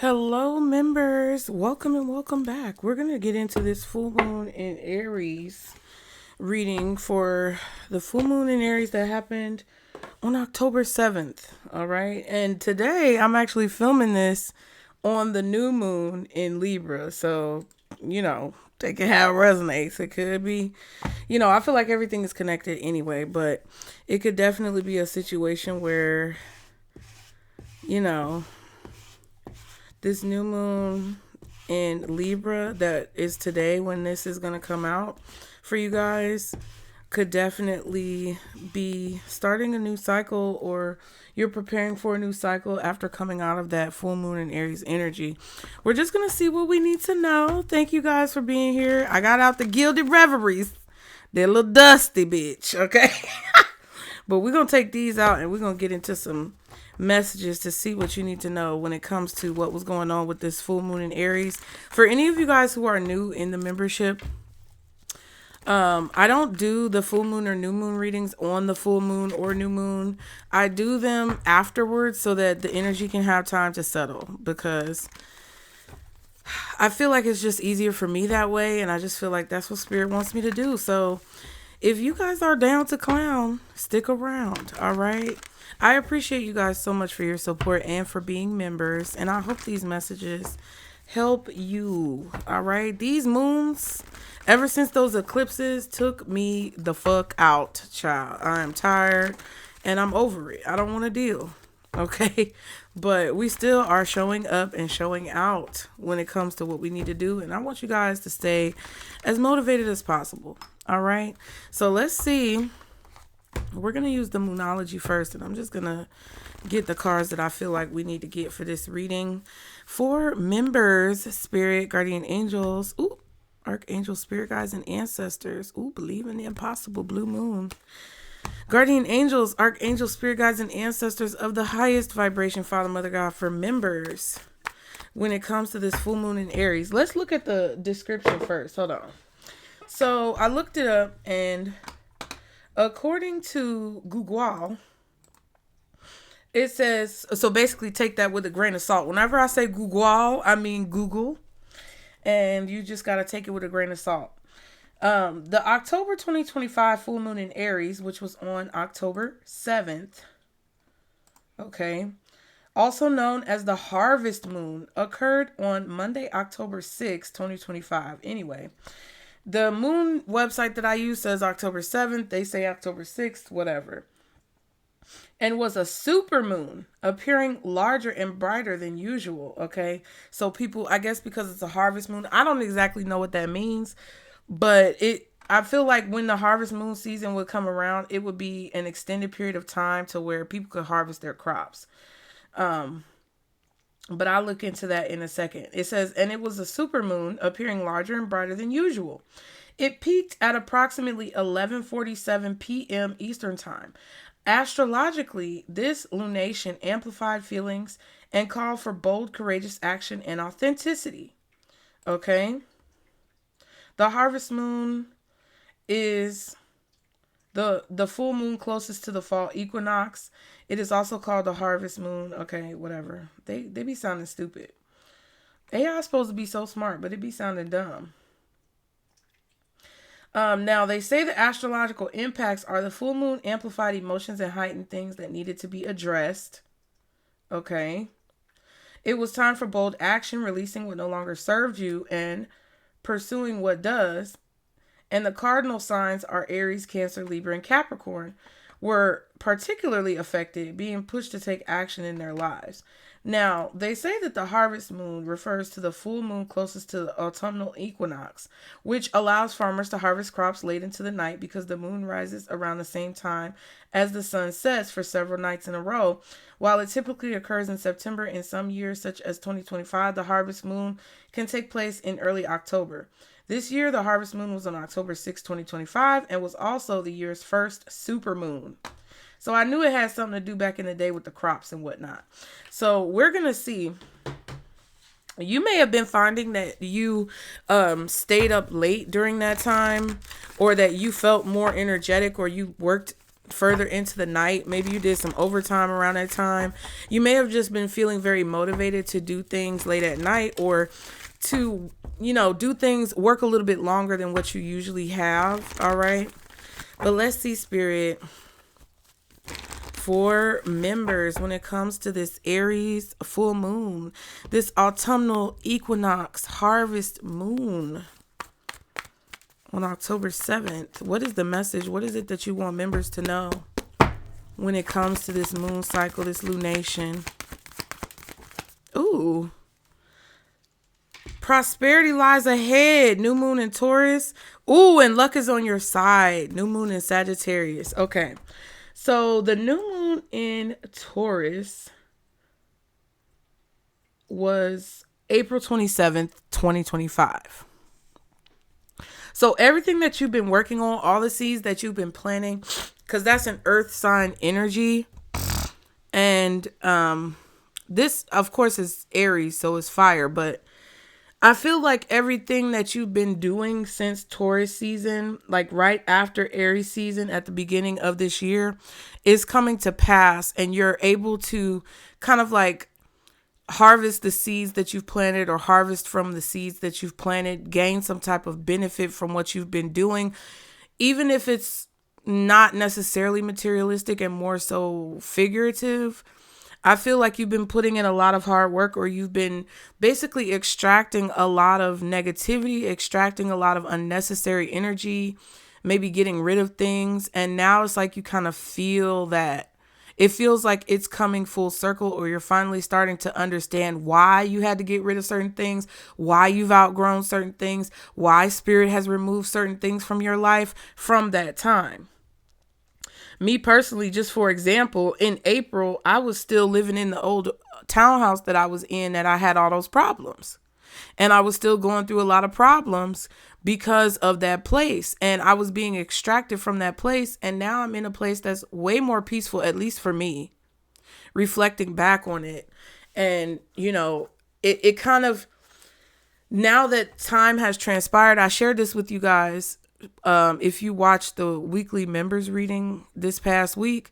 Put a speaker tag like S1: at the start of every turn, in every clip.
S1: Hello, members. Welcome and welcome back. We're going to get into this full moon in Aries reading for the full moon in Aries that happened on October 7th. All right. And today I'm actually filming this on the new moon in Libra. So, take it how it resonates. It could be, I feel like everything is connected anyway, but it could definitely be a situation where, this new moon in Libra that is today when this is going to come out for you guys could definitely be starting a new cycle, or you're preparing for a new cycle after coming out of that full moon in Aries energy. We're just going to see what we need to know. Thank you guys for being here. I got out the Gilded Reveries. They're a little dusty, bitch. Okay. But we're going to take these out and we're going to get into some messages to see what you need to know when it comes to what was going on with this full moon in Aries. For any of you guys who are new in the membership, I don't do the full moon or new moon readings on the full moon or new moon. I do them afterwards so that the energy can have time to settle, because I feel like it's just easier for me that way, and I just feel like that's what Spirit wants me to do. So if you guys are down to clown, stick around, all right? I appreciate you guys so much for your support and for being members, and I hope these messages help you, all right? These moons, ever since those eclipses, took me the fuck out, child. I am tired, and I'm over it. I don't want to deal, okay? But we still are showing up and showing out when it comes to what we need to do, and I want you guys to stay as motivated as possible, all right? So let's see. We're going to use the Moonology first, and I'm just going to get the cards that I feel like we need to get for this reading. For members, Spirit, Guardian Angels, Archangel, Spirit Guides, and Ancestors. Believe in the impossible, Blue Moon. Guardian Angels, Archangel, Spirit Guides, and Ancestors of the highest vibration, Father, Mother, God, for members when it comes to this full moon in Aries. Let's look at the description first. Hold on. So I looked it up, and according to Google, it says, so basically take that with a grain of salt. Whenever I say Google, I mean Google, and you just got to take it with a grain of salt. The October 2025 full moon in Aries, which was on October 7th, okay, also known as the harvest moon, occurred on Monday, October 6th, 2025. Anyway, the moon website that I use says October 7th. They say October 6th, whatever. And was a super moon, appearing larger and brighter than usual, okay? So people, I guess because it's a harvest moon, I don't exactly know what that means, but I feel like when the harvest moon season would come around, it would be an extended period of time to where people could harvest their crops. But I'll look into that in a second. It says, and it was a super moon, appearing larger and brighter than usual. It peaked at approximately 11:47 p.m. Eastern Time. Astrologically, this lunation amplified feelings and called for bold, courageous action and authenticity. Okay? The harvest moon is the full moon closest to the fall equinox. It is also called the harvest moon. Okay, whatever. They be sounding stupid. AI is supposed to be so smart, but it be sounding dumb. Now, they say the astrological impacts are the full moon amplified emotions and heightened things that needed to be addressed. Okay. It was time for bold action, releasing what no longer served you and pursuing what does. And the cardinal signs are Aries, Cancer, Libra, and Capricorn were particularly affected, being pushed to take action in their lives. Now, they say that the harvest moon refers to the full moon closest to the autumnal equinox, which allows farmers to harvest crops late into the night because the moon rises around the same time as the sun sets for several nights in a row. While it typically occurs in September, in some years, such as 2025, the harvest moon can take place in early October. This year, the harvest moon was on October 6, 2025, and was also the year's first super moon. So I knew it had something to do back in the day with the crops and whatnot. So we're going to see. You may have been finding that you stayed up late during that time, or that you felt more energetic, or you worked further into the night. Maybe you did some overtime around that time. You may have just been feeling very motivated to do things late at night, or to, do things, work a little bit longer than what you usually have. All right. But let's see, Spirit, for members when it comes to this Aries full moon, this autumnal equinox harvest moon on October 7th. What is the message? What is it that you want members to know when it comes to this moon cycle, this lunation? Ooh. Prosperity lies ahead. New moon in Taurus. Ooh, and luck is on your side. New moon in Sagittarius. Okay. So the new moon in Taurus was April 27th, 2025. So everything that you've been working on, all the seeds that you've been planting, because that's an earth sign energy. And this, of course, is Aries, so it's fire. But I feel like everything that you've been doing since Taurus season, like right after Aries season at the beginning of this year, is coming to pass. And you're able to kind of like harvest the seeds that you've planted, or harvest from the seeds that you've planted, gain some type of benefit from what you've been doing, even if it's not necessarily materialistic and more so figurative. I feel like you've been putting in a lot of hard work, or you've been basically extracting a lot of negativity, extracting a lot of unnecessary energy, maybe getting rid of things. And now it's like you kind of feel that it feels like it's coming full circle, or you're finally starting to understand why you had to get rid of certain things, why you've outgrown certain things, why spirit has removed certain things from your life from that time. Me personally, just for example, in April, I was still living in the old townhouse that I was in, that I had all those problems. And I was still going through a lot of problems because of that place. And I was being extracted from that place. And now I'm in a place that's way more peaceful, at least for me, reflecting back on it. And, it kind of, now that time has transpired, I shared this with you guys. If you watched the weekly members reading this past week,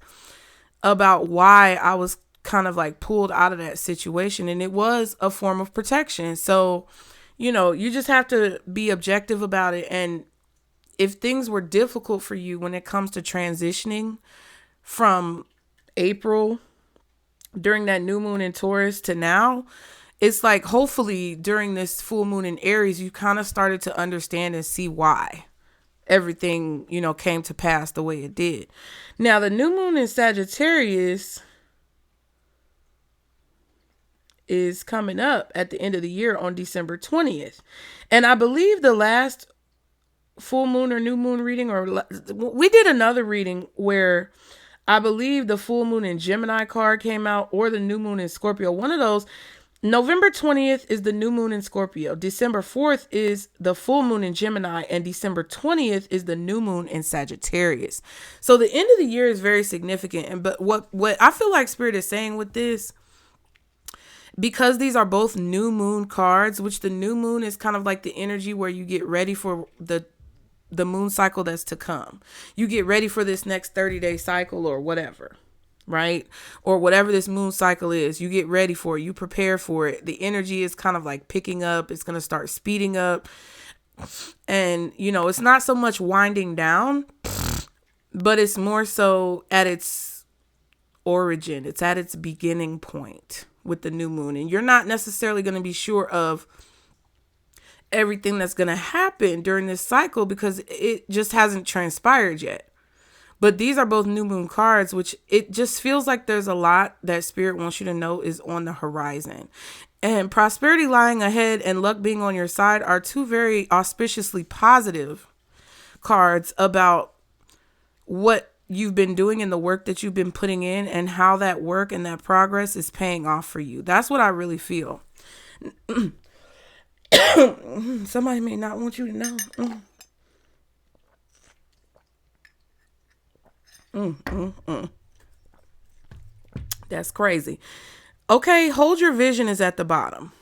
S1: about why I was kind of like pulled out of that situation, and it was a form of protection. So, you just have to be objective about it. And if things were difficult for you when it comes to transitioning from April during that new moon in Taurus to now, it's like hopefully during this full moon in Aries, you kind of started to understand and see why everything, came to pass the way it did. Now, the new moon in Sagittarius is coming up at the end of the year on December 20th. And I believe the last full moon or new moon reading, or we did another reading where I believe the full moon in Gemini card came out, or the new moon in Scorpio. One of those. November 20th is the new moon in Scorpio. December 4th is the full moon in Gemini, and December 20th is the new moon in Sagittarius. So the end of the year is very significant. But what I feel like Spirit is saying with this, because these are both new moon cards, which the new moon is kind of like the energy where you get ready for the moon cycle that's to come. You get ready for this next 30-day cycle or whatever. Right? Or whatever this moon cycle is, you get ready for it. You prepare for it. The energy is kind of like picking up. It's going to start speeding up. And, it's not so much winding down, but it's more so at its origin. It's at its beginning point with the new moon. And you're not necessarily going to be sure of everything that's going to happen during this cycle because it just hasn't transpired yet. But these are both new moon cards, which it just feels like there's a lot that Spirit wants you to know is on the horizon. And prosperity lying ahead and luck being on your side are two very auspiciously positive cards about what you've been doing and the work that you've been putting in, and how that work and that progress is paying off for you. That's what I really feel. Somebody may not want you to know. That's crazy. Okay, hold your vision is at the bottom.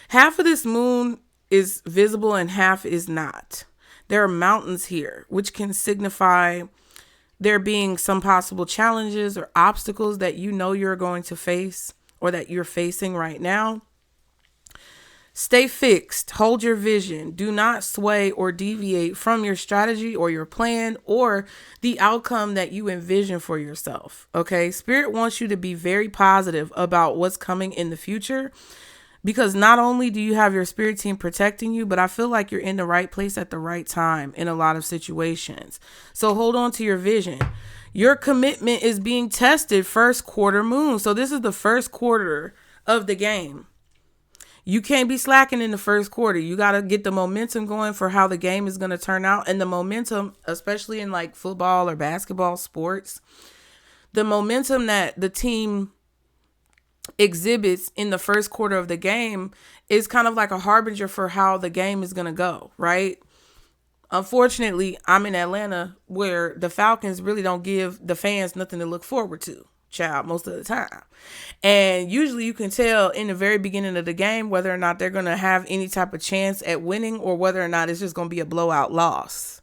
S1: Half of this moon is visible and half is not. There are mountains here, which can signify there being some possible challenges or obstacles that you know you're going to face or that you're facing right now. Stay fixed, hold your vision, do not sway or deviate from your strategy or your plan or the outcome that you envision for yourself. Okay, Spirit wants you to be very positive about what's coming in the future, because not only do you have your spirit team protecting you, but I feel like you're in the right place at the right time in a lot of situations. So hold on to your vision. Your commitment is being tested first quarter moon. So this is the first quarter of the game. You can't be slacking in the first quarter. You got to get the momentum going for how the game is going to turn out. And the momentum, especially in like football or basketball sports, the momentum that the team exhibits in the first quarter of the game is kind of like a harbinger for how the game is going to go, right? Unfortunately, I'm in Atlanta, where the Falcons really don't give the fans nothing to look forward to, child, most of the time. And usually you can tell in the very beginning of the game whether or not they're going to have any type of chance at winning or whether or not it's just going to be a blowout loss.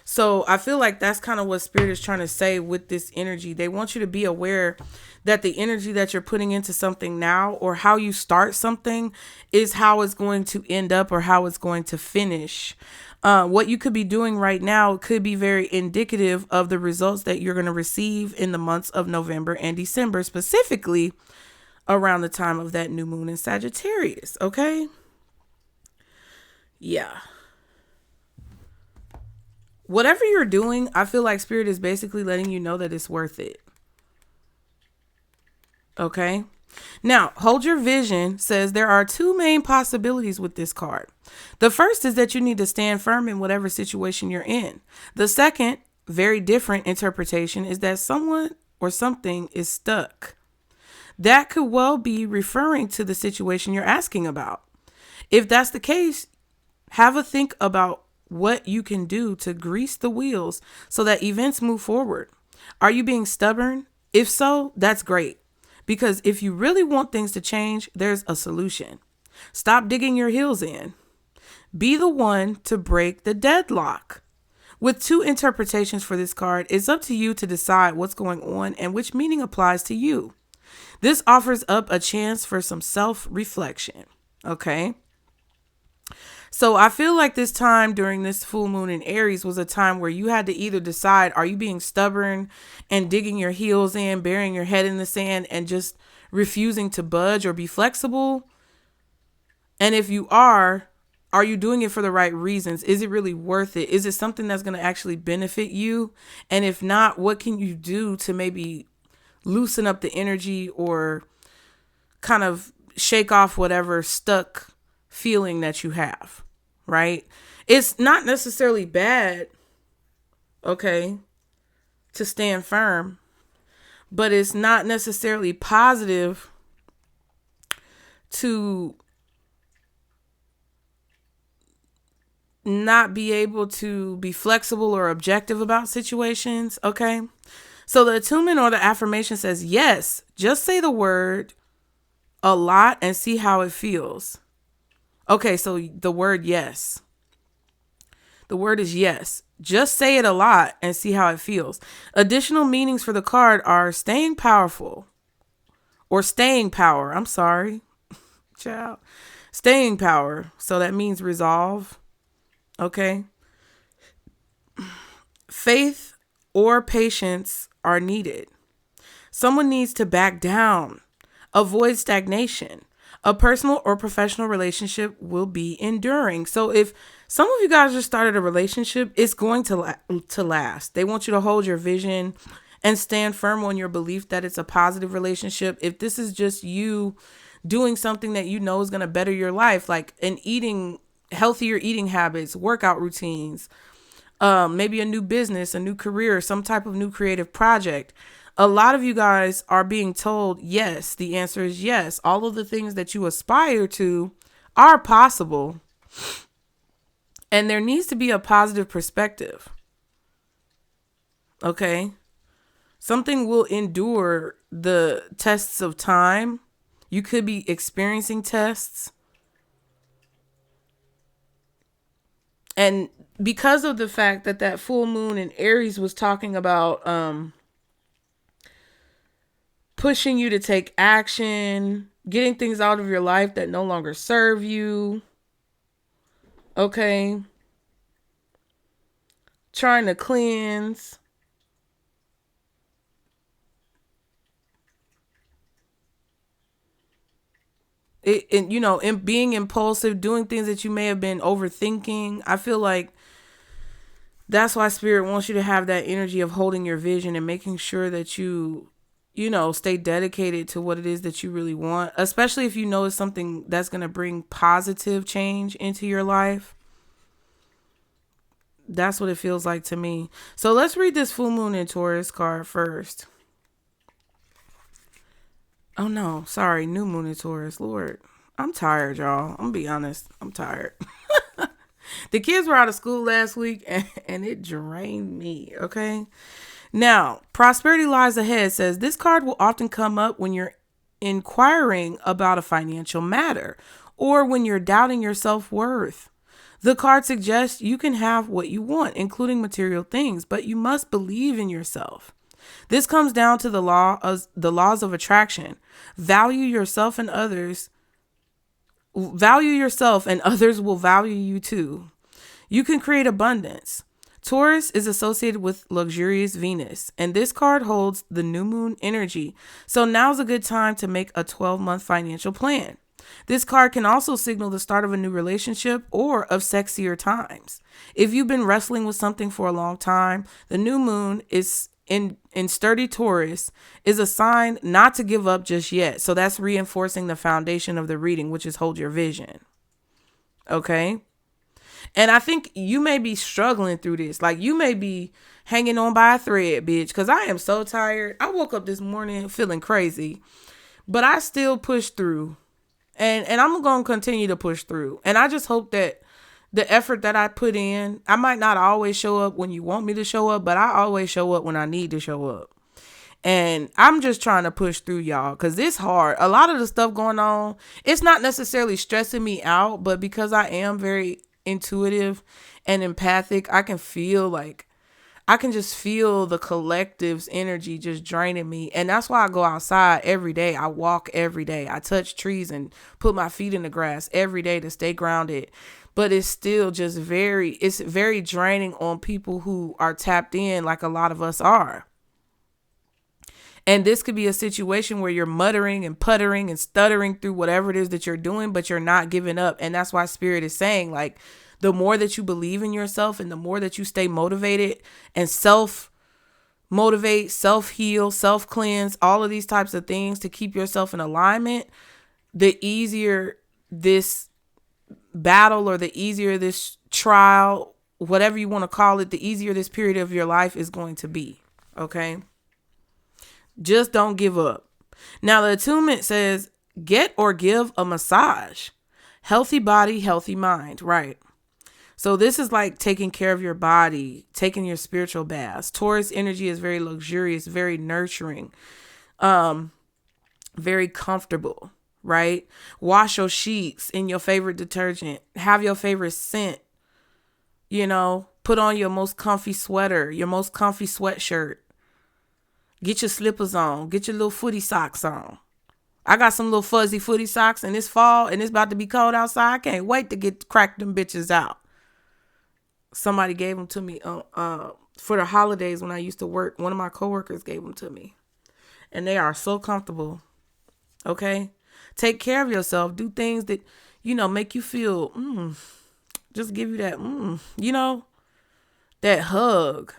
S1: So I feel like that's kind of what Spirit is trying to say with this energy. They want you to be aware that the energy that you're putting into something now, or how you start something, is how it's going to end up or how it's going to finish. What you could be doing right now could be very indicative of the results that you're going to receive in the months of November and December, specifically around the time of that new moon in Sagittarius. Okay. Yeah. Whatever you're doing, I feel like Spirit is basically letting you know that it's worth it. Okay. Now, hold your vision says there are two main possibilities with this card. The first is that you need to stand firm in whatever situation you're in. The second, very different interpretation, is that someone or something is stuck. That could well be referring to the situation you're asking about. If that's the case, have a think about what you can do to grease the wheels so that events move forward. Are you being stubborn? If so, that's great. Because if you really want things to change, there's a solution. Stop digging your heels in. Be the one to break the deadlock. With two interpretations for this card, it's up to you to decide what's going on and which meaning applies to you. This offers up a chance for some self-reflection. Okay? So I feel like this time during this full moon in Aries was a time where you had to either decide, are you being stubborn and digging your heels in, burying your head in the sand and just refusing to budge or be flexible? And if you are you doing it for the right reasons? Is it really worth it? Is it something that's going to actually benefit you? And if not, what can you do to maybe loosen up the energy or kind of shake off whatever stuck feeling that you have? Right? It's not necessarily bad, okay, to stand firm, but it's not necessarily positive to not be able to be flexible or objective about situations. Okay. So the attunement or the affirmation says, yes, just say the word a lot and see how it feels. Okay, so the word yes. The word is yes. Just say it a lot and see how it feels. Additional meanings for the card are staying powerful or staying power. I'm sorry, child. Staying power. So that means resolve. Okay. Faith or patience are needed. Someone needs to back down. Avoid stagnation. A personal or professional relationship will be enduring. So if some of you guys just started a relationship, it's going to last. They want you to hold your vision and stand firm on your belief that it's a positive relationship. If this is just you doing something that you know is going to better your life, like healthier eating habits, workout routines, maybe a new business, a new career, some type of new creative project. A lot of you guys are being told, yes, the answer is yes. All of the things that you aspire to are possible. And there needs to be a positive perspective. Okay. Something will endure the tests of time. You could be experiencing tests. And because of the fact that that full moon in Aries was talking about pushing you to take action, getting things out of your life that no longer serve you. Okay. Trying to cleanse. In being impulsive, doing things that you may have been overthinking. I feel like that's why Spirit wants you to have that energy of holding your vision and making sure that you stay dedicated to what it is that you really want, especially if you know it's something that's going to bring positive change into your life. That's what it feels like to me. So let's read this full moon in Taurus card first. Oh no, sorry, new moon in Taurus. Lord, I'm tired, y'all. I'm gonna be honest. I'm tired. The kids were out of school last week and it drained me, okay? Now, prosperity lies ahead says this card will often come up when you're inquiring about a financial matter or when you're doubting your self-worth. The card suggests you can have what you want, including material things, but you must believe in yourself. This comes down to the laws of attraction. Value yourself and others will value you too. You can create abundance. Taurus is associated with luxurious Venus, and this card holds the new moon energy. So now's a good time to make a 12-month financial plan. This card can also signal the start of a new relationship or of sexier times. If you've been wrestling with something for a long time, the new moon is in sturdy Taurus is a sign not to give up just yet. So that's reinforcing the foundation of the reading, which is hold your vision. Okay. And I think you may be struggling through this. Like you may be hanging on by a thread, bitch, because I am so tired. I woke up this morning feeling crazy, but I still pushed through. And I'm going to continue to push through. And I just hope that the effort that I put in, I might not always show up when you want me to show up, but I always show up when I need to show up. And I'm just trying to push through, y'all, because it's hard. A lot of the stuff going on, it's not necessarily stressing me out, but because I am very intuitive and empathic, I can just feel the collective's energy just draining me. And that's why I go outside every day. I walk every day. I touch trees and put my feet in the grass every day to stay grounded. But it's still just it's very draining on people who are tapped in like a lot of us are. And this could be a situation where you're muttering and puttering and stuttering through whatever it is that you're doing, but you're not giving up. And that's why Spirit is saying, like, the more that you believe in yourself and the more that you stay motivated and self-motivate, self-heal, self-cleanse, all of these types of things to keep yourself in alignment, the easier this battle or the easier this trial, whatever you want to call it, the easier this period of your life is going to be. Okay? Just don't give up. Now, the attunement says, get or give a massage. Healthy body, healthy mind. Right. So this is like taking care of your body, taking your spiritual baths. Taurus energy is very luxurious, very nurturing, very comfortable, right? Wash your sheets in your favorite detergent. Have your favorite scent. Put on your most comfy sweater, your most comfy sweatshirt. Get your slippers on. Get your little footy socks on. I got some little fuzzy footy socks and it's fall and it's about to be cold outside. I can't wait to crack them bitches out. Somebody gave them to me for the holidays when I used to work. One of my coworkers gave them to me. And they are so comfortable. Okay? Take care of yourself. Do things that, make you feel, just give you that, that hug.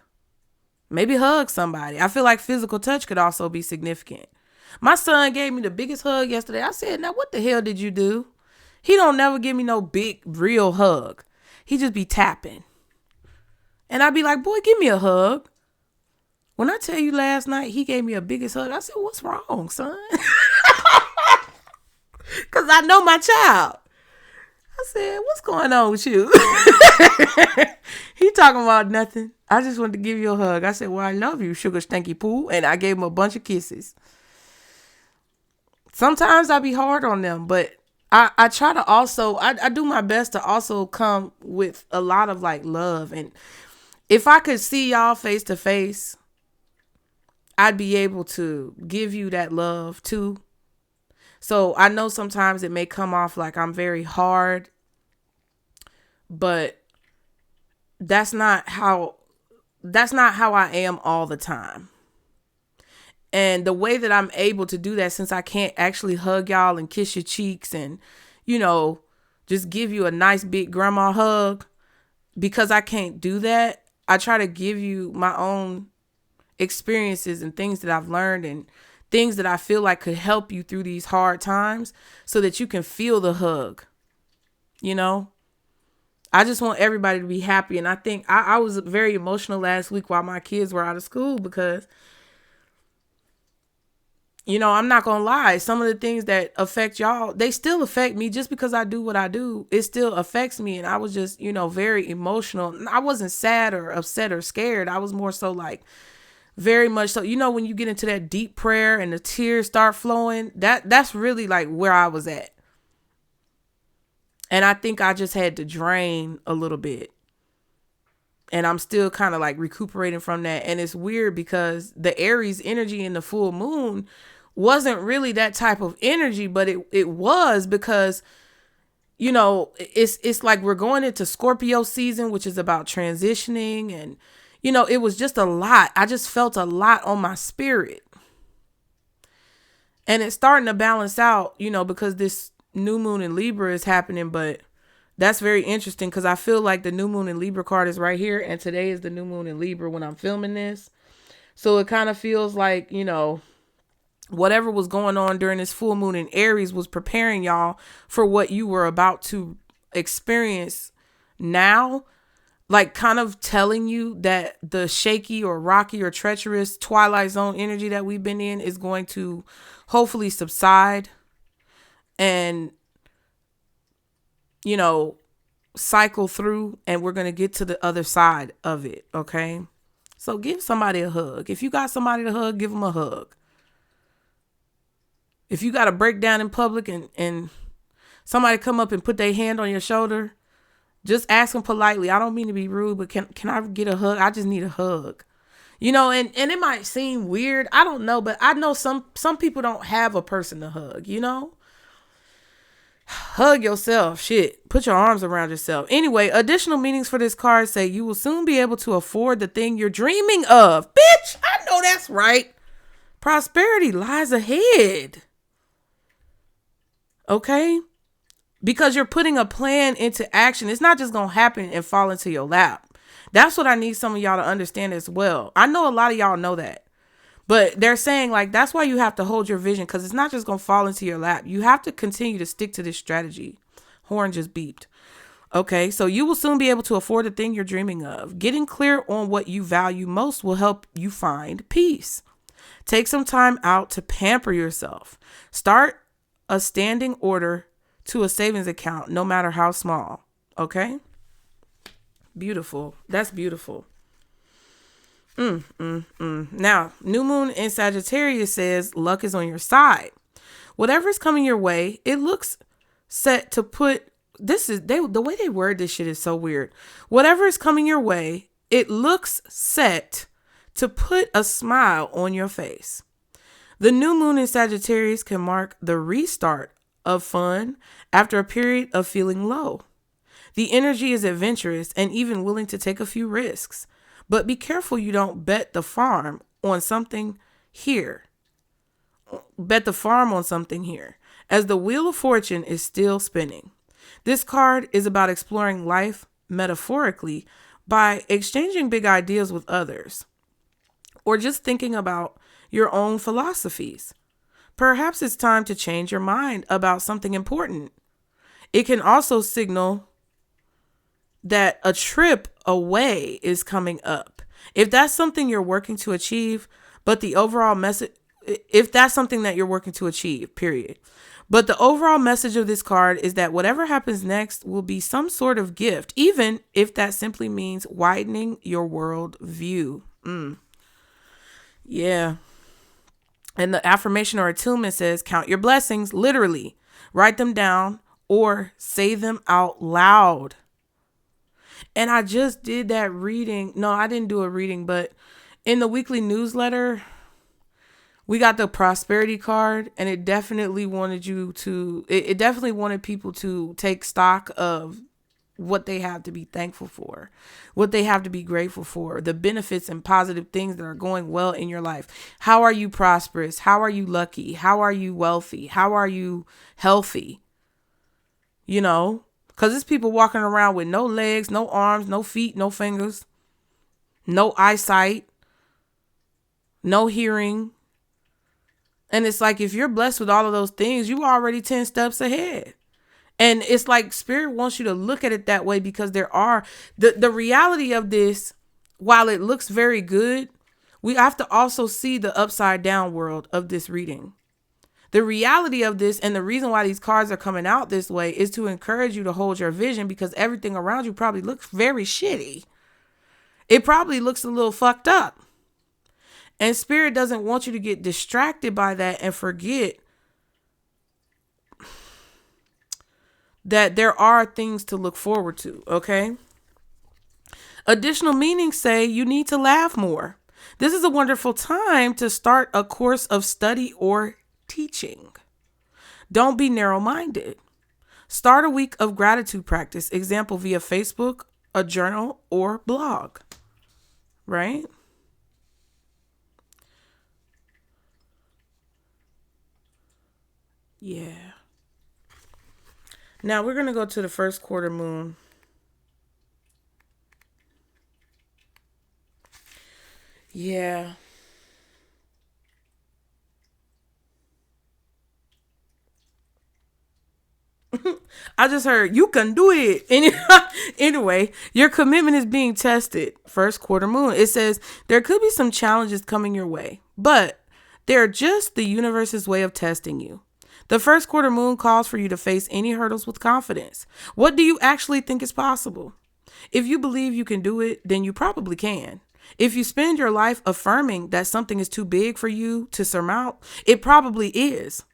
S1: Maybe hug somebody. I feel like physical touch could also be significant. My son gave me the biggest hug yesterday. I said, now what the hell did you do? He don't never give me no big, real hug. He just be tapping. And I'd be like, boy, give me a hug. When I tell you last night, he gave me a biggest hug. I said, what's wrong, son? Because I know my child. I said, what's going on with you? He talking about nothing. I just wanted to give you a hug. I said, well, I love you, sugar stinky poo. And I gave him a bunch of kisses. Sometimes I be hard on them, but I try to also, I do my best to also come with a lot of like love. And if I could see y'all face to face, I'd be able to give you that love too. So I know sometimes it may come off like I'm very hard, but that's not how I am all the time. And the way that I'm able to do that, since I can't actually hug y'all and kiss your cheeks and, you know, just give you a nice big grandma hug, because I can't do that, I try to give you my own experiences and things that I've learned and things that I feel like could help you through these hard times so that you can feel the hug. You know, I just want everybody to be happy. And I think I was very emotional last week while my kids were out of school because, you know, I'm not going to lie. Some of the things that affect y'all, they still affect me. Just because I do what I do, it still affects me. And I was just, you know, very emotional. I wasn't sad or upset or scared. I was more so like very much so, you know, when you get into that deep prayer and the tears start flowing, that's really like where I was at. And I think I just had to drain a little bit. And I'm still kind of like recuperating from that. And it's weird because the Aries energy in the full moon wasn't really that type of energy, but it was because, you know, it's like we're going into Scorpio season, which is about transitioning. And, you know, it was just a lot. I just felt a lot on my spirit. And it's starting to balance out, you know, because this new moon in Libra is happening. But that's very interesting because I feel like the new moon in Libra card is right here. And today is the new moon in Libra when I'm filming this. So it kind of feels like, you know, whatever was going on during this full moon in Aries was preparing y'all for what you were about to experience now. Like kind of telling you that the shaky or rocky or treacherous twilight zone energy that we've been in is going to hopefully subside and, you know, cycle through, and we're going to get to the other side of it. Okay. So give somebody a hug. If you got somebody to hug, give them a hug. If you got to break down in public and somebody come up and put their hand on your shoulder, just ask them politely. I don't mean to be rude, but can I get a hug? I just need a hug. You know, and it might seem weird. I don't know, but I know some people don't have a person to hug, you know? Hug yourself. Shit. Put your arms around yourself. Anyway, additional meanings for this card say you will soon be able to afford the thing you're dreaming of. Bitch, I know that's right. Prosperity lies ahead. Okay? Because you're putting a plan into action. It's not just going to happen and fall into your lap. That's what I need some of y'all to understand as well. I know a lot of y'all know that. But they're saying like, that's why you have to hold your vision, because it's not just going to fall into your lap. You have to continue to stick to this strategy. Horn just beeped. Okay, so you will soon be able to afford the thing you're dreaming of. Getting clear on what you value most will help you find peace. Take some time out to pamper yourself. Start a standing order to a savings account, no matter how small. Okay? Beautiful. That's beautiful. Now, new moon in Sagittarius says luck is on your side. Whatever is coming your way, it looks set to put, the way they word this shit is so weird. Whatever is coming your way, it looks set to put a smile on your face. The new moon in Sagittarius can mark the restart of fun after a period of feeling low. The energy is adventurous and even willing to take a few risks. But be careful you don't bet the farm on something here. Bet the farm on something here, as the wheel of fortune is still spinning. This card is about exploring life metaphorically by exchanging big ideas with others, or just thinking about your own philosophies. Perhaps it's time to change your mind about something important. It can also signal that a trip away is coming up. If that's something you're working to achieve, but the overall message, if that's something that you're working to achieve, period. But the overall message of this card is that whatever happens next will be some sort of gift, even if that simply means widening your world view. Yeah. And the affirmation or attunement says, count your blessings, literally. Write them down or say them out loud. And I just did that reading. No, I didn't do a reading, but in the weekly newsletter, we got the prosperity card, and it definitely wanted it definitely wanted people to take stock of what they have to be thankful for, what they have to be grateful for, the benefits and positive things that are going well in your life. How are you prosperous? How are you lucky? How are you wealthy? How are you healthy? You know, because there's people walking around with no legs, no arms, no feet, no fingers, no eyesight, no hearing. And it's like, if you're blessed with all of those things, you already 10 steps ahead. And it's like spirit wants you to look at it that way, because there are the reality of this. While it looks very good, we have to also see the upside down world of this reading. The reality of this, and the reason why these cards are coming out this way, is to encourage you to hold your vision, because everything around you probably looks very shitty. It probably looks a little fucked up. And spirit doesn't want you to get distracted by that and forget that there are things to look forward to, okay? Additional meanings say you need to laugh more. This is a wonderful time to start a course of study or teaching. Don't be narrow-minded. Start a week of gratitude practice, example via Facebook, a journal, or blog, right? Yeah. Now we're going to go to the first quarter moon. Yeah. I just heard you can do it. Anyway, your commitment is being tested. First quarter moon. It says there could be some challenges coming your way, but they're just the universe's way of testing you. The first quarter moon calls for you to face any hurdles with confidence. What do you actually think is possible? If you believe you can do it, then you probably can. If you spend your life affirming that something is too big for you to surmount, it probably is.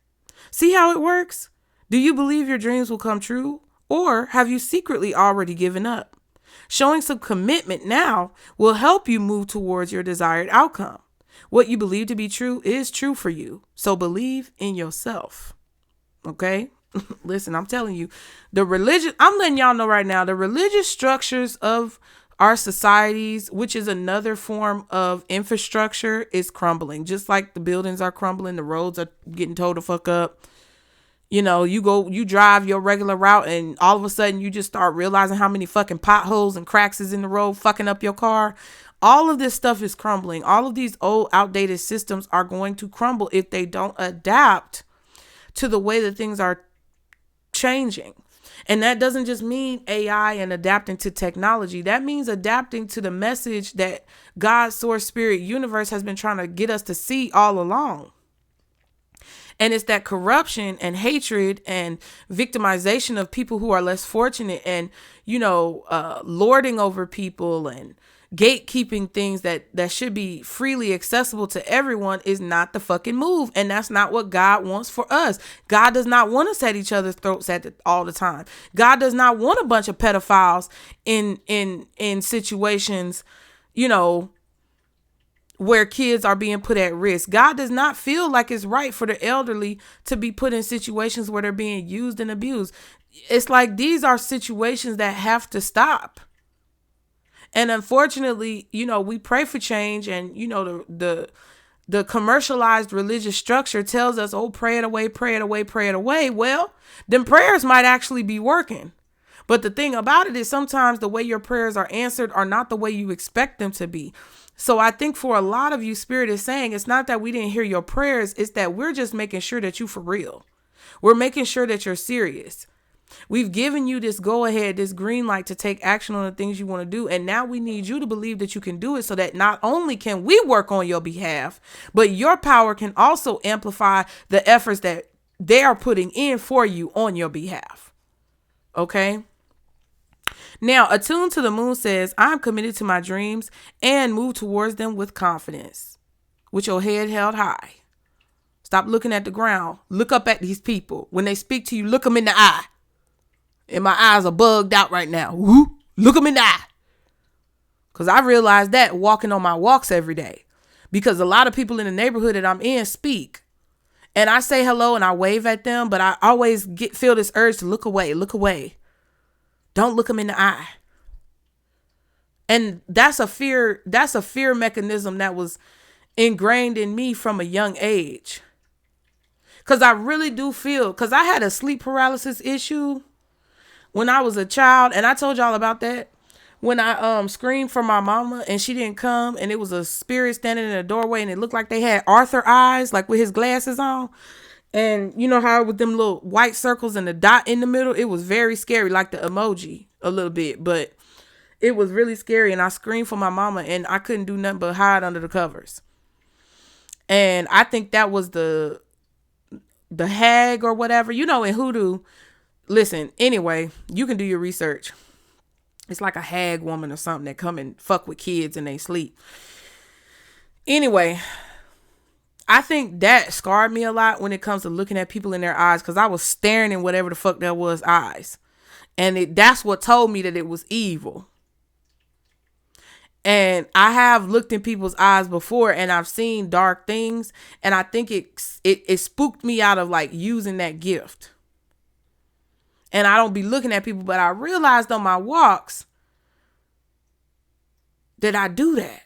S1: See how it works? Do you believe your dreams will come true, or have you secretly already given up? Showing some commitment now will help you move towards your desired outcome. What you believe to be true is true for you, so believe in yourself. Okay? Listen, I'm telling you, I'm letting y'all know right now, the religious structures of our societies, which is another form of infrastructure, is crumbling. Just like the buildings are crumbling, the roads are getting towed the fuck up. You know, you drive your regular route, and all of a sudden you just start realizing how many fucking potholes and cracks is in the road fucking up your car. All of this stuff is crumbling. All of these old outdated systems are going to crumble if they don't adapt to the way that things are changing. And that doesn't just mean AI and adapting to technology. That means adapting to the message that God, source, spirit, universe has been trying to get us to see all along. And it's that corruption and hatred and victimization of people who are less fortunate, and, lording over people and gatekeeping things that should be freely accessible to everyone is not the fucking move. And that's not what God wants for us. God does not want us at each other's throats all the time. God does not want a bunch of pedophiles in situations, where kids are being put at risk. God does not feel like it's right for the elderly to be put in situations where they're being used and abused. It's like these are situations that have to stop. And unfortunately, we pray for change, and, the commercialized religious structure tells us, oh, pray it away, pray it away, pray it away. Well, then prayers might actually be working. But the thing about it is sometimes the way your prayers are answered are not the way you expect them to be. So I think for a lot of you, Spirit is saying it's not that we didn't hear your prayers. It's that we're just making sure that you for real. We're making sure that you're serious. We've given you this go ahead, this green light to take action on the things you want to do. And now we need you to believe that you can do it, so that not only can we work on your behalf, but your power can also amplify the efforts that they are putting in for you on your behalf. Okay? Now, attuned to the moon says, I'm committed to my dreams and move towards them with confidence, with your head held high. Stop looking at the ground. Look up at these people. When they speak to you, look them in the eye. And my eyes are bugged out right now. Woo, look them in the eye. Because I realized that walking on my walks every day. Because a lot of people in the neighborhood that I'm in speak. And I say hello and I wave at them. But I always feel this urge to look away. Look away. Don't look them in the eye. And that's a fear mechanism that was ingrained in me from a young age. Because I really do feel, because I had a sleep paralysis issue when I was a child. And I told y'all about that. When I screamed for my mama and she didn't come, and it was a spirit standing in the doorway and it looked like they had Arthur eyes, like with his glasses on. And you know how with them little white circles and the dot in the middle, it was very scary, like the emoji a little bit, but it was really scary. And I screamed for my mama and I couldn't do nothing but hide under the covers. And I think that was the hag or whatever, you know, in hoodoo. Listen, anyway, you can do your research. It's like a hag woman or something that come and fuck with kids and they sleep. Anyway, I think that scarred me a lot when it comes to looking at people in their eyes, because I was staring in whatever the fuck that was eyes. And that's what told me that it was evil. And I have looked in people's eyes before and I've seen dark things. And I think it spooked me out of like using that gift. And I don't be looking at people, but I realized on my walks that I do that.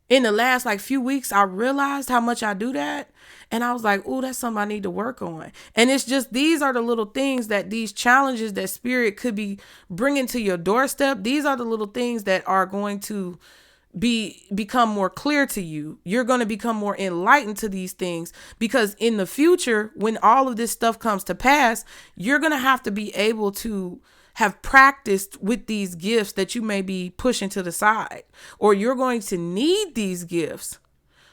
S1: In the last like few weeks, I realized how much I do that. And I was like, oh, that's something I need to work on. And it's just, these are the little things that these challenges that spirit could be bringing to your doorstep. These are the little things that are going to become more clear to you. You're going to become more enlightened to these things, because in the future, when all of this stuff comes to pass, you're going to have to be able to have practiced with these gifts that you may be pushing to the side, or you're going to need these gifts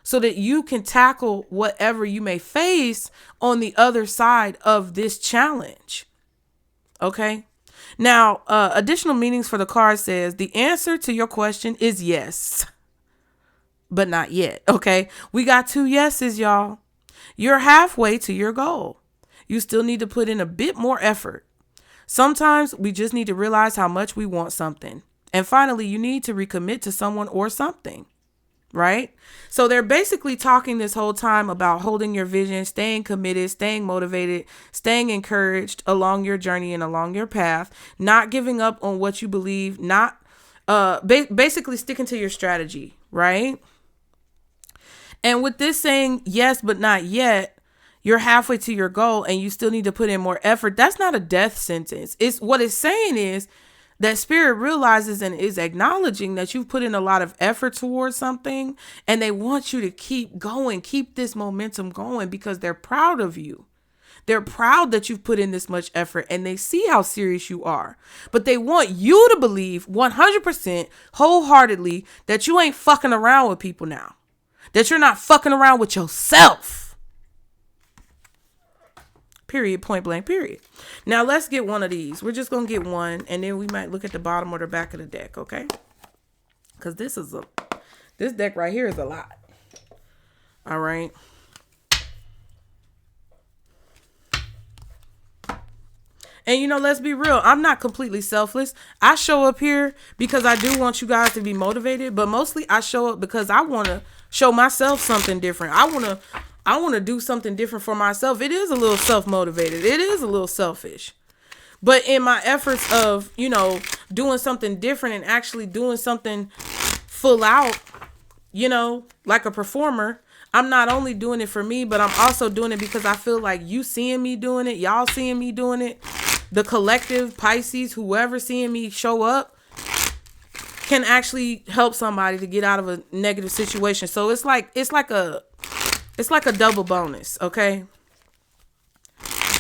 S1: so that you can tackle whatever you may face on the other side of this challenge. Okay. Now, additional meanings for the card says the answer to your question is yes, but not yet. Okay. We got 2 yeses, y'all. You're halfway to your goal. You still need to put in a bit more effort. Sometimes we just need to realize how much we want something. And finally, you need to recommit to someone or something, right? So they're basically talking this whole time about holding your vision, staying committed, staying motivated, staying encouraged along your journey and along your path, not giving up on what you believe, not basically sticking to your strategy, right? And with this saying yes, but not yet, you're halfway to your goal and you still need to put in more effort. That's not a death sentence. It's what it's saying is that spirit realizes and is acknowledging that you've put in a lot of effort towards something, and they want you to keep going, keep this momentum going, because they're proud of you. They're proud that you've put in this much effort and they see how serious you are, but they want you to believe 100% wholeheartedly that you ain't fucking around with people now, that you're not fucking around with yourself. Period, point blank, period. Now let's get one of these. We're just going to get one, and then we might look at the bottom or the back of the deck, okay? Because this deck right here is a lot. All right. And, you know, let's be real. I'm not completely selfless. I show up here because I do want you guys to be motivated, but mostly I show up because I want to show myself something different. I want to do something different for myself. It is a little self-motivated. It is a little selfish. But in my efforts of, you know, doing something different and actually doing something full out, you know, like a performer, I'm not only doing it for me, but I'm also doing it because I feel like you seeing me doing it, y'all seeing me doing it, the collective Pisces, whoever seeing me show up, can actually help somebody to get out of a negative situation. So it's like a double bonus, okay?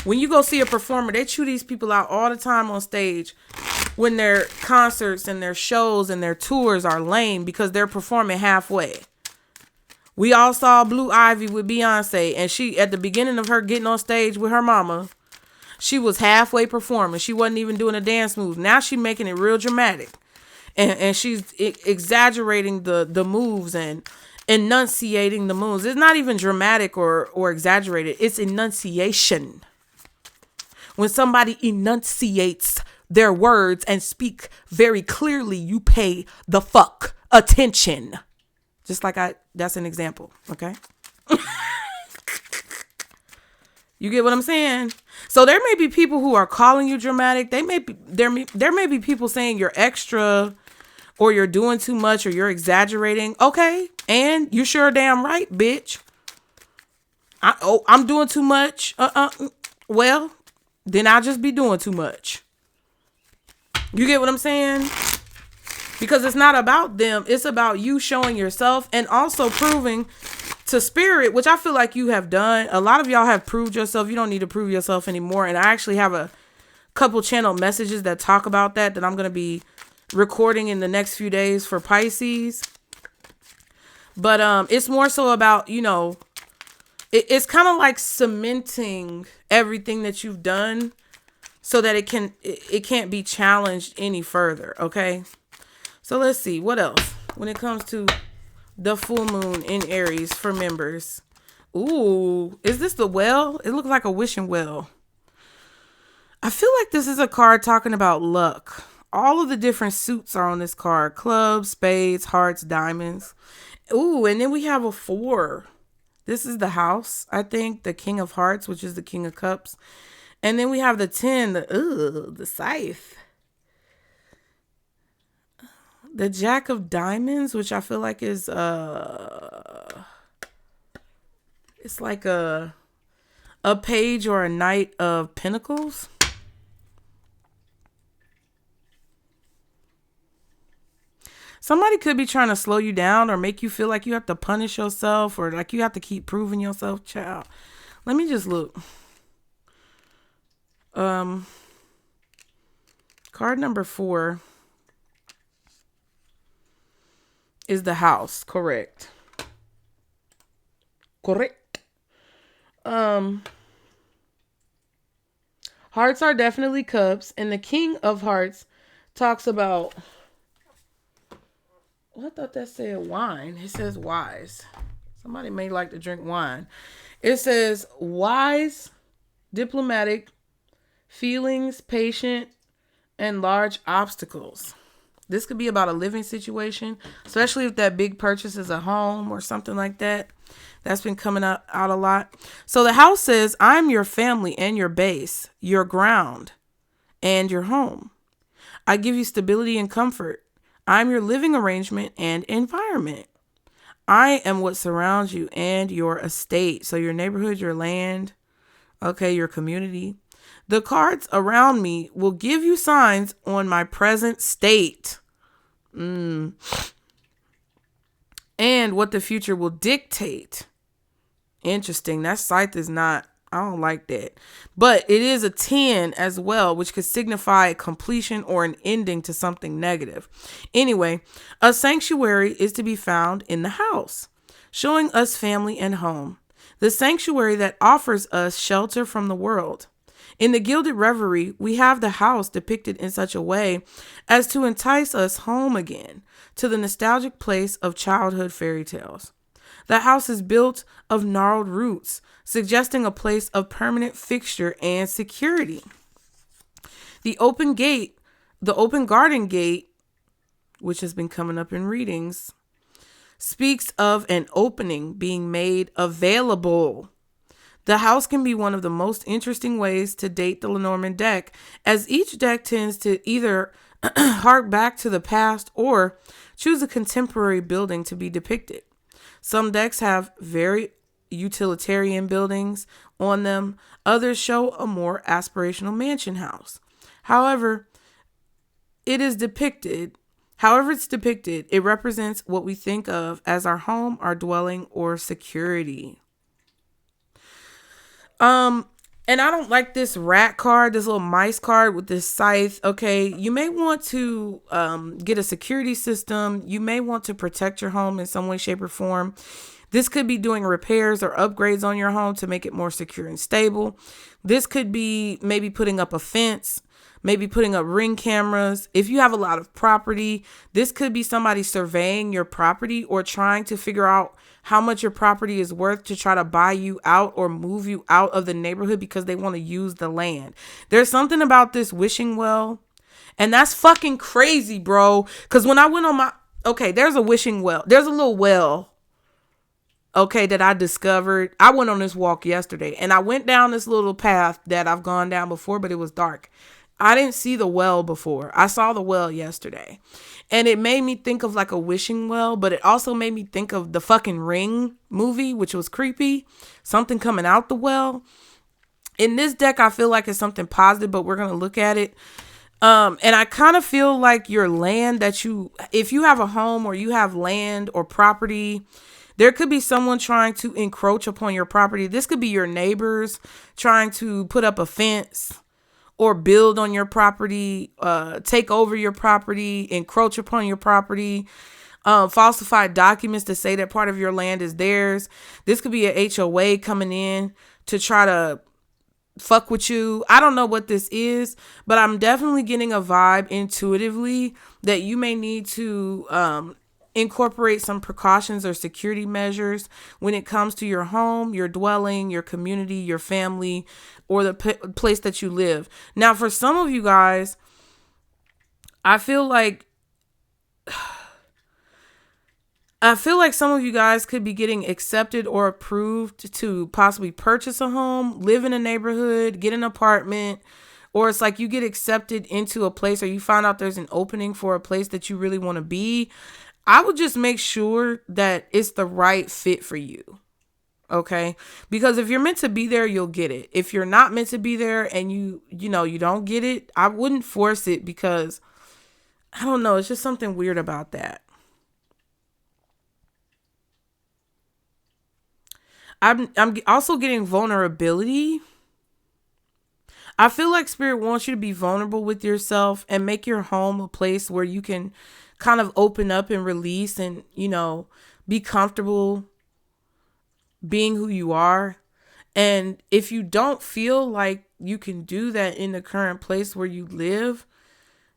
S1: When you go see a performer, they chew these people out all the time on stage when their concerts and their shows and their tours are lame because they're performing halfway. We all saw Blue Ivy with Beyonce, and she, at the beginning of her getting on stage with her mama, she was halfway performing. She wasn't even doing a dance move. Now she's making it real dramatic. And she's exaggerating the moves and enunciating the moons. It's not even dramatic or exaggerated. It's enunciation. When somebody enunciates their words and speak very clearly, you pay the fuck attention. Just like that's an example. Okay. You get what I'm saying? So there may be people who are calling you dramatic. There may be people saying you're extra, or you're doing too much, or you're exaggerating. Okay. And you sure damn right, bitch. I'm doing too much. Well, then I'll just be doing too much. You get what I'm saying? Because it's not about them. It's about you showing yourself and also proving to spirit, which I feel like you have done. A lot of y'all have proved yourself. You don't need to prove yourself anymore. And I actually have a couple channel messages that talk about that I'm going to be recording in the next few days for Pisces. But it's more so about, it's kind of like cementing everything that you've done so that it can't be challenged any further. Okay. So let's see what else when it comes to the full moon in Aries for members. Ooh, is this the well? It looks like a wishing well. I feel like this is a card talking about luck. All of the different suits are on this card. Clubs, spades, hearts, diamonds. Ooh, and then we have a 4. This is the house, I think. The King of Hearts, which is the King of Cups. And then we have the 10, the scythe. The Jack of Diamonds, which I feel like is it's like a page or a Knight of Pentacles. Somebody could be trying to slow you down or make you feel like you have to punish yourself or like you have to keep proving yourself, child. Let me just look. Card number 4 is the house. Correct. Hearts are definitely cups, and the King of Hearts talks about, well, I thought that said wine. It says wise. Somebody may like to drink wine. It says wise, diplomatic, feelings, patient, and large obstacles. This could be about a living situation, especially if that big purchase is a home or something like that. That's been coming out a lot. So the house says, I'm your family and your base, your ground, and your home. I give you stability and comfort. I'm your living arrangement and environment. I am what surrounds you and your estate. So your neighborhood, your land, okay, your community. The cards around me will give you signs on my present state. And what the future will dictate. Interesting. That scythe is not, I don't like that. But it is a 10 as well, which could signify completion or an ending to something negative. Anyway, a sanctuary is to be found in the house, showing us family and home. The sanctuary that offers us shelter from the world. In the Gilded Reverie, we have the house depicted in such a way as to entice us home again to the nostalgic place of childhood fairy tales. The house is built of gnarled roots, suggesting a place of permanent fixture and security. The open garden gate, which has been coming up in readings, speaks of an opening being made available. The house can be one of the most interesting ways to date the Lenormand deck, as each deck tends to either hark back to the past or choose a contemporary building to be depicted. Some decks have very utilitarian buildings on them. Others show a more aspirational mansion house. However it's depicted, it represents what we think of as our home, our dwelling, or security. And I don't like this rat card, this little mice card with this scythe. Okay, you may want to get a security system. You may want to protect your home in some way, shape, or form. This could be doing repairs or upgrades on your home to make it more secure and stable. This could be maybe putting up a fence, maybe putting up ring cameras. If you have a lot of property, this could be somebody surveying your property or trying to figure out how much your property is worth to try to buy you out or move you out of the neighborhood because they want to use the land. There's something about this wishing well, and that's fucking crazy, bro. Because when I went on my, okay, there's a wishing well. There's a little well, okay, that I discovered. I went on this walk yesterday and I went down this little path that I've gone down before, but it was dark. I didn't see the well before. I saw the well yesterday. And it made me think of like a wishing well, but it also made me think of the fucking Ring movie, which was creepy. Something coming out the well. In this deck, I feel like it's something positive, but we're going to look at it. And I kind of feel like your land that if you have a home or you have land or property, there could be someone trying to encroach upon your property. This could be your neighbors trying to put up a fence or build on your property, take over your property, encroach upon your property, falsify documents to say that part of your land is theirs. This could be a HOA coming in to try to fuck with you. I don't know what this is, but I'm definitely getting a vibe intuitively that you may need to incorporate some precautions or security measures when it comes to your home, your dwelling, your community, your family, or the place that you live. Now, for some of you guys, I feel like some of you guys could be getting accepted or approved to possibly purchase a home, live in a neighborhood, get an apartment, or it's like you get accepted into a place or you find out there's an opening for a place that you really want to be. I would just make sure that it's the right fit for you. Okay? Because if you're meant to be there, you'll get it. If you're not meant to be there and you don't get it, I wouldn't force it because I don't know. It's just something weird about that. I'm also getting vulnerability. I feel like Spirit wants you to be vulnerable with yourself and make your home a place where you can kind of open up and release and, be comfortable being who you are. And if you don't feel like you can do that in the current place where you live,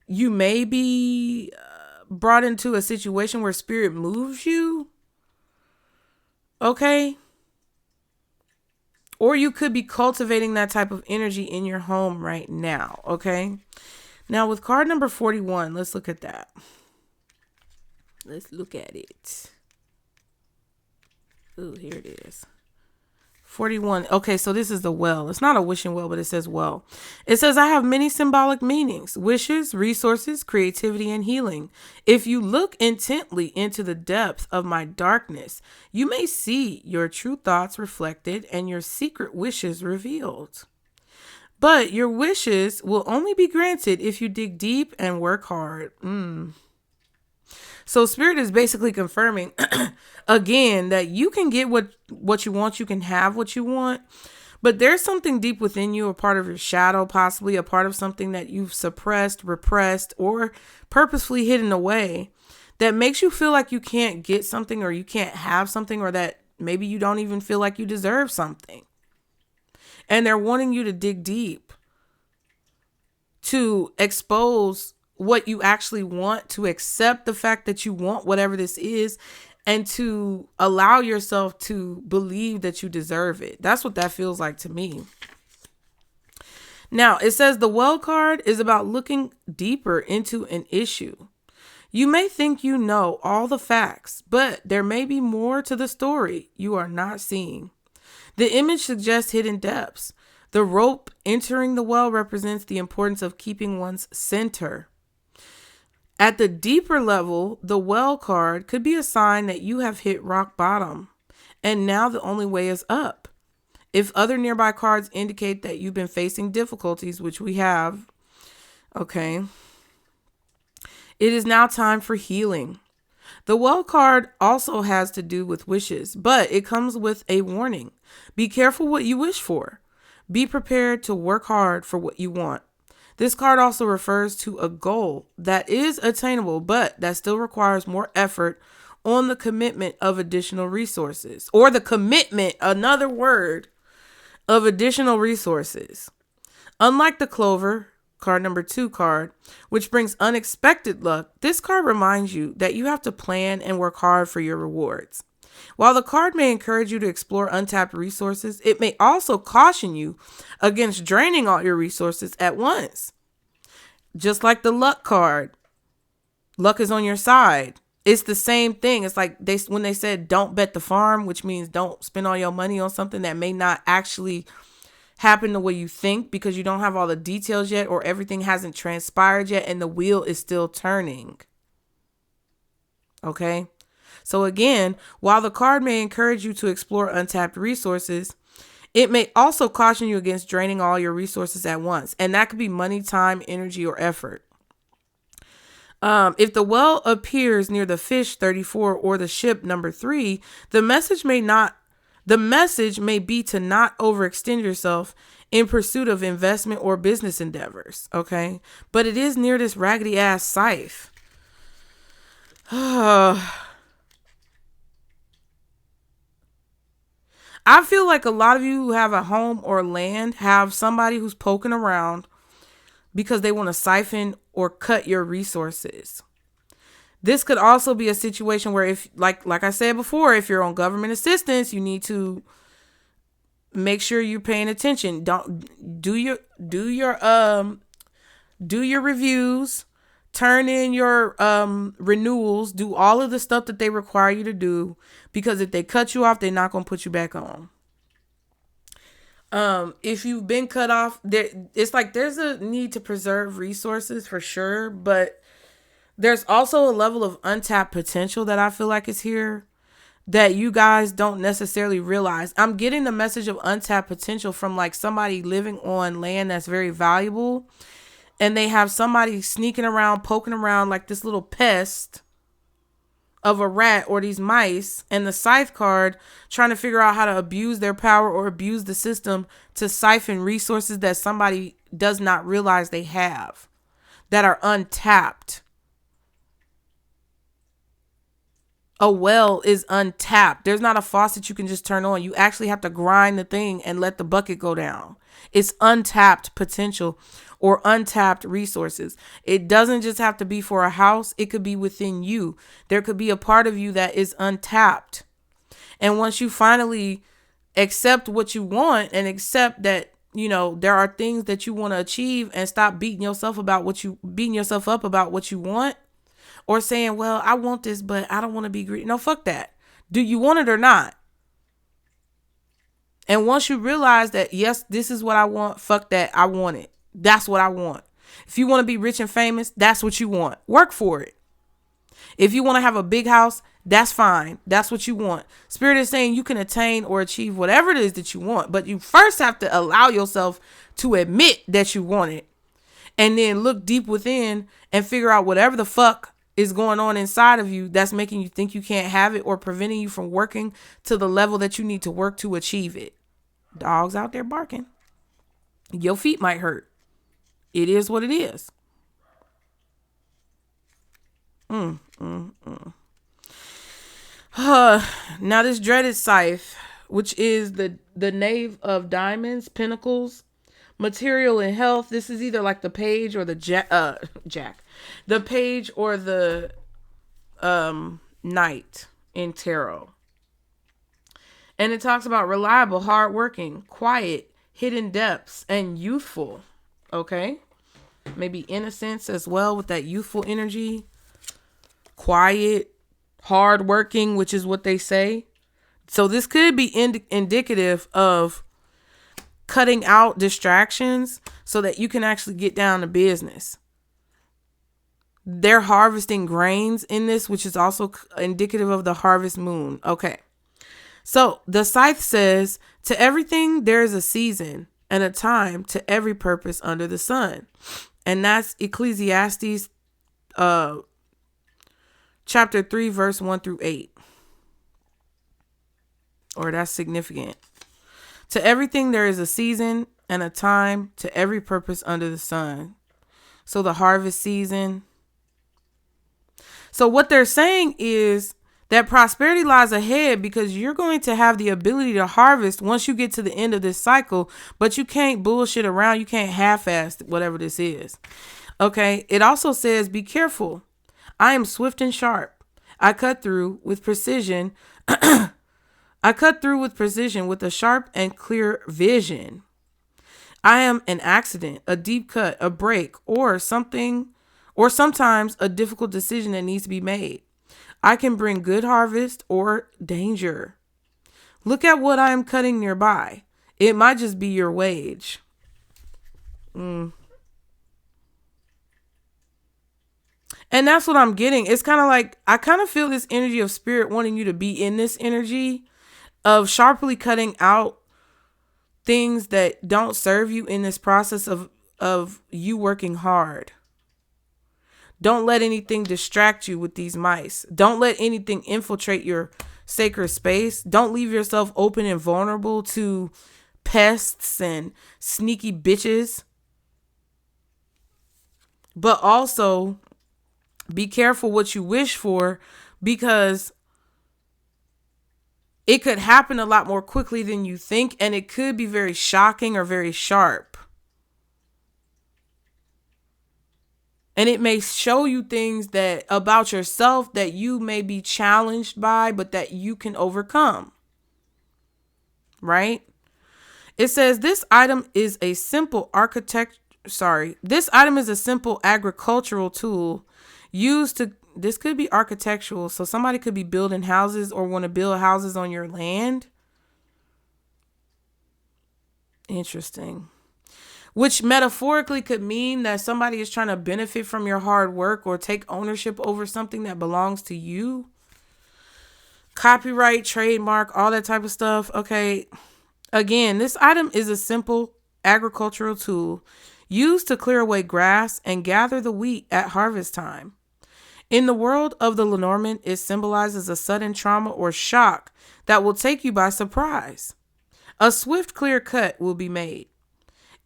S1: you may be brought into a situation where Spirit moves you. Okay? Or you could be cultivating that type of energy in your home right now. Okay? Now with card number 41, let's look at that. Let's look at it. Ooh, here it is. 41. Okay, so this is the well. It's not a wishing well, but it says well. It says, I have many symbolic meanings, wishes, resources, creativity, and healing. If you look intently into the depth of my darkness, you may see your true thoughts reflected and your secret wishes revealed. But your wishes will only be granted if you dig deep and work hard. So Spirit is basically confirming again that you can get what you want. You can have what you want, but there's something deep within you, a part of your shadow, possibly a part of something that you've suppressed, repressed, or purposefully hidden away that makes you feel like you can't get something or you can't have something, or that maybe you don't even feel like you deserve something. And they're wanting you to dig deep to expose what you actually want, to accept the fact that you want whatever this is, and to allow yourself to believe that you deserve it. That's what that feels like to me. Now, it says the well card is about looking deeper into an issue. You may think you know all the facts, but there may be more to the story you are not seeing. The image suggests hidden depths. The rope entering the well represents the importance of keeping one's center. At the deeper level, the well card could be a sign that you have hit rock bottom, and now the only way is up. If other nearby cards indicate that you've been facing difficulties, which we have, okay, it is now time for healing. The well card also has to do with wishes, but it comes with a warning. Be careful what you wish for. Be prepared to work hard for what you want. This card also refers to a goal that is attainable, but that still requires more effort on the commitment of additional resources, or the commitment, another word, of additional resources. Unlike the clover card number 2 card, which brings unexpected luck. This card reminds you that you have to plan and work hard for your rewards. While the card may encourage you to explore untapped resources, it may also caution you against draining all your resources at once. Just like the luck card, luck is on your side. It's the same thing. It's like when they said don't bet the farm, which means don't spend all your money on something that may not actually happen the way you think because you don't have all the details yet, or everything hasn't transpired yet and the wheel is still turning. Okay? So again, while the card may encourage you to explore untapped resources, it may also caution you against draining all your resources at once. And that could be money, time, energy, or effort. If the well appears near the fish 34 or the ship number 3, the message may be to not overextend yourself in pursuit of investment or business endeavors. Okay. But it is near this raggedy ass scythe. I feel like a lot of you who have a home or land have somebody who's poking around because they want to siphon or cut your resources. This could also be a situation where, if like I said before, if you're on government assistance, you need to make sure you're paying attention. Don't do your reviews, turn in your renewals, do all of the stuff that they require you to do, because if they cut you off, they're not going to put you back on. If you've been cut off, it's like there's a need to preserve resources for sure, but there's also a level of untapped potential that I feel like is here that you guys don't necessarily realize. I'm getting the message of untapped potential from like somebody living on land that's very valuable, and they have somebody sneaking around, poking around like this little pest of a rat or these mice, and the scythe card trying to figure out how to abuse their power or abuse the system to siphon resources that somebody does not realize they have, that are untapped. A well is untapped. There's not a faucet you can just turn on. You actually have to grind the thing and let the bucket go down. It's untapped potential or untapped resources. It doesn't just have to be for a house. It could be within you. There could be a part of you that is untapped. And once you finally accept what you want and accept that, you know, there are things that you want to achieve, and stop beating yourself up about what you want, or saying, well, I want this, but I don't want to be greedy. No, fuck that. Do you want it or not? And once you realize that, yes, this is what I want, fuck that, I want it. That's what I want. If you want to be rich and famous, that's what you want. Work for it. If you want to have a big house, that's fine. That's what you want. Spirit is saying you can attain or achieve whatever it is that you want, but you first have to allow yourself to admit that you want it, and then look deep within and figure out whatever the fuck is going on inside of you that's making you think you can't have it, or preventing you from working to the level that you need to work to achieve it. Dogs out there barking. Your feet might hurt. It is what it is. Now this dreaded scythe, which is the knave of diamonds, pentacles, material and health. This is either like the page or the jack, the page or the knight in tarot. And it talks about reliable, hardworking, quiet, hidden depths, and youthful. Okay. Maybe innocence as well, with that youthful energy. Quiet, hardworking, which is what they say. So this could be indicative of cutting out distractions so that you can actually get down to business. They're harvesting grains in this, which is also indicative of the harvest moon. Okay. So the scythe says, to everything there is a season and a time to every purpose under the sun. And that's Ecclesiastes chapter 3, verse 1 through 8. Or that's significant. To everything there is a season and a time to every purpose under the sun. So the harvest season. So what they're saying is that prosperity lies ahead because you're going to have the ability to harvest once you get to the end of this cycle, but you can't bullshit around. You can't half-ass whatever this is. Okay. It also says, be careful. I am swift and sharp. I cut through with precision. I cut through with precision with a sharp and clear vision. I am an accident, a deep cut, a break, or something, or sometimes a difficult decision that needs to be made. I can bring good harvest or danger. Look at what I am cutting nearby. It might just be your wage. And that's what I'm getting. It's kind of like, I kind of feel this energy of spirit wanting you to be in this energy of sharply cutting out things that don't serve you in this process of you working hard. Don't let anything distract you with these mice. Don't let anything infiltrate your sacred space. Don't leave yourself open and vulnerable to pests and sneaky bitches. But also be careful what you wish for, because it could happen a lot more quickly than you think, and it could be very shocking or very sharp. And it may show you things that about yourself that you may be challenged by, but that you can overcome. Right? It says this item is a simple this item is a simple agricultural tool used to, this could be architectural. So somebody could be building houses or want to build houses on your land. Interesting. Which metaphorically could mean that somebody is trying to benefit from your hard work or take ownership over something that belongs to you. Copyright, trademark, all that type of stuff. Okay. Again, this item is a simple agricultural tool used to clear away grass and gather the wheat at harvest time. In the world of the Lenormand, it symbolizes a sudden trauma or shock that will take you by surprise. A swift, clear cut will be made.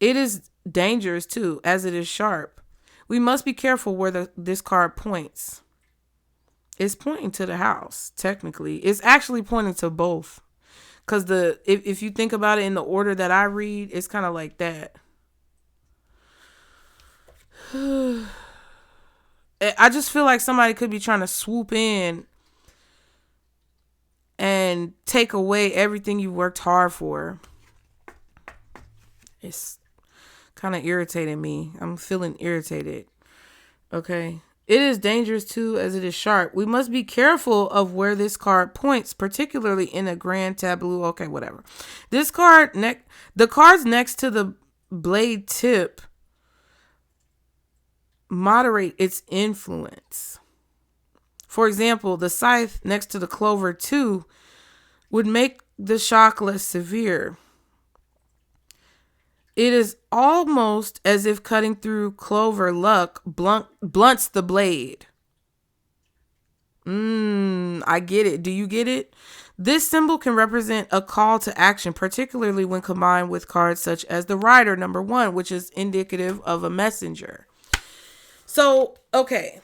S1: It is dangerous too, as it is sharp. We must be careful where this card points. It's pointing to the house, technically. It's actually pointing to both. Because if you think about it in the order that I read, it's kind of like that. I just feel like somebody could be trying to swoop in and take away everything you worked hard for. It's kind of irritating me. I'm feeling irritated. Okay. It is dangerous too, as it is sharp. We must be careful of where this card points, particularly in a grand tableau. Okay, whatever. This card, the cards next to the blade tip moderate its influence. For example, the scythe next to the clover 2 would make the shock less severe. It is almost as if cutting through clover luck blunts the blade. I get it. Do you get it? This symbol can represent a call to action, particularly when combined with cards such as the Rider number 1, which is indicative of a messenger. So, okay.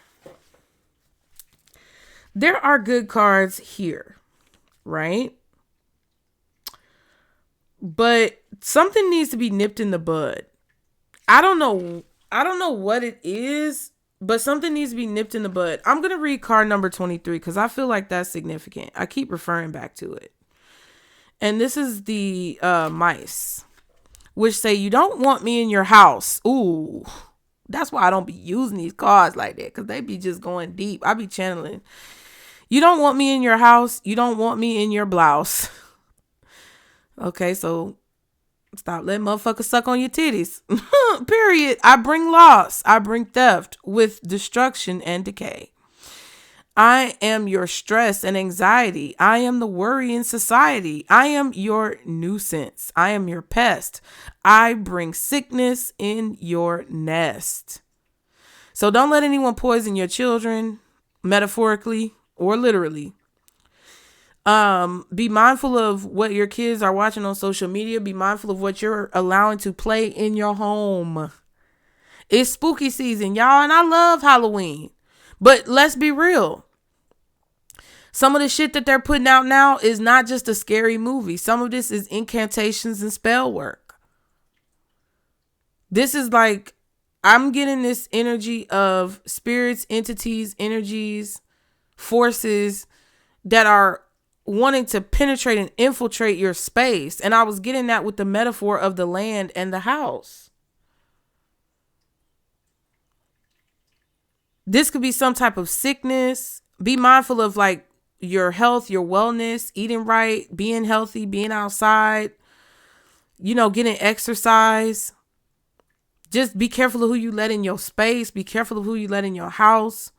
S1: There are good cards here, right? But something needs to be nipped in the bud. I don't know what it is, but something needs to be nipped in the bud. I'm going to read card number 23 because I feel like that's significant. I keep referring back to it. And this is the mice, which say, you don't want me in your house. Ooh, that's why I don't be using these cards like that, because they be just going deep. I be channeling. You don't want me in your house. You don't want me in your blouse. Okay, so stop letting motherfuckers suck on your titties. Period. I bring loss. I bring theft with destruction and decay. I am your stress and anxiety. I am the worry in society. I am your nuisance. I am your pest. I bring sickness in your nest. So don't let anyone poison your children, metaphorically or literally. Be mindful of what your kids are watching on social media. Be mindful of what you're allowing to play in your home. It's spooky season, y'all, and I love Halloween. But let's be real. Some of the shit that they're putting out now is not just a scary movie. Some of this is incantations and spell work. This is like, I'm getting this energy of spirits, entities, energies, forces that are wanting to penetrate and infiltrate your space. And I was getting that with the metaphor of the land and the house. This could be some type of sickness. Be mindful of like your health, your wellness, eating right, being healthy, being outside, getting exercise. Just be careful of who you let in your space. Be careful of who you let in your house.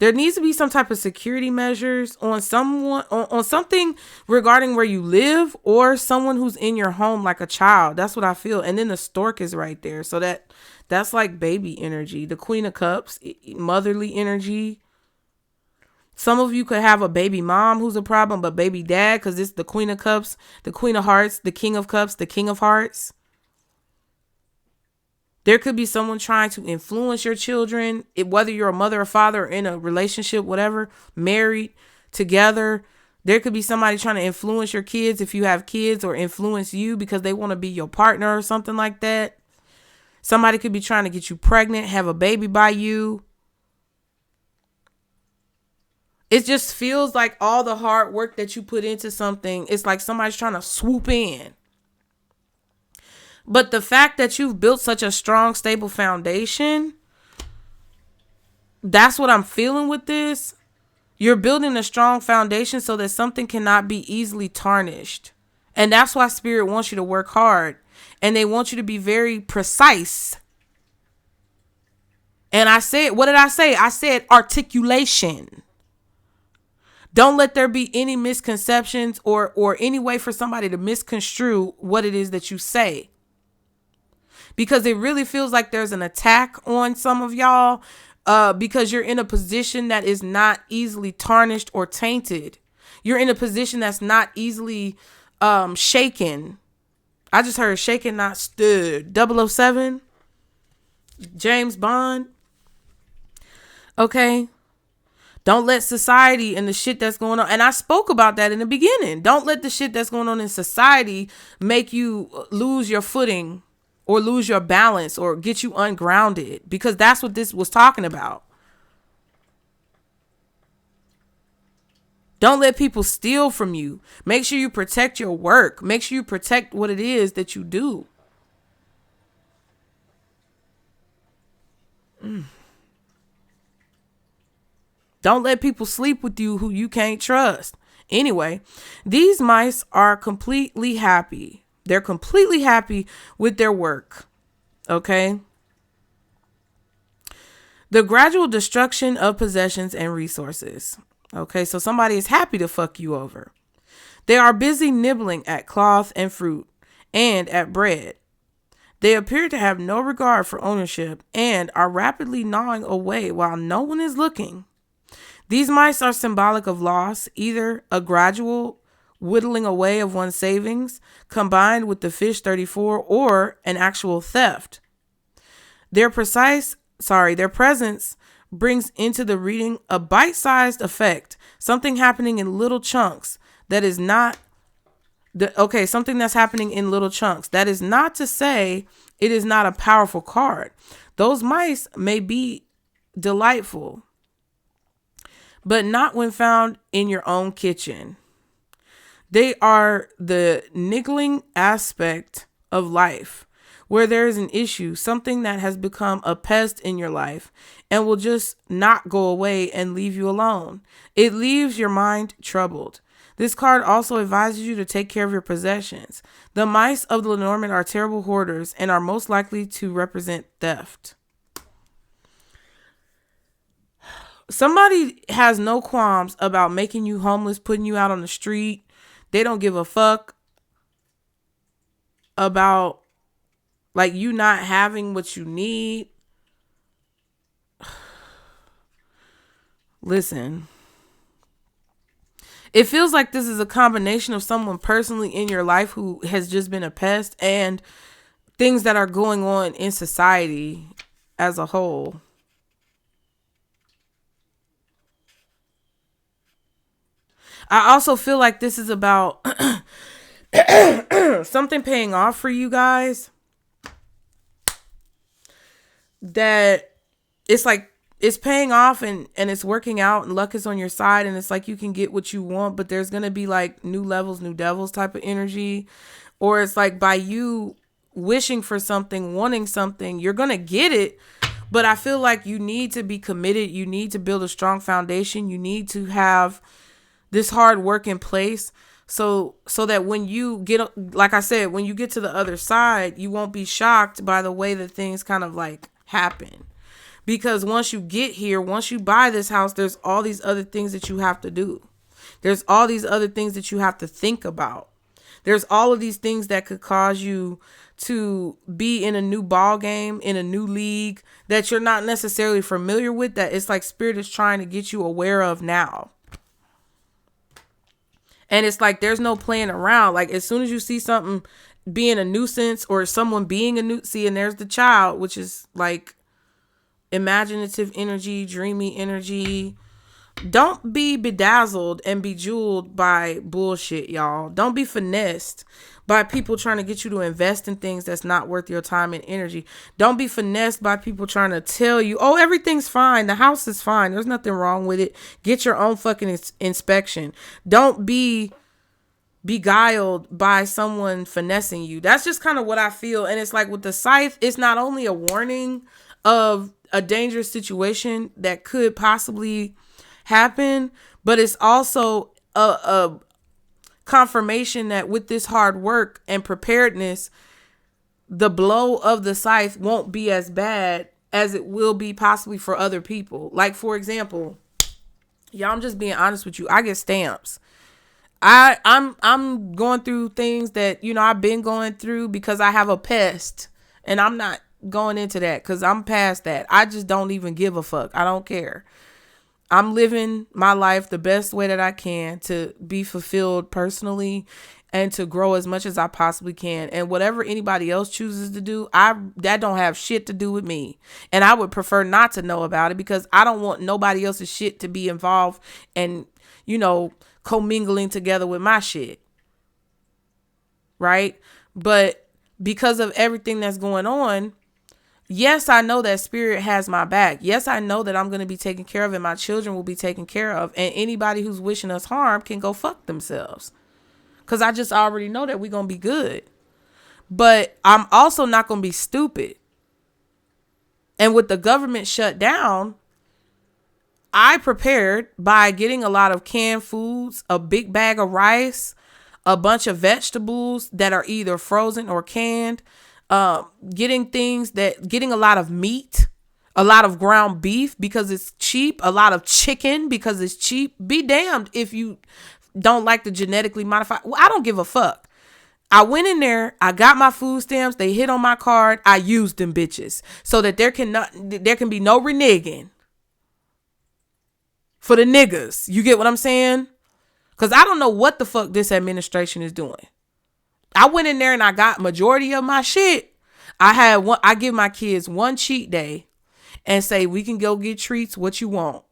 S1: There needs to be some type of security measures on someone, on something regarding where you live or someone who's in your home, like a child. That's what I feel. And then the stork is right there. So that's like baby energy. The Queen of Cups, motherly energy. Some of you could have a baby mom who's a problem, but baby dad, because it's the Queen of Cups, the Queen of Hearts, the King of Cups, the King of Hearts. There could be someone trying to influence your children, whether you're a mother or father or in a relationship, whatever, married, together. There could be somebody trying to influence your kids if you have kids, or influence you because they want to be your partner or something like that. Somebody could be trying to get you pregnant, have a baby by you. It just feels like all the hard work that you put into something, it's like somebody's trying to swoop in. But the fact that you've built such a strong, stable foundation, that's what I'm feeling with this. You're building a strong foundation so that something cannot be easily tarnished. And that's why Spirit wants you to work hard. And they want you to be very precise. And what did I say? I said articulation. Don't let there be any misconceptions or any way for somebody to misconstrue what it is that you say. Because it really feels like there's an attack on some of y'all because you're in a position that is not easily tarnished or tainted. You're in a position that's not easily shaken. I just heard shaken, not stood. 007, James Bond. Okay. Don't let society and the shit that's going on. And I spoke about that in the beginning. Don't let the shit that's going on in society make you lose your footing or lose your balance or get you ungrounded, because that's what this was talking about. Don't let people steal from you. Make sure you protect your work. Make sure you protect what it is that you do. Don't let people sleep with you who you can't trust. Anyway, these mice are completely happy. They're completely happy with their work. Okay. The gradual destruction of possessions and resources. Okay. So somebody is happy to fuck you over. They are busy nibbling at cloth and fruit and at bread. They appear to have no regard for ownership and are rapidly gnawing away while no one is looking. These mice are symbolic of loss, either a gradual whittling away of one's savings combined with the fish 34 or an actual theft. Their presence brings into the reading a bite-sized effect, something happening in little chunks something that's happening in little chunks. That is not to say it is not a powerful card. Those mice may be delightful, but not when found in your own kitchen. They are the niggling aspect of life where there is an issue, something that has become a pest in your life and will just not go away and leave you alone. It leaves your mind troubled. This card also advises you to take care of your possessions. The mice of the Lenormand are terrible hoarders and are most likely to represent theft. Somebody has no qualms about making you homeless, putting you out on the street. They don't give a fuck about like you not having what you need. Listen, it feels like this is a combination of someone personally in your life who has just been a pest and things that are going on in society as a whole. I also feel like this is about something paying off for you guys, that it's like it's paying off and it's working out and luck is on your side, and it's like you can get what you want, but there's going to be like new levels, new devils type of energy. Or it's like by you wishing for something, wanting something, you're going to get it. But I feel like you need to be committed. You need to build a strong foundation. You need to have this hard work in place so that when you get, like I said, when you get to the other side, you won't be shocked by the way that things kind of like happen. Because once you get here, once you buy this house, there's all these other things that you have to do. There's all these other things that you have to think about. There's all of these things that could cause you to be in a new ball game, in a new league that you're not necessarily familiar with, that it's like Spirit is trying to get you aware of now. And it's like there's no playing around. Like as soon as you see something being a nuisance or someone being a nuisance, and there's the child, which is like imaginative energy, dreamy energy. Don't be bedazzled and bejeweled by bullshit, y'all. Don't be finessed by people trying to get you to invest in things that's not worth your time and energy. Don't be finessed by people trying to tell you, oh, everything's fine. The house is fine. There's nothing wrong with it. Get your own fucking inspection. Don't be beguiled by someone finessing you. That's just kind of what I feel. And it's like with the scythe, it's not only a warning of a dangerous situation that could possibly happen, but it's also a confirmation that with this hard work and preparedness, the blow of the scythe won't be as bad as it will be possibly for other people. Like, for example, y'all, I'm just being honest with you. I get stamps. I'm going through things that, you know, I've been going through because I have a pest, and I'm not going into that because I'm past that. I just don't even give a fuck. I don't care. I'm living my life the best way that I can to be fulfilled personally and to grow as much as I possibly can. And whatever anybody else chooses to do, that don't have shit to do with me. And I would prefer not to know about it because I don't want nobody else's shit to be involved and, you know, commingling together with my shit. Right? But because of everything that's going on, yes, I know that Spirit has my back. Yes, I know that I'm going to be taken care of and my children will be taken care of. And anybody who's wishing us harm can go fuck themselves. Because I just already know that we're going to be good. But I'm also not going to be stupid. And with the government shut down, I prepared by getting a lot of canned foods, a big bag of rice, a bunch of vegetables that are either frozen or canned. Getting a lot of meat, a lot of ground beef because it's cheap, a lot of chicken because it's cheap. Be damned if you don't like the genetically modified. Well, I don't give a fuck. I went in there, I got my food stamps, they hit on my card, I used them bitches so that there can be no reneging for the niggas. You get what I'm saying? Because I don't know what the fuck this administration is doing. I went in there and I got majority of my shit. I give my kids one cheat day and say, we can go get treats, what you want.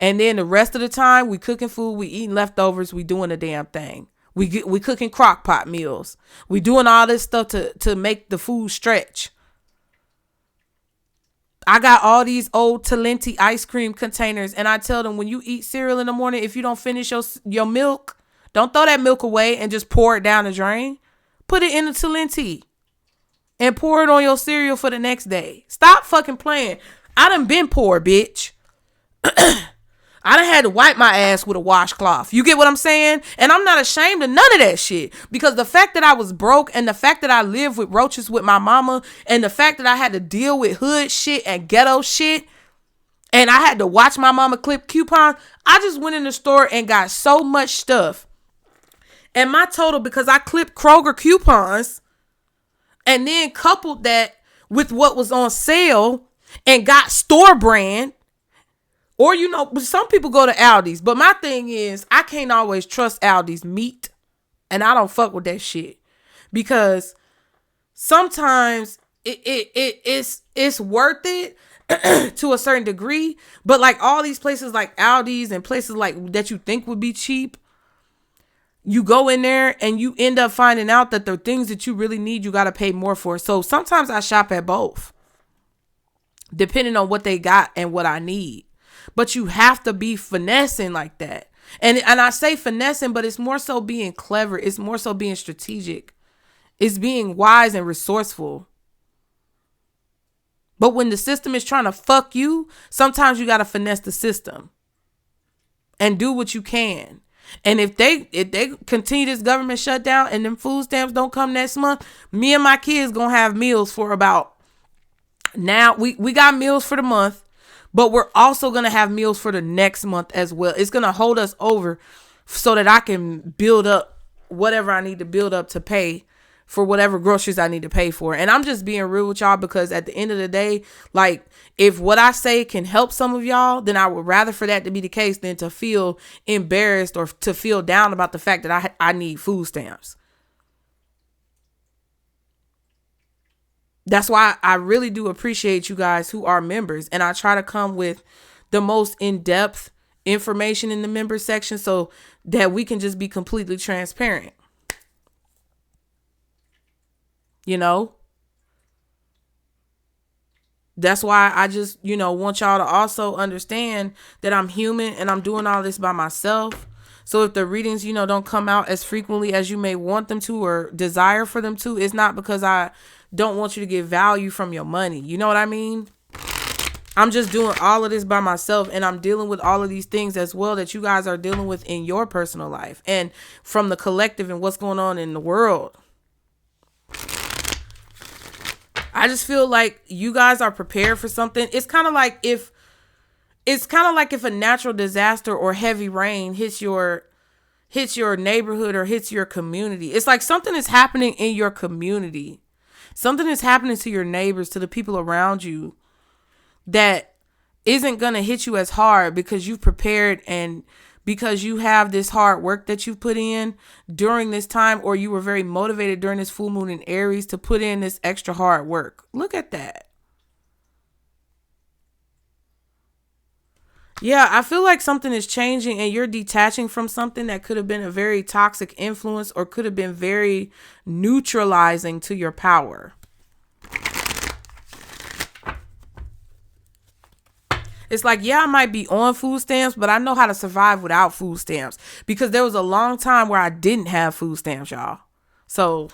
S1: And then the rest of the time we cooking food, we eating leftovers, we doing a damn thing. We cooking crock pot meals. We doing all this stuff to make the food stretch. I got all these old Talenti ice cream containers, and I tell them when you eat cereal in the morning, if you don't finish your milk, don't throw that milk away and just pour it down the drain. Put it in the Talenti and pour it on your cereal for the next day. Stop fucking playing. I done been poor, bitch. I done had to wipe my ass with a washcloth. You get what I'm saying? And I'm not ashamed of none of that shit. Because the fact that I was broke and the fact that I lived with roaches with my mama and the fact that I had to deal with hood shit and ghetto shit and I had to watch my mama clip coupons, I just went in the store and got so much stuff. And my total, because I clipped Kroger coupons and then coupled that with what was on sale and got store brand. Or, you know, some people go to Aldi's. But my thing is, I can't always trust Aldi's meat. And I don't fuck with that shit. Because sometimes it's worth it to a certain degree. But like all these places like Aldi's and places like that you think would be cheap, you go in there and you end up finding out that the things that you really need, you got to pay more for. So sometimes I shop at both, depending on what they got and what I need. But you have to be finessing like that. And I say finessing, but it's more so being clever. It's more so being strategic. It's being wise and resourceful. But when the system is trying to fuck you, sometimes you got to finesse the system and do what you can. And if they continue this government shutdown and them food stamps don't come next month, me and my kids gonna have meals for about, now we got meals for the month, but we're also gonna have meals for the next month as well. It's gonna hold us over so that I can build up whatever I need to build up to pay for whatever groceries I need to pay for. And I'm just being real with y'all, because at the end of the day, like, if what I say can help some of y'all, then I would rather for that to be the case than to feel embarrassed or to feel down about the fact that I need food stamps. That's why I really do appreciate you guys who are members. And I try to come with the most in-depth information in the member section so that we can just be completely transparent. You know, that's why I just, want y'all to also understand that I'm human and I'm doing all this by myself. So if the readings, don't come out as frequently as you may want them to or desire for them to, it's not because I don't want you to get value from your money. You know what I mean? I'm just doing all of this by myself, and I'm dealing with all of these things as well that you guys are dealing with in your personal life and from the collective and what's going on in the world. I just feel like you guys are prepared for something. It's kind of like if a natural disaster or heavy rain hits your neighborhood or hits your community. It's like something is happening in your community. Something is happening to your neighbors, to the people around you, that isn't going to hit you as hard because you've prepared and because you have this hard work that you've put in during this time, or you were very motivated during this full moon in Aries to put in this extra hard work. Look at that. Yeah, I feel like something is changing and you're detaching from something that could have been a very toxic influence or could have been very neutralizing to your power. It's like, yeah, I might be on food stamps, but I know how to survive without food stamps, because there was a long time where I didn't have food stamps, y'all. So,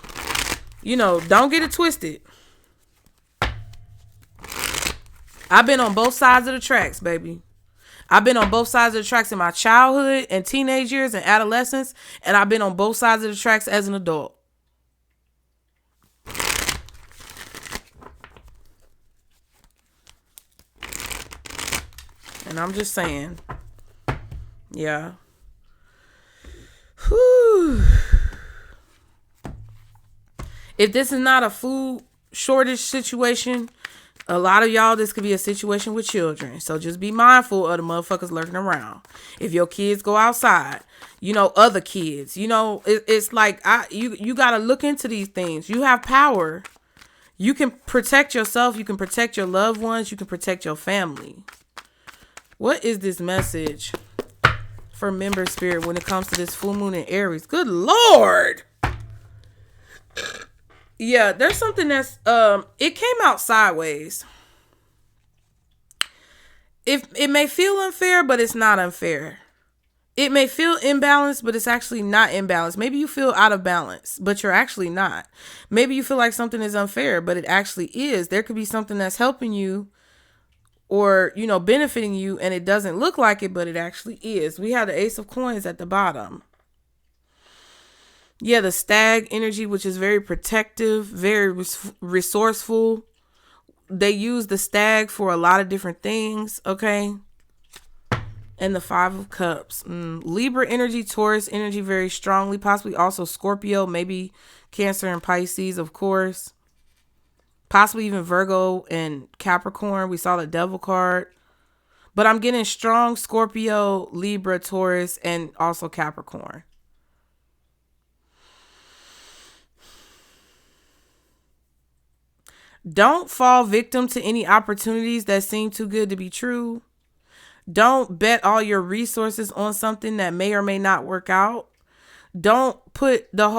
S1: don't get it twisted. I've been on both sides of the tracks, baby. I've been on both sides of the tracks in my childhood and teenage years and adolescence, and I've been on both sides of the tracks as an adult. And I'm just saying, yeah. Whew. If this is not a food shortage situation, a lot of y'all, this could be a situation with children. So just be mindful of the motherfuckers lurking around. If your kids go outside, other kids, it's like, you got to look into these things. You have power. You can protect yourself. You can protect your loved ones. You can protect your family. What is this message for member spirit when it comes to this full moon in Aries? Good Lord. Yeah, there's something that's, it came out sideways. It may feel unfair, but it's not unfair. It may feel imbalanced, but it's actually not imbalanced. Maybe you feel out of balance, but you're actually not. Maybe you feel like something is unfair, but it actually is. There could be something that's helping you or, benefiting you, and it doesn't look like it, but it actually is. We have the Ace of Coins at the bottom. Yeah, the stag energy, which is very protective, very resourceful. They use the stag for a lot of different things, okay? And the Five of Cups. Libra energy, Taurus energy very strongly, possibly also Scorpio, maybe Cancer and Pisces, of course. Possibly even Virgo and Capricorn. We saw the Devil card. But I'm getting strong Scorpio, Libra, Taurus, and also Capricorn. Don't fall victim to any opportunities that seem too good to be true. Don't bet all your resources on something that may or may not work out. Don't bet the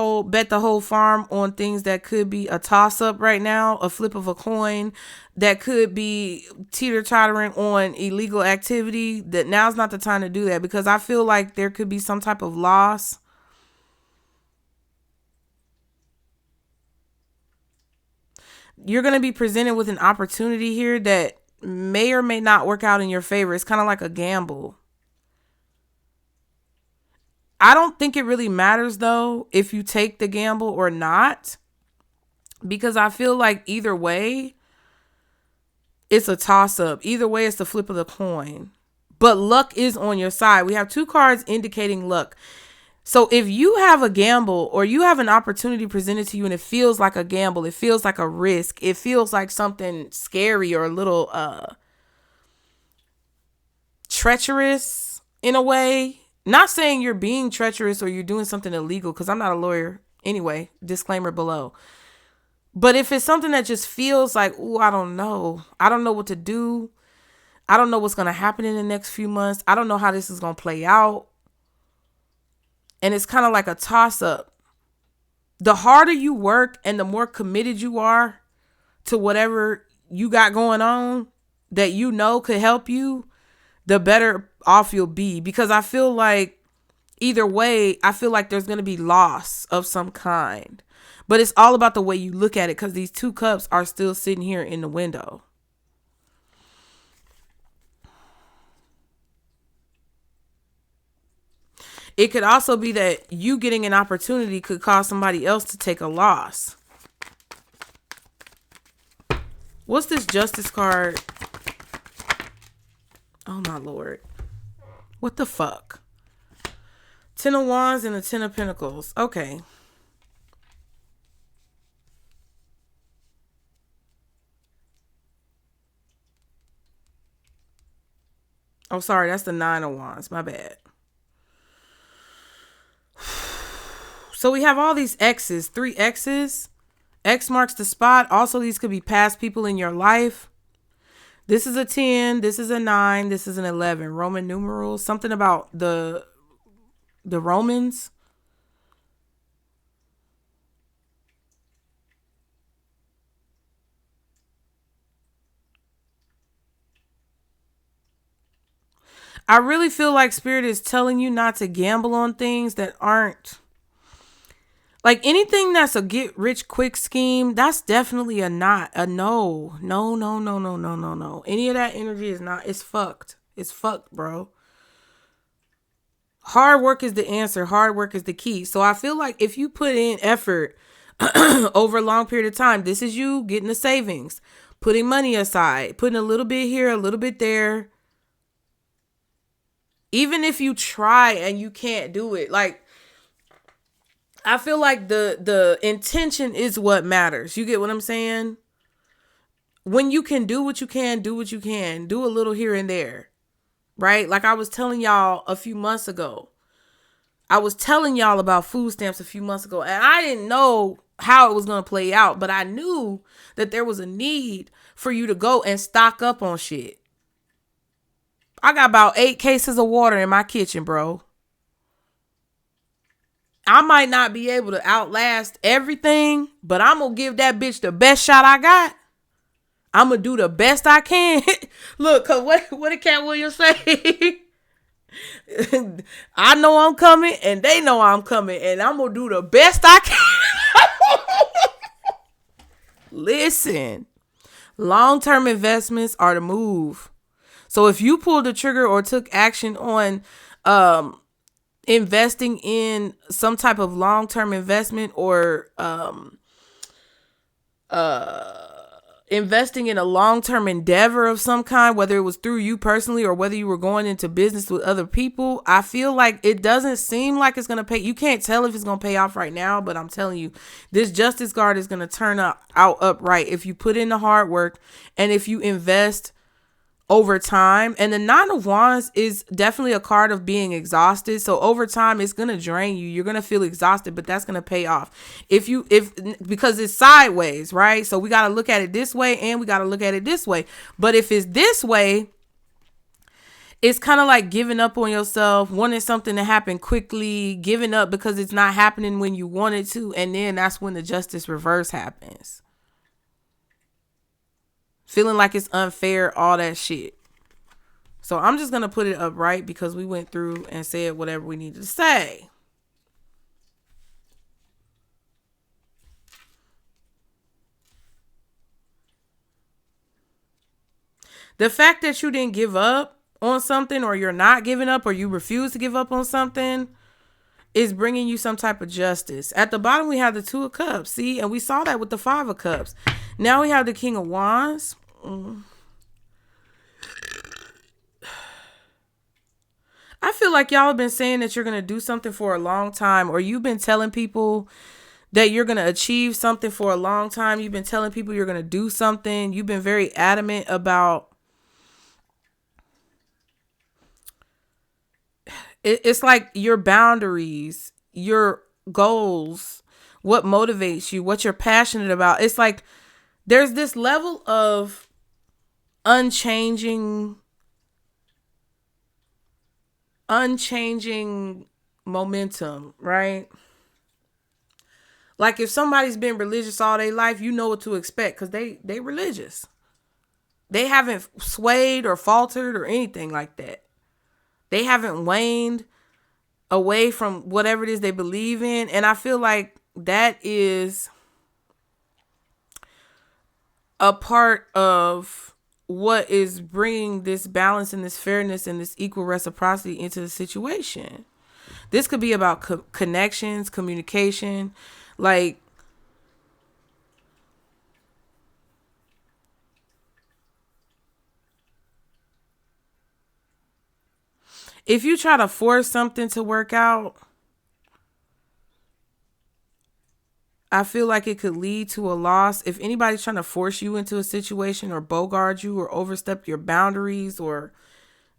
S1: whole farm on things that could be a toss up right now, a flip of a coin, that could be teeter-tottering on illegal activity. That now's not the time to do that, because I feel like there could be some type of loss. You're going to be presented with an opportunity here that may or may not work out in your favor. It's kind of like a gamble. I don't think it really matters, though, if you take the gamble or not, because I feel like either way, it's a toss-up. Either way, it's the flip of the coin. But luck is on your side. We have 2 cards indicating luck. So if you have a gamble, or you have an opportunity presented to you and it feels like a gamble, it feels like a risk, it feels like something scary or a little treacherous in a way. Not saying you're being treacherous or you're doing something illegal, because I'm not a lawyer anyway, disclaimer below. But if it's something that just feels like, oh, I don't know what to do. I don't know what's going to happen in the next few months. I don't know how this is going to play out. And it's kind of like a toss up. The harder you work and the more committed you are to whatever you got going on that you know could help you, the better off you'll be. Because I feel like either way, I feel like there's going to be loss of some kind. But it's all about the way you look at it, because these 2 cups are still sitting here in the window. It could also be that you getting an opportunity could cause somebody else to take a loss. What's this Justice card? Oh my Lord. What the fuck? 10 of Wands and the 10 of Pentacles. Okay. Oh, sorry. That's the 9 of Wands. My bad. So we have all these X's, 3 X's. X marks the spot. Also, these could be past people in your life. This is a 10. This is a 9. This is an 11. Roman numerals. Something about the Romans. I really feel like Spirit is telling you not to gamble on things that aren't. Like anything that's a get rich quick scheme, that's definitely a no. No. Any of that energy is not. It's fucked. It's fucked, bro. Hard work is the answer. Hard work is the key. So I feel like if you put in effort over a long period of time, this is you getting the savings, putting money aside, putting a little bit here, a little bit there. Even if you try and you can't do it, like, I feel like the intention is what matters. You get what I'm saying? When you can do what you can, do what you can. Do a little here and there. Right? Like I was telling y'all a few months ago. I was telling y'all about food stamps a few months ago. And I didn't know how it was going to play out. But I knew that there was a need for you to go and stock up on shit. I got about 8 cases of water in my kitchen, bro. I might not be able to outlast everything, but I'm going to give that bitch the best shot I got. I'm going to do the best I can. Look, cause what did Cat Williams say? I know I'm coming and they know I'm coming and I'm going to do the best I can. Listen, long-term investments are the move. So if you pulled the trigger or took action on investing in some type of long-term investment or investing in a long-term endeavor of some kind, whether it was through you personally or whether you were going into business with other people, I feel like it doesn't seem like it's going to pay. You can't tell if it's going to pay off right now, but I'm telling you, this Justice card is going to turn out upright if you put in the hard work and if you invest over time. And the 9 of Wands is definitely a card of being exhausted. So over time, it's going to drain you. You're going to feel exhausted, but that's going to pay off because it's sideways, right? So we got to look at it this way and we got to look at it this way. But if it's this way, It's kind of like giving up on yourself, wanting something to happen quickly, giving up because it's not happening when you want it to. And then that's when the justice reverse happens. Feeling like it's unfair, all that shit. So I'm just going to put it upright because we went through and said whatever we needed to say. The fact that you didn't give up on something, or you're not giving up, or you refuse to give up on something, is bringing you some type of justice. At the bottom, we have the Two of Cups. See, and we saw that with the Five of Cups. Now we have the King of Wands. I feel like y'all have been saying that you're going to do something for a long time, or you've been telling people that you're going to achieve something for a long time. You've been telling people you're going to do something. You've been very adamant about it's like your boundaries, your goals, what motivates you, what you're passionate about. It's like there's this level of unchanging momentum, right? Like if somebody's been religious all their life, you know what to expect because they religious. They haven't swayed or faltered or anything like that. They haven't waned away from whatever it is they believe in. And I feel like that is a part of what is bringing this balance and this fairness and this equal reciprocity into the situation. This could be about connections, communication, like if you try to force something to work out, I feel like it could lead to a loss. If anybody's trying to force you into a situation or bogart you or overstep your boundaries or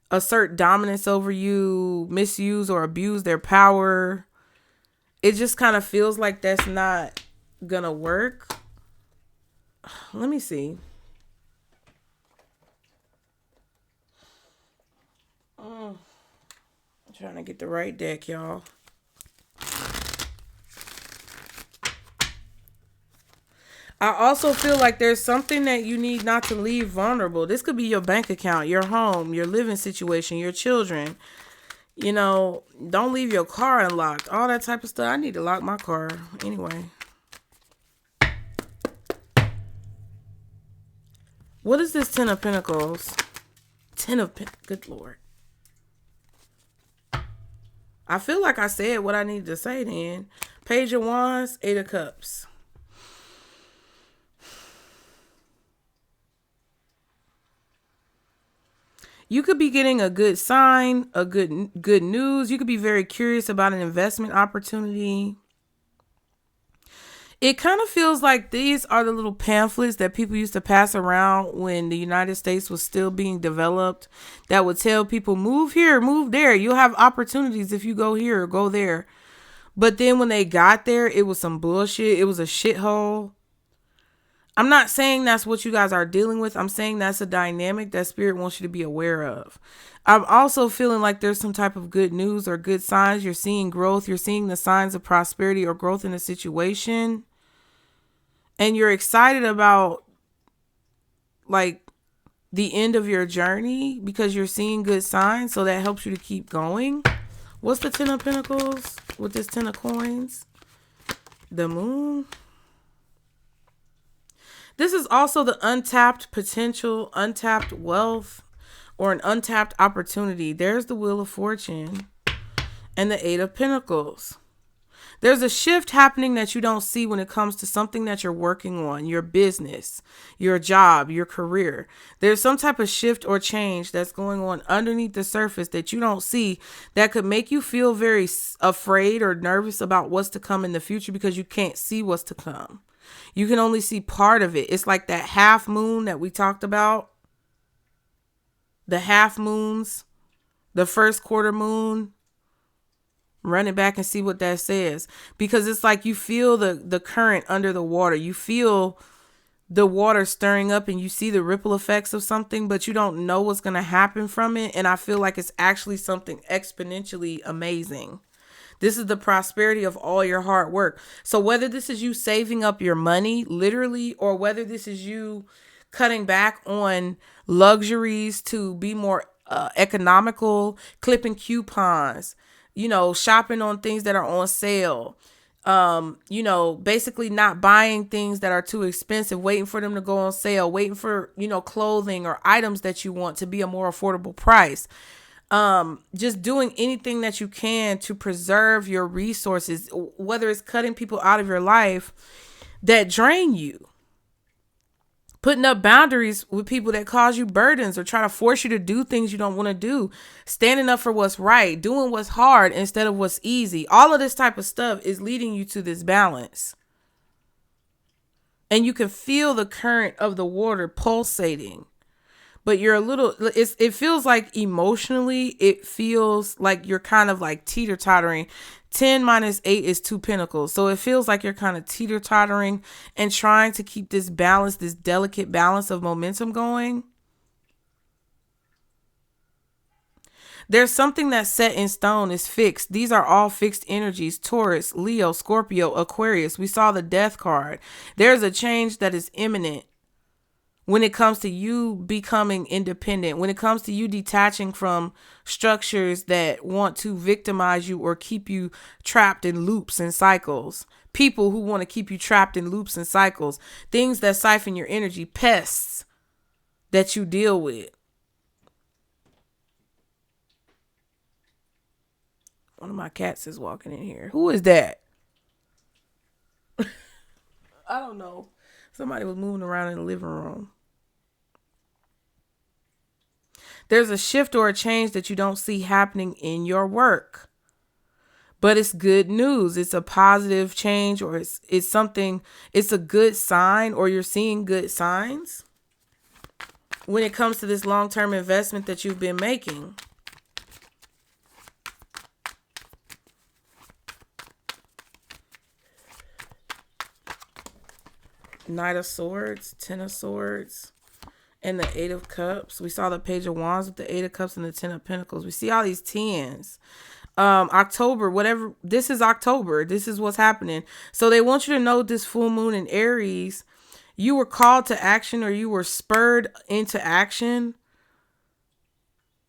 S1: assert dominance over you, misuse or abuse their power, it just kind of feels like that's not gonna work. Let me see. I'm trying to get the right deck, y'all. I also feel like there's something that you need not to leave vulnerable. This could be your bank account, your home, your living situation, your children. You know, don't leave your car unlocked. All that type of stuff. I need to lock my car anyway. What is this Ten of Pentacles? Good Lord. I feel like I said what I needed to say then. Page of Wands, Eight of Cups. You could be getting a good sign, a good news. You could be very curious about an investment opportunity. It kind of feels like these are the little pamphlets that people used to pass around when the United States was still being developed that would tell people, move here, move there. You'll have opportunities if you go here or go there. But then when they got there, it was some bullshit. It was a shithole. I'm not saying that's what you guys are dealing with. I'm saying that's a dynamic that spirit wants you to be aware of. I'm also feeling like there's some type of good news or good signs. You're seeing growth. You're seeing the signs of prosperity or growth in a situation. And you're excited about like the end of your journey because you're seeing good signs. So that helps you to keep going. What's the Ten of Pentacles with this Ten of Coins? The Moon. This is also the untapped potential, untapped wealth, or an untapped opportunity. There's the Wheel of Fortune and the Eight of Pentacles. There's a shift happening that you don't see when it comes to something that you're working on, your business, your job, your career. There's some type of shift or change that's going on underneath the surface that you don't see that could make you feel very afraid or nervous about what's to come in the future because you can't see what's to come. You can only see part of it. It's like that half moon that we talked about. The half moons, the first quarter moon. Run it back and see what that says. Because it's like you feel the current under the water. You feel the water stirring up and you see the ripple effects of something, but you don't know what's going to happen from it. And I feel like it's actually something exponentially amazing. This is the prosperity of all your hard work. So whether this is you saving up your money, literally, or whether this is you cutting back on luxuries to be more economical, clipping coupons, shopping on things that are on sale, basically not buying things that are too expensive, waiting for them to go on sale, waiting for, clothing or items that you want to be a more affordable price. Just doing anything that you can to preserve your resources, whether it's cutting people out of your life that drain you, putting up boundaries with people that cause you burdens or try to force you to do things you don't want to do, standing up for what's right, doing what's hard instead of what's easy. All of this type of stuff is leading you to this balance. And you can feel the current of the water pulsating. But you're it feels like emotionally, it feels like you're kind of like teeter-tottering. 10 minus 8 is 2 pentacles. So it feels like you're kind of teeter-tottering and trying to keep this balance, this delicate balance of momentum going. There's something that's set in stone, is fixed. These are all fixed energies. Taurus, Leo, Scorpio, Aquarius. We saw the Death card. There's a change that is imminent. When it comes to you becoming independent, when it comes to you detaching from structures that want to victimize you or keep you trapped in loops and cycles, people who want to keep you trapped in loops and cycles, things that siphon your energy, pests that you deal with. One of my cats is walking in here. Who is that? I don't know. Somebody was moving around in the living room. There's a shift or a change that you don't see happening in your work, but it's good news. It's a positive change, or it's something, it's a good sign, or you're seeing good signs when it comes to this long-term investment that you've been making. Knight of Swords, Ten of Swords, and the Eight of Cups. We saw the Page of Wands with the Eight of Cups and the Ten of Pentacles. We see all these tens. October, whatever. This is October. This is what's happening. So they want you to know this full moon in Aries, you were called to action, or you were spurred into action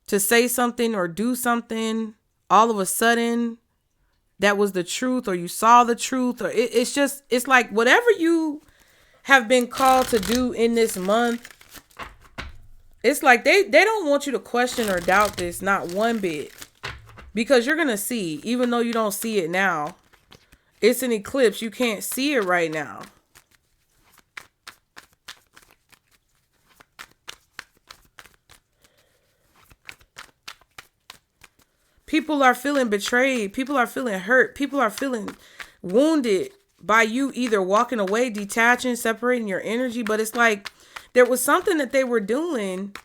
S1: to say something or do something. All of a sudden, that was the truth, or you saw the truth, or it's like whatever you have been called to do in this month. It's like they don't want you to question or doubt this, not one bit. Because you're going to see, even though you don't see it now. It's an eclipse. You can't see it right now. People are feeling betrayed. People are feeling hurt. People are feeling wounded by you either walking away, detaching, separating your energy. But it's like there was something that they were doing.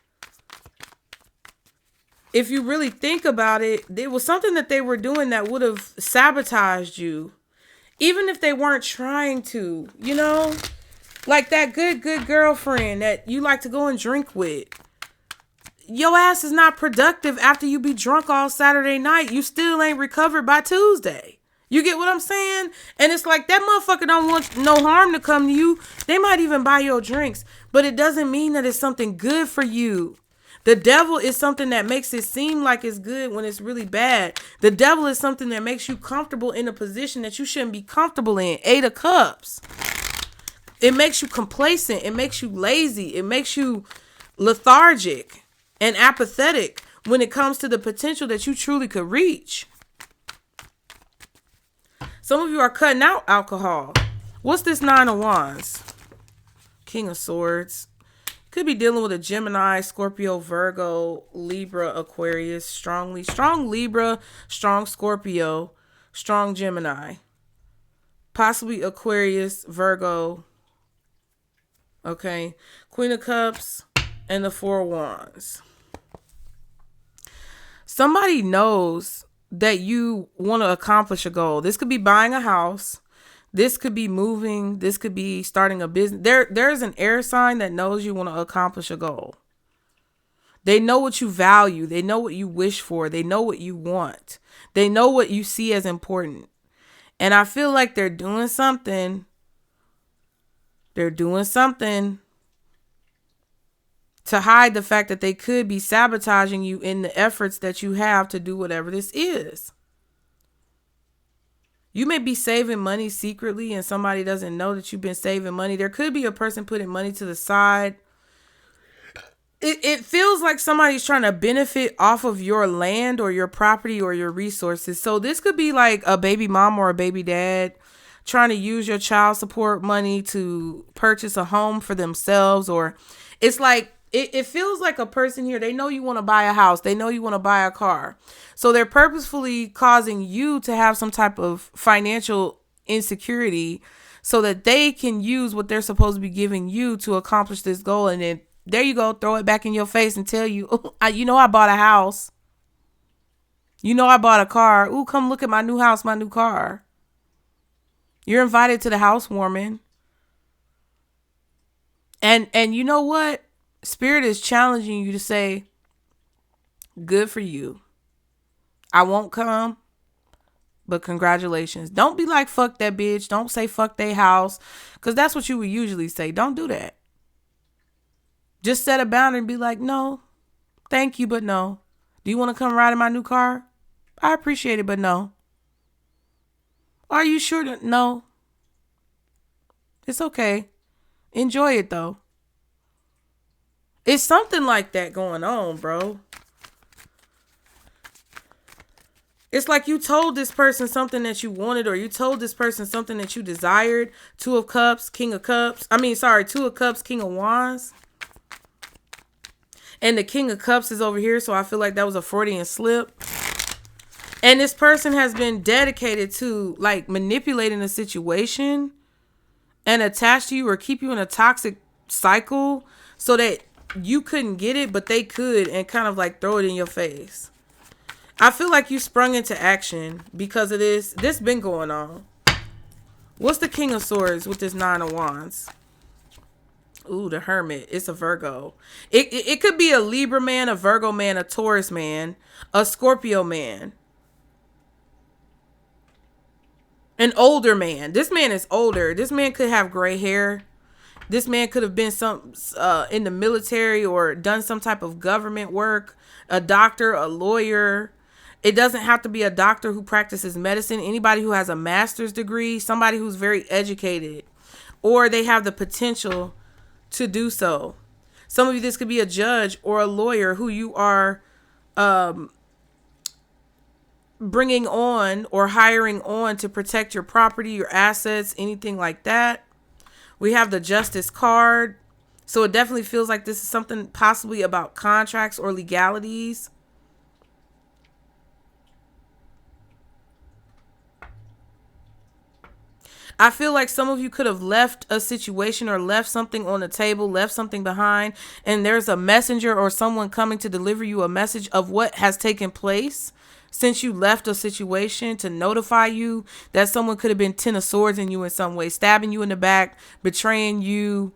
S1: If you really think about it, there was something that they were doing that would have sabotaged you. Even if they weren't trying to, like that good girlfriend that you like to go and drink with. Your ass is not productive after you be drunk all Saturday night. You still ain't recovered by Tuesday. You get what I'm saying? And it's like that motherfucker don't want no harm to come to you. They might even buy your drinks, but it doesn't mean that it's something good for you. The devil is something that makes it seem like it's good when it's really bad. The devil is something that makes you comfortable in a position that you shouldn't be comfortable in. Eight of Cups. It makes you complacent. It makes you lazy. It makes you lethargic and apathetic when it comes to the potential that you truly could reach. Some of you are cutting out alcohol. What's this Nine of Wands? King of Swords. Could be dealing with a Gemini, Scorpio, Virgo, Libra, Aquarius, strong Libra, strong Scorpio, strong Gemini, possibly Aquarius, Virgo. Okay. Queen of Cups and the Four of Wands. Somebody knows that you want to accomplish a goal. This could be buying a house. This could be moving. This could be starting a business. There's an air sign that knows you want to accomplish a goal. They know what you value. They know what you wish for. They know what you want. They know what you see as important. And I feel like they're doing something. They're doing something to hide the fact that they could be sabotaging you in the efforts that you have to do whatever this is. You may be saving money secretly and somebody doesn't know that you've been saving money. There could be a person putting money to the side. It feels like somebody's trying to benefit off of your land or your property or your resources. So this could be like a baby mom or a baby dad trying to use your child support money to purchase a home for themselves. Or it's like, it feels like a person here. They know you want to buy a house. They know you want to buy a car. So they're purposefully causing you to have some type of financial insecurity so that they can use what they're supposed to be giving you to accomplish this goal. And then there you go, throw it back in your face and tell you, oh, I bought a house. I bought a car. Ooh, come look at my new house, my new car. You're invited to the housewarming. And you know what? Spirit is challenging you to say, good for you. I won't come, but congratulations. Don't be like, fuck that bitch. Don't say fuck they house, because that's what you would usually say. Don't do that. Just set a boundary and be like, no, thank you, but no. Do you want to come ride in my new car? I appreciate it, but no. Are you sure that no? It's okay. Enjoy it though. It's something like that going on, bro. It's like you told this person something that you wanted, or you told this person something that you desired. Two of Cups, King of Cups. Two of Cups, King of Wands. And the King of Cups is over here, so I feel like that was a Freudian slip. And this person has been dedicated to like manipulating the situation and attach to you or keep you in a toxic cycle so that you couldn't get it, but they could, and kind of like throw it in your face. I feel like you sprung into action because of this. This been going on. What's the King of Swords with this Nine of Wands? Ooh, the Hermit. It's a Virgo. It could be a Libra man, a Virgo man, a Taurus man, a Scorpio man. An older man. This man is older. This man could have gray hair. This man could have been in the military or done some type of government work. A doctor, a lawyer. It doesn't have to be a doctor who practices medicine. Anybody who has a master's degree. Somebody who's very educated. Or they have the potential to do so. Some of you, this could be a judge or a lawyer who you are bringing on or hiring on to protect your property, your assets, anything like that. We have the Justice card. So it definitely feels like this is something possibly about contracts or legalities. I feel like some of you could have left a situation or left something on the table, left something behind, and there's a messenger or someone coming to deliver you a message of what has taken place since you left a situation, to notify you that someone could have been 10 of swords in you in some way, stabbing you in the back, betraying you,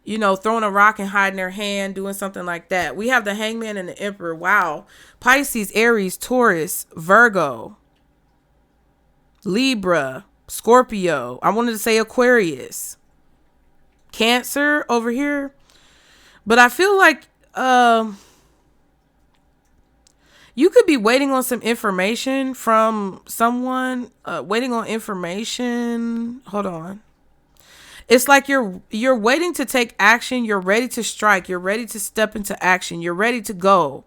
S1: throwing a rock and hiding their hand, doing something like that. We have the Hangman and the Emperor. Wow. Pisces, Aries, Taurus, Virgo, Libra, Scorpio. I wanted to say Aquarius, Cancer over here. But I feel like you could be waiting on some information from someone, waiting on information. Hold on. It's like you're waiting to take action. You're ready to strike. You're ready to step into action. You're ready to go.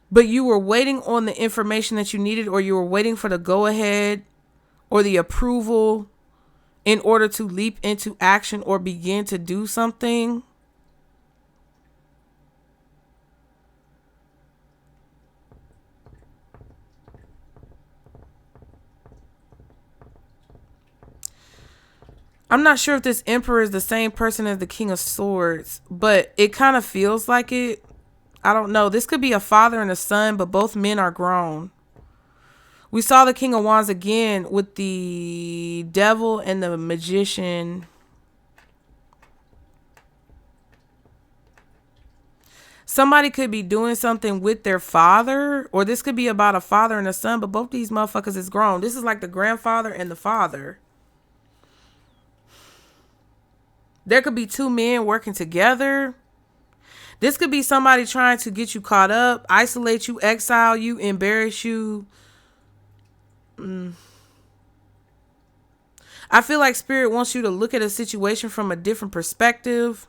S1: But you were waiting on the information that you needed, or you were waiting for the go ahead or the approval in order to leap into action or begin to do something. I'm not sure if this Emperor is the same person as the King of Swords, but it kind of feels like it. I don't know. This could be a father and a son, but both men are grown. We saw the King of Wands again with the Devil and the Magician. Somebody could be doing something with their father, or this could be about a father and a son, but both these motherfuckers is grown. This is like the grandfather and the father. There could be two men working together. This could be somebody trying to get you caught up, isolate you, exile you, embarrass you. I feel like Spirit wants you to look at a situation from a different perspective.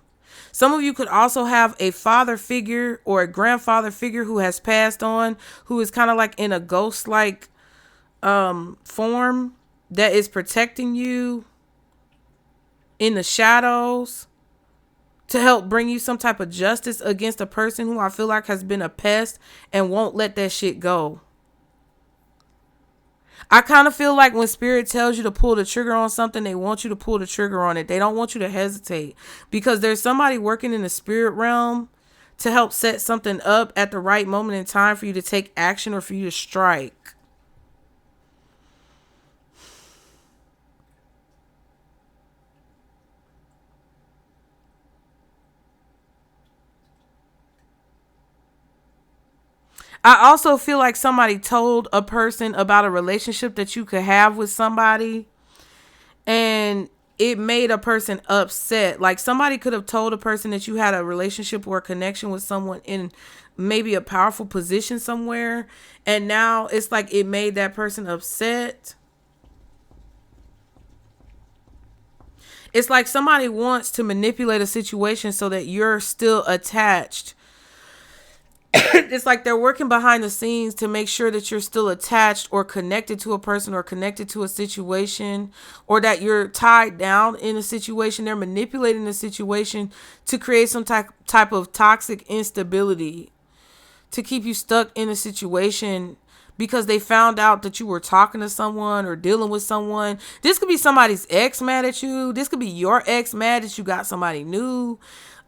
S1: Some of you could also have a father figure or a grandfather figure who has passed on, who is kind of like in a ghost-like form that is protecting you in the shadows to help bring you some type of justice against a person who I feel like has been a pest and won't let that shit go. I kind of feel like when Spirit tells you to pull the trigger on something, they want you to pull the trigger on it. They don't want you to hesitate, because there's somebody working in the spirit realm to help set something up at the right moment in time for you to take action or for you to strike. I also feel like somebody told a person about a relationship that you could have with somebody, and it made a person upset. Like somebody could have told a person that you had a relationship or a connection with someone in maybe a powerful position somewhere, and now it's like it made that person upset. It's like somebody wants to manipulate a situation so that you're still attached. It's like they're working behind the scenes to make sure that you're still attached or connected to a person or connected to a situation, or that you're tied down in a situation. They're manipulating the situation to create some type of toxic instability, to keep you stuck in a situation because they found out that you were talking to someone or dealing with someone. This could be somebody's ex mad at you. This could be your ex mad that you got somebody new.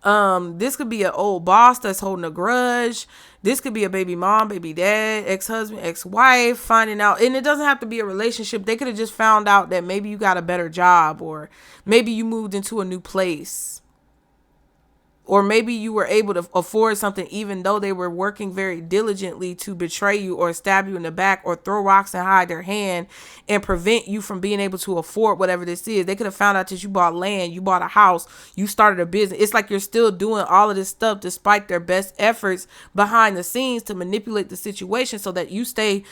S1: This could be an old boss that's holding a grudge. This could be a baby mom, baby dad, ex-husband, ex-wife finding out. And it doesn't have to be a relationship. They could have just found out that maybe you got a better job, or maybe you moved into a new place, or maybe you were able to afford something even though they were working very diligently to betray you or stab you in the back or throw rocks and hide their hand and prevent you from being able to afford whatever this is. They could have found out that you bought land, you bought a house, you started a business. It's like you're still doing all of this stuff despite their best efforts behind the scenes to manipulate the situation so that you stay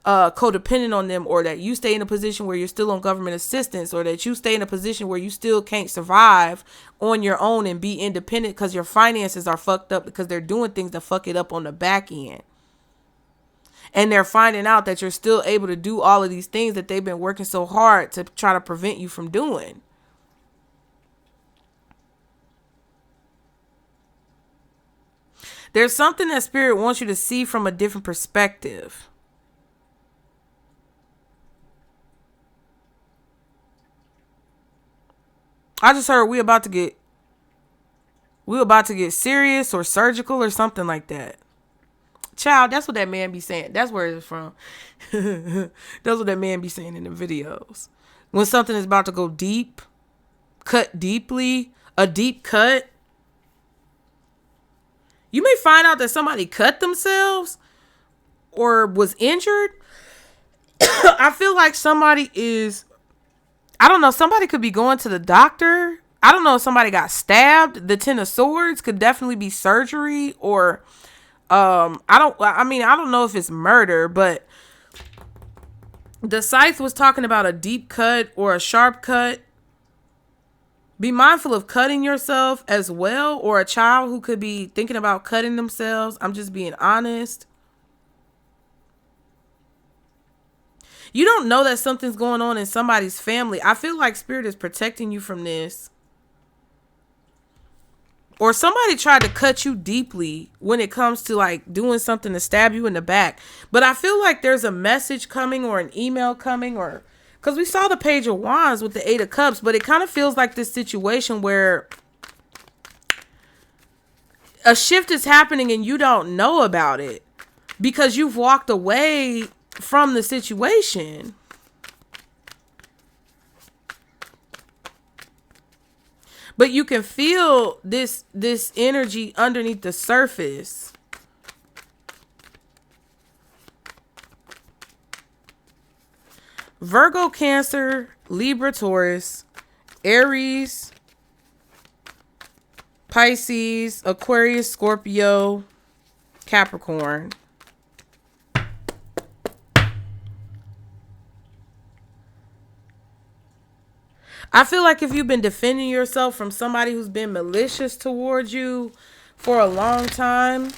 S1: codependent on them, or that you stay in a position where you're still on government assistance, or that you stay in a position where you still can't survive on your own and be independent because your finances are fucked up, because they're doing things to fuck it up on the back end. And they're finding out that you're still able to do all of these things that they've been working so hard to try to prevent you from doing. There's something that Spirit wants you to see from a different perspective. I just heard we about to get serious or surgical or something like that. Child, that's what that man be saying. That's where it's from. That's what that man be saying in the videos. When something is about to go deep, cut deeply, a deep cut, you may find out that somebody cut themselves or was injured. I feel like somebody is, I don't know, somebody could be going to the doctor. I don't know if somebody got stabbed. The Ten of Swords could definitely be surgery, or I don't know if it's murder, but the Scythe was talking about a deep cut or a sharp cut. Be mindful of cutting yourself as well, or a child who could be thinking about cutting themselves. I'm just being honest. You don't know that something's going on in somebody's family. I feel like Spirit is protecting you from this. Or somebody tried to cut you deeply when it comes to like doing something to stab you in the back. But I feel like there's a message coming or an email coming, or because we saw the Page of Wands with the Eight of Cups, but it kind of feels like this situation where a shift is happening and you don't know about it because you've walked away from the situation. But you can feel this energy underneath the surface. Virgo, Cancer, Libra, Taurus, Aries, Pisces, Aquarius, Scorpio, Capricorn. I feel like if you've been defending yourself from somebody who's been malicious towards you for a long time,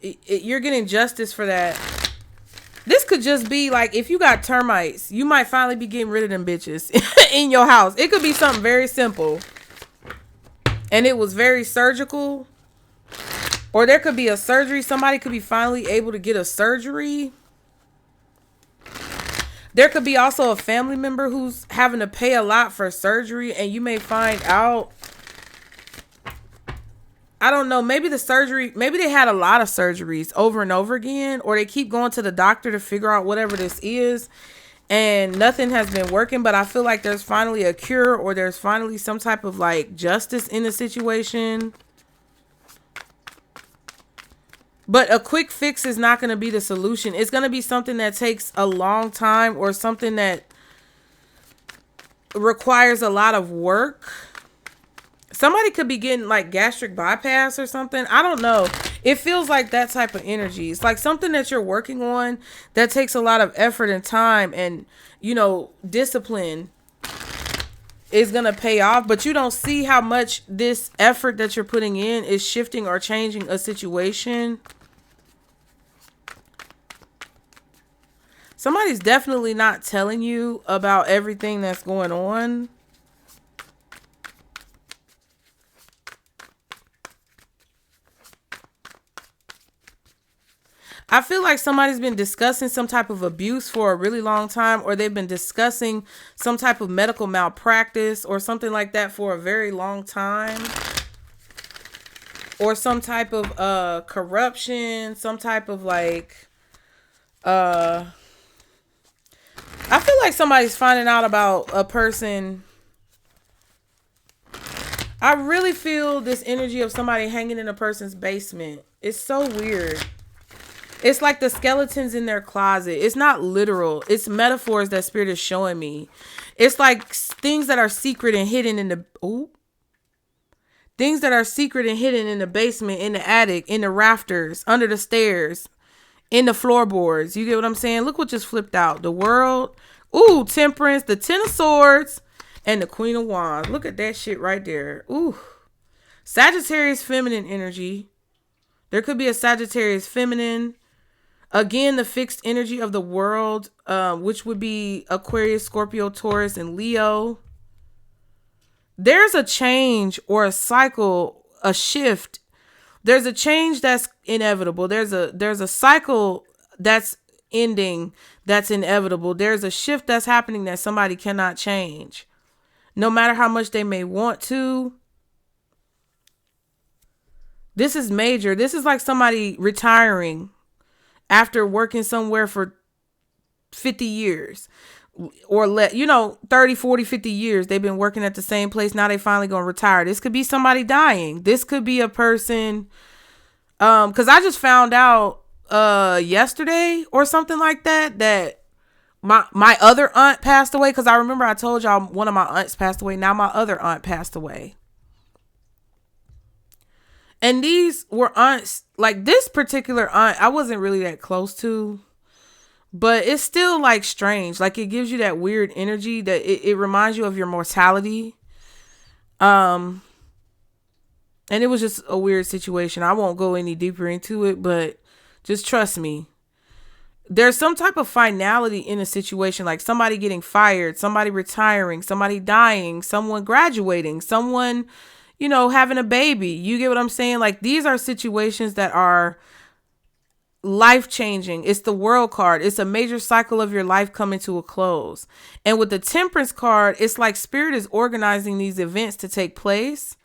S1: you're getting justice for that. This could just be like, if you got termites, you might finally be getting rid of them bitches in your house. It could be something very simple. And it was very surgical. Or there could be a surgery. Somebody could be finally able to get a surgery. There could be also a family member who's having to pay a lot for surgery, and you may find out, I don't know, maybe the surgery, maybe they had a lot of surgeries over and over again, or they keep going to the doctor to figure out whatever this is, and nothing has been working. But I feel like there's finally a cure, or there's finally some type of like justice in the situation. But a quick fix is not going to be the solution. It's going to be something that takes a long time, or something that requires a lot of work. Somebody could be getting like gastric bypass or something. I don't know. It feels like that type of energy. It's like something that you're working on that takes a lot of effort and time and, you know, discipline is going to pay off. But you don't see how much this effort that you're putting in is shifting or changing a situation. Somebody's definitely not telling you about everything that's going on. I feel like somebody's been discussing some type of abuse for a really long time, or they've been discussing some type of medical malpractice or something like that for a very long time. Or some type of corruption, some type of like I feel like somebody's finding out about a person. I really feel this energy of somebody hanging in a person's basement. It's so weird. It's like the skeletons in their closet. It's not literal. It's metaphors that Spirit is showing me. It's like things that are secret and hidden in the... Things that are secret and hidden in the basement, in the attic, in the rafters, under the stairs, in the floorboards. You get what I'm saying? Look what just flipped out. The World. Ooh, Temperance, the Ten of Swords, and the Queen of Wands. Look at that shit right there. Ooh. Sagittarius feminine energy. There could be a Sagittarius feminine. Again, the fixed energy of the World, which would be Aquarius, Scorpio, Taurus, and Leo. There's a change or a cycle, a shift. There's a change that's inevitable. There's a cycle that's ending that's inevitable. There's a shift that's happening that somebody cannot change, no matter how much they may want to. This is major. This is like somebody retiring after working somewhere for 50 years. Or 30, 40, 50 years. They've been working at the same place. Now they finally gonna retire. This could be somebody dying. This could be a person. Because I just found out yesterday or something like that my other aunt passed away. Because I remember I told y'all one of my aunts passed away. Now my other aunt passed away. And these were aunts, like this particular aunt I wasn't really that close to. But it's still like strange. Like it gives you that weird energy that it reminds you of your mortality. And it was just a weird situation. I won't go any deeper into it, but just trust me. There's some type of finality in a situation, like somebody getting fired, somebody retiring, somebody dying, someone graduating, someone, having a baby. You get what I'm saying? Like these are situations that are life-changing. It's the World card. It's a major cycle of your life coming to a close. And with the Temperance card, it's like Spirit is organizing these events to take place.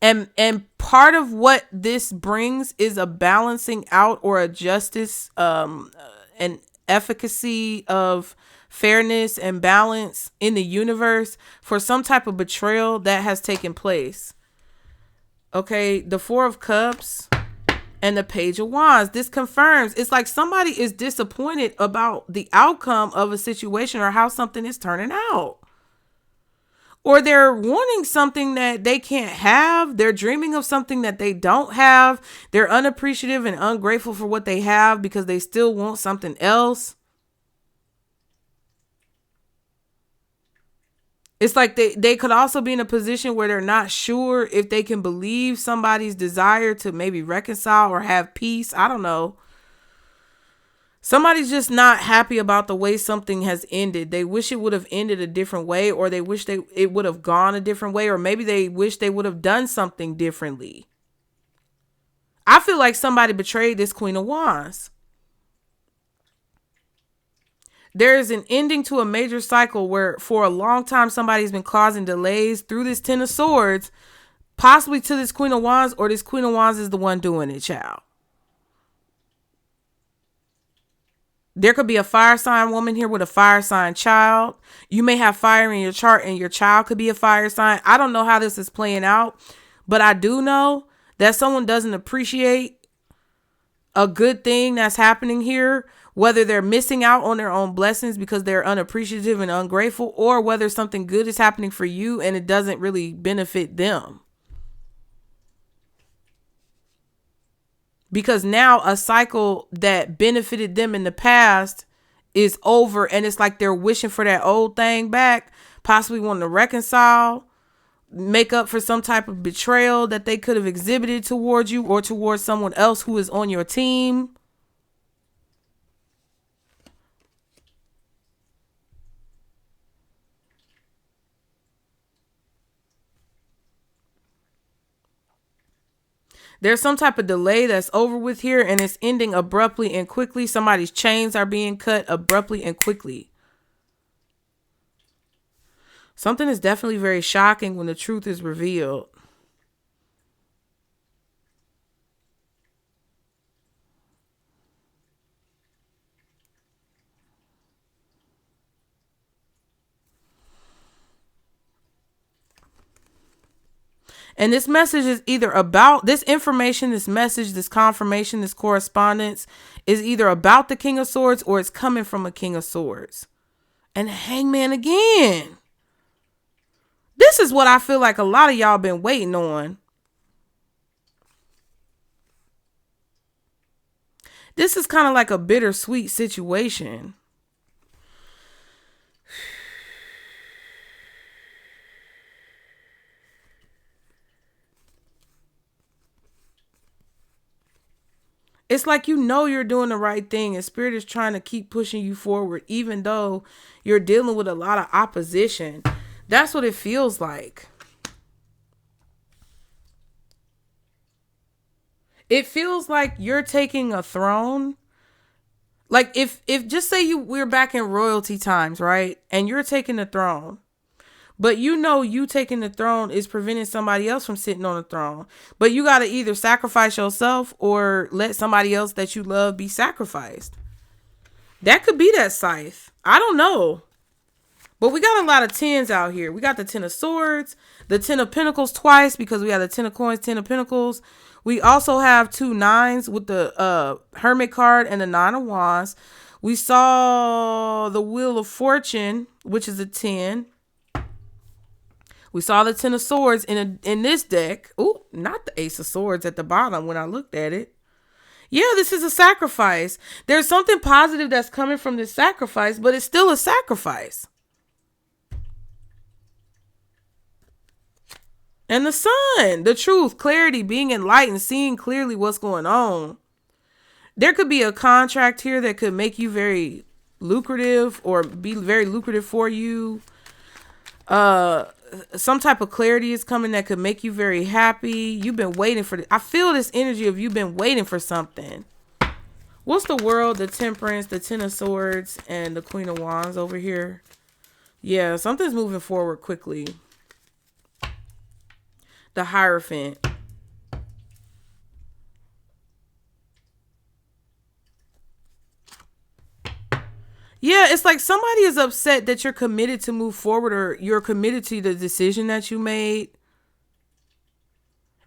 S1: And part of what this brings is a balancing out or a justice, an efficacy of fairness and balance in the universe for some type of betrayal that has taken place. Okay, the Four of Cups and the Page of Wands. This confirms it's like somebody is disappointed about the outcome of a situation or how something is turning out. Or they're wanting something that they can't have. They're dreaming of something that they don't have. They're unappreciative and ungrateful for what they have because they still want something else. It's like they could also be in a position where they're not sure if they can believe somebody's desire to maybe reconcile or have peace. I don't know. Somebody's just not happy about the way something has ended. They wish it would have ended a different way, or they wish it would have gone a different way, or maybe they wish they would have done something differently. I feel like somebody betrayed this Queen of Wands. There is an ending to a major cycle where for a long time somebody's been causing delays through this Ten of Swords, possibly to this Queen of Wands, or this Queen of Wands is the one doing it, child. There could be a fire sign woman here with a fire sign child. You may have fire in your chart and your child could be a fire sign. I don't know how this is playing out, but I do know that someone doesn't appreciate a good thing that's happening here, whether they're missing out on their own blessings because they're unappreciative and ungrateful, or whether something good is happening for you and it doesn't really benefit them. Because now a cycle that benefited them in the past is over, and it's like they're wishing for that old thing back, possibly wanting to reconcile, make up for some type of betrayal that they could have exhibited towards you or towards someone else who is on your team. There's some type of delay that's over with here, and it's ending abruptly and quickly. Somebody's chains are being cut abruptly and quickly. Something is definitely very shocking when the truth is revealed. And this message is either about this information, this message, this confirmation, this correspondence is either about the King of Swords or it's coming from a King of Swords. And Hangman again. This is what I feel like a lot of y'all been waiting on. This is kind of like a bittersweet situation. It's like you know you're doing the right thing and Spirit is trying to keep pushing you forward even though you're dealing with a lot of opposition. That's what it feels like. It feels like you're taking a throne. Like if just say we're back in royalty times, right? And you're taking the throne. But you know you taking the throne is preventing somebody else from sitting on the throne. But you got to either sacrifice yourself or let somebody else that you love be sacrificed. That could be that scythe. I don't know. But we got a lot of tens out here. We got the Ten of Swords, the Ten of Pentacles twice because we have the Ten of Coins, Ten of Pentacles. We also have 2 nines with the Hermit card and the Nine of Wands. We saw the Wheel of Fortune, which is a 10. We saw the Ten of Swords in this deck. Ooh, not the Ace of Swords at the bottom when I looked at it. Yeah, this is a sacrifice. There's something positive that's coming from this sacrifice, but it's still a sacrifice. And the Sun, the truth, clarity, being enlightened, seeing clearly what's going on. There could be a contract here that could make you very lucrative or be very lucrative for you. Some type of clarity is coming that could make you very happy. You've been waiting for I feel this energy of you've been waiting for something. What's the World, the Temperance, the Ten of Swords, and the Queen of Wands over here? Yeah, something's moving forward quickly. The Hierophant. Yeah, it's like somebody is upset that you're committed to move forward or you're committed to the decision that you made.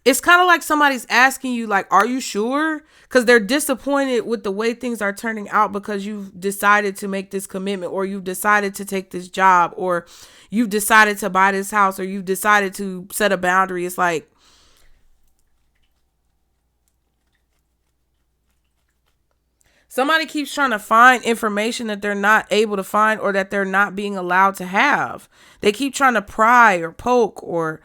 S1: It's kind of like somebody's asking you, like, are you sure? Because they're disappointed with the way things are turning out because you've decided to make this commitment, or you've decided to take this job, or you've decided to buy this house, or you've decided to set a boundary. It's like, somebody keeps trying to find information that they're not able to find or that they're not being allowed to have. They keep trying to pry or poke or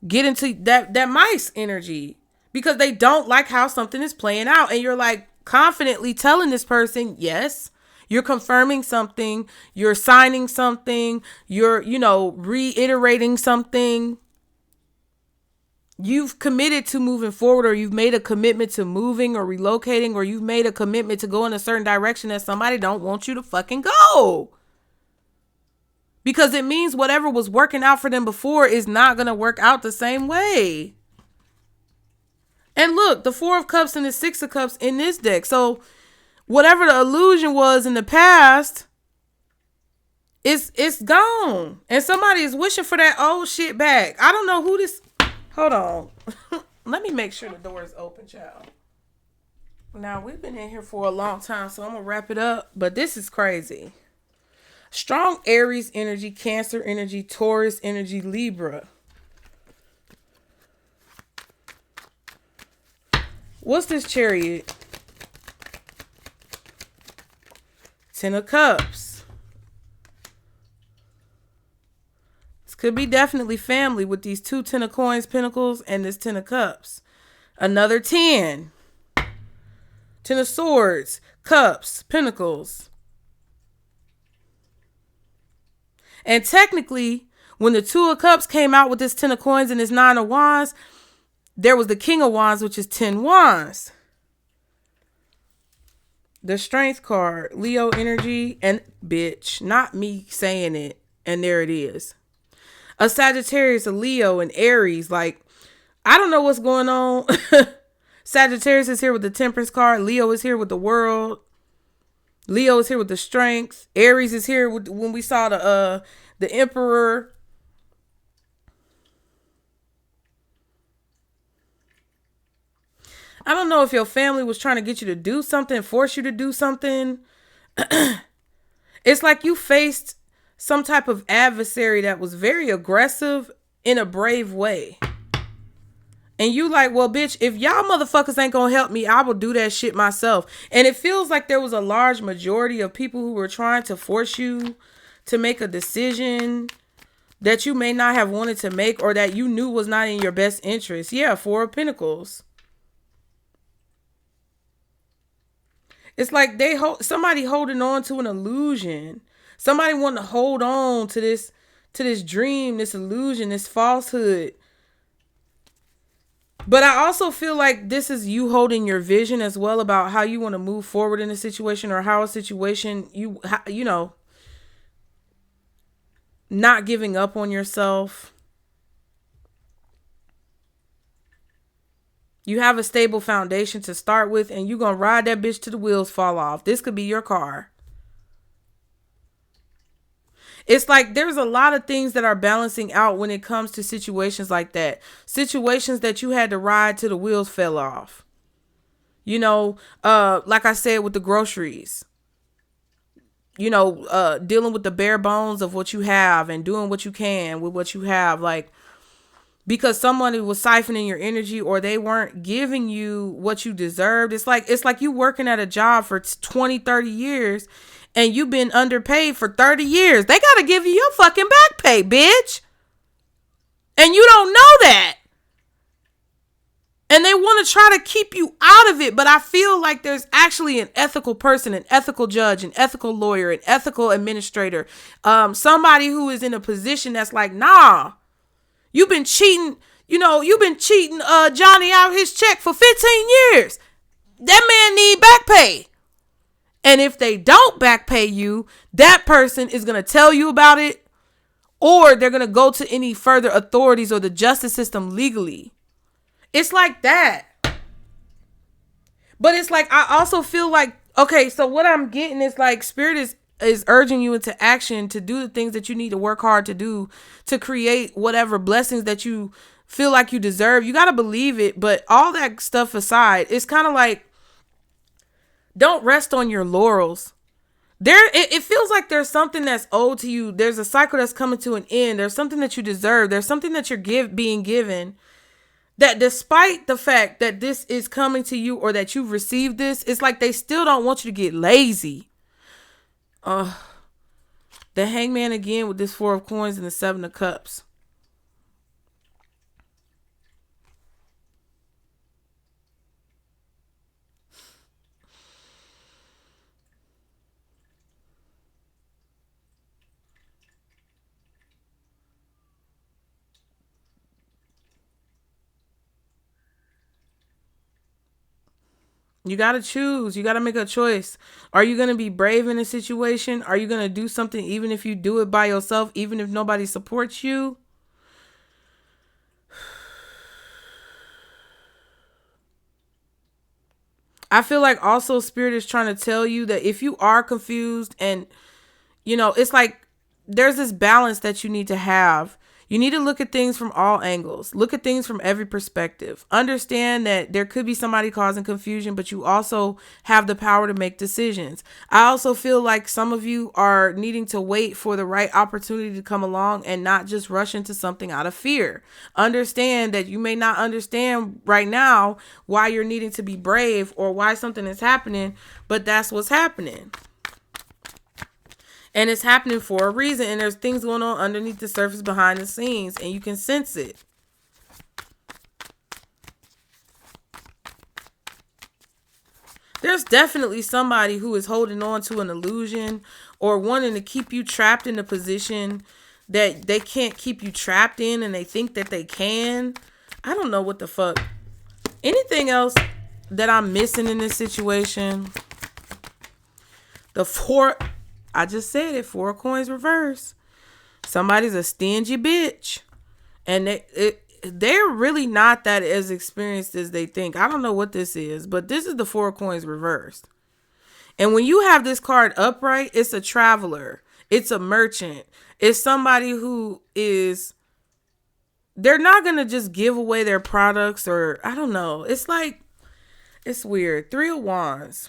S1: get into that mice energy because they don't like how something is playing out. And you're like confidently telling this person, yes, you're confirming something, you're signing something, you're, reiterating something. You've committed to moving forward, or you've made a commitment to moving or relocating, or you've made a commitment to go in a certain direction that somebody don't want you to fucking go. Because it means whatever was working out for them before is not going to work out the same way. And look, the 4 of Cups and the 6 of Cups in this deck. So whatever the illusion was in the past, it's gone. And somebody is wishing for that old shit back. I don't know who this... Hold on. Let me make sure the door is open, child. Now, we've been in here for a long time, so I'm going to wrap it up. But this is crazy. Strong Aries energy, Cancer energy, Taurus energy, Libra. What's this Chariot? 10 of Cups. Could be definitely family with these 2 10 of Coins, Pentacles, and this 10 of Cups. Another 10. 10 of Swords, Cups, Pentacles. And technically, when the 2 of Cups came out with this 10 of Coins and this 9 of Wands, there was the King of Wands, which is 10 Wands. The Strength card, Leo energy, and bitch, not me saying it. And there it is. A Sagittarius, a Leo, and Aries. Like, I don't know what's going on. Sagittarius is here with the Temperance card. Leo is here with the World. Leo is here with the Strength. Aries is here with when we saw the Emperor. I don't know if your family was trying to get you to do something, force you to do something. It's like you faced some type of adversary that was very aggressive in a brave way. And you like, well, bitch, if y'all motherfuckers ain't gonna help me, I will do that shit myself. And it feels like there was a large majority of people who were trying to force you to make a decision that you may not have wanted to make, or that you knew was not in your best interest. Yeah, 4 of Pentacles. It's like somebody holding on to an illusion. Somebody wanting to hold on to this dream, this illusion, this falsehood. But I also feel like this is you holding your vision as well about how you want to move forward in a situation, or how a situation, not giving up on yourself. You have a stable foundation to start with, and you're going to ride that bitch till the wheels fall off. This could be your car. It's like there's a lot of things that are balancing out when it comes to situations like that. Situations that you had to ride till the wheels fell off. Like I said with the groceries. Dealing with the bare bones of what you have and doing what you can with what you have. Like, because someone was siphoning your energy, or they weren't giving you what you deserved. It's like you working at a job for 20, 30 years. And you've been underpaid for 30 years. They got to give you your fucking back pay, bitch. And you don't know that. And they want to try to keep you out of it. But I feel like there's actually an ethical person, an ethical judge, an ethical lawyer, an ethical administrator. Somebody who is in a position that's like, nah, you've been cheating. You've been cheating Johnny out his check for 15 years. That man need back pay. And if they don't back pay you, that person is going to tell you about it, or they're going to go to any further authorities or the justice system legally. It's like that. But it's like, I also feel like, okay, so what I'm getting is like spirit is urging you into action to do the things that you need to work hard to do to create whatever blessings that you feel like you deserve. You got to believe it. But all that stuff aside, it's kind of like, don't rest on your laurels. It feels like there's something that's owed to you. There's a cycle that's coming to an end. There's something that you deserve. There's something that you're being given, that despite the fact that this is coming to you or that you've received this, it's like they still don't want you to get lazy. The Hangman again with this 4 of Coins and the 7 of Cups. You got to choose. You got to make a choice. Are you going to be brave in a situation? Are you going to do something even if you do it by yourself, even if nobody supports you? I feel like also spirit is trying to tell you that if you are confused and, it's like there's this balance that you need to have. You need to look at things from all angles. Look at things from every perspective. Understand that there could be somebody causing confusion, but you also have the power to make decisions. I also feel like some of you are needing to wait for the right opportunity to come along and not just rush into something out of fear. Understand that you may not understand right now why you're needing to be brave or why something is happening, but that's what's happening. And it's happening for a reason. And there's things going on underneath the surface behind the scenes. And you can sense it. There's definitely somebody who is holding on to an illusion or wanting to keep you trapped in a position that they can't keep you trapped in. And they think that they can. I don't know what the fuck. Anything else that I'm missing in this situation? I just said it. 4 of Coins reverse. Somebody's a stingy bitch. And they're really not that as experienced as they think. I don't know what this is. But this is the 4 of Coins reversed. And when you have this card upright, it's a traveler. It's a merchant. It's somebody who is... They're not going to just give away their products or... I don't know. It's like... It's weird. 3 of Wands.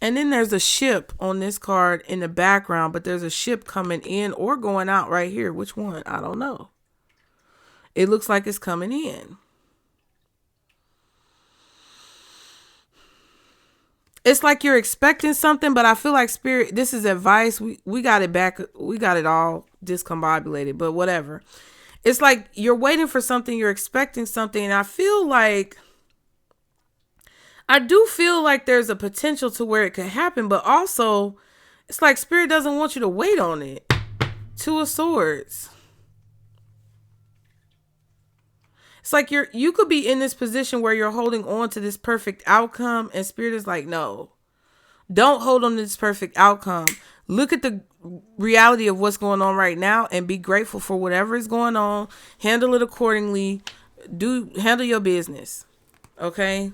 S1: And then there's a ship on this card in the background, but there's a ship coming in or going out right here. Which one? I don't know. It looks like it's coming in. It's like you're expecting something, but I feel like spirit, this is advice. We got it back. We got it all discombobulated, but whatever. It's like you're waiting for something. You're expecting something. And I do feel like there's a potential to where it could happen, but also it's like spirit doesn't want you to wait on it. 2 of Swords. It's like you could be in this position where you're holding on to this perfect outcome and spirit is like, no, don't hold on to this perfect outcome. Look at the reality of what's going on right now and be grateful for whatever is going on. Handle it accordingly. Handle your business. Okay?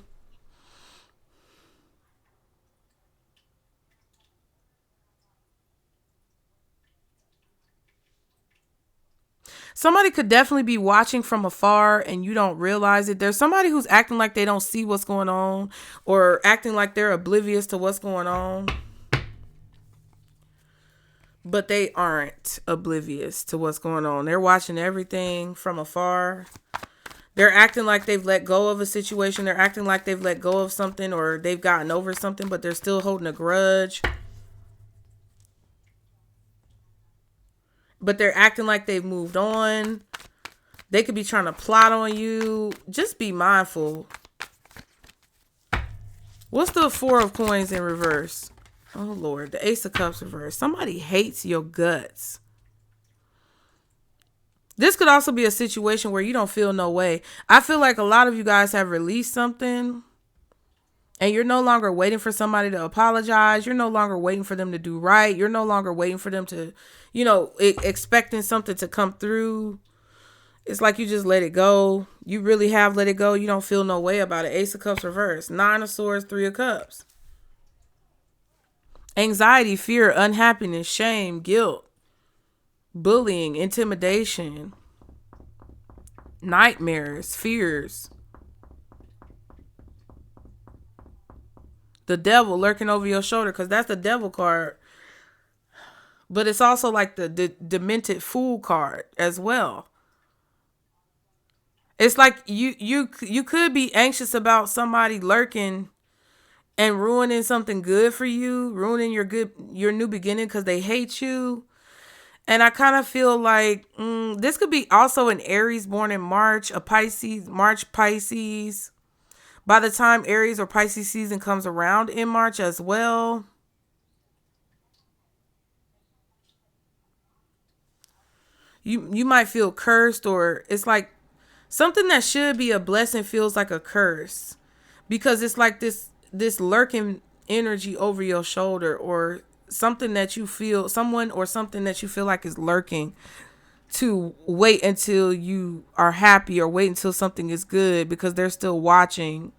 S1: Somebody could definitely be watching from afar and you don't realize it. There's somebody who's acting like they don't see what's going on or acting like they're oblivious to what's going on. But they aren't oblivious to what's going on. They're watching everything from afar. They're acting like they've let go of a situation. They're acting like they've let go of something or they've gotten over something, but they're still holding a grudge. But they're acting like they've moved on. They could be trying to plot on you. Just be mindful. What's the 4 of Coins in reverse? Oh, Lord. The Ace of Cups reverse. Somebody hates your guts. This could also be a situation where you don't feel no way. I feel like a lot of you guys have released something And you're no longer waiting for somebody to apologize. You're no longer waiting for them to do right. You're no longer waiting for them to, expecting something to come through. It's like you just let it go. You really have let it go. You don't feel no way about it. Ace of Cups reversed. 9 of Swords, 3 of Cups. Anxiety, fear, unhappiness, shame, guilt, bullying, intimidation, nightmares, fears. The devil lurking over your shoulder, because that's the devil card. But it's also like the demented fool card as well. It's like you could be anxious about somebody lurking and ruining something good for you, ruining your new beginning because they hate you. And I kind of feel like this could be also an Aries born in March, a Pisces, March Pisces. By the time Aries or Pisces season comes around in March as well. You might feel cursed, or it's like something that should be a blessing feels like a curse, because it's like this lurking energy over your shoulder, or something that you feel, someone or something that you feel like is lurking to wait until you are happy, or wait until something is good, because they're still watching.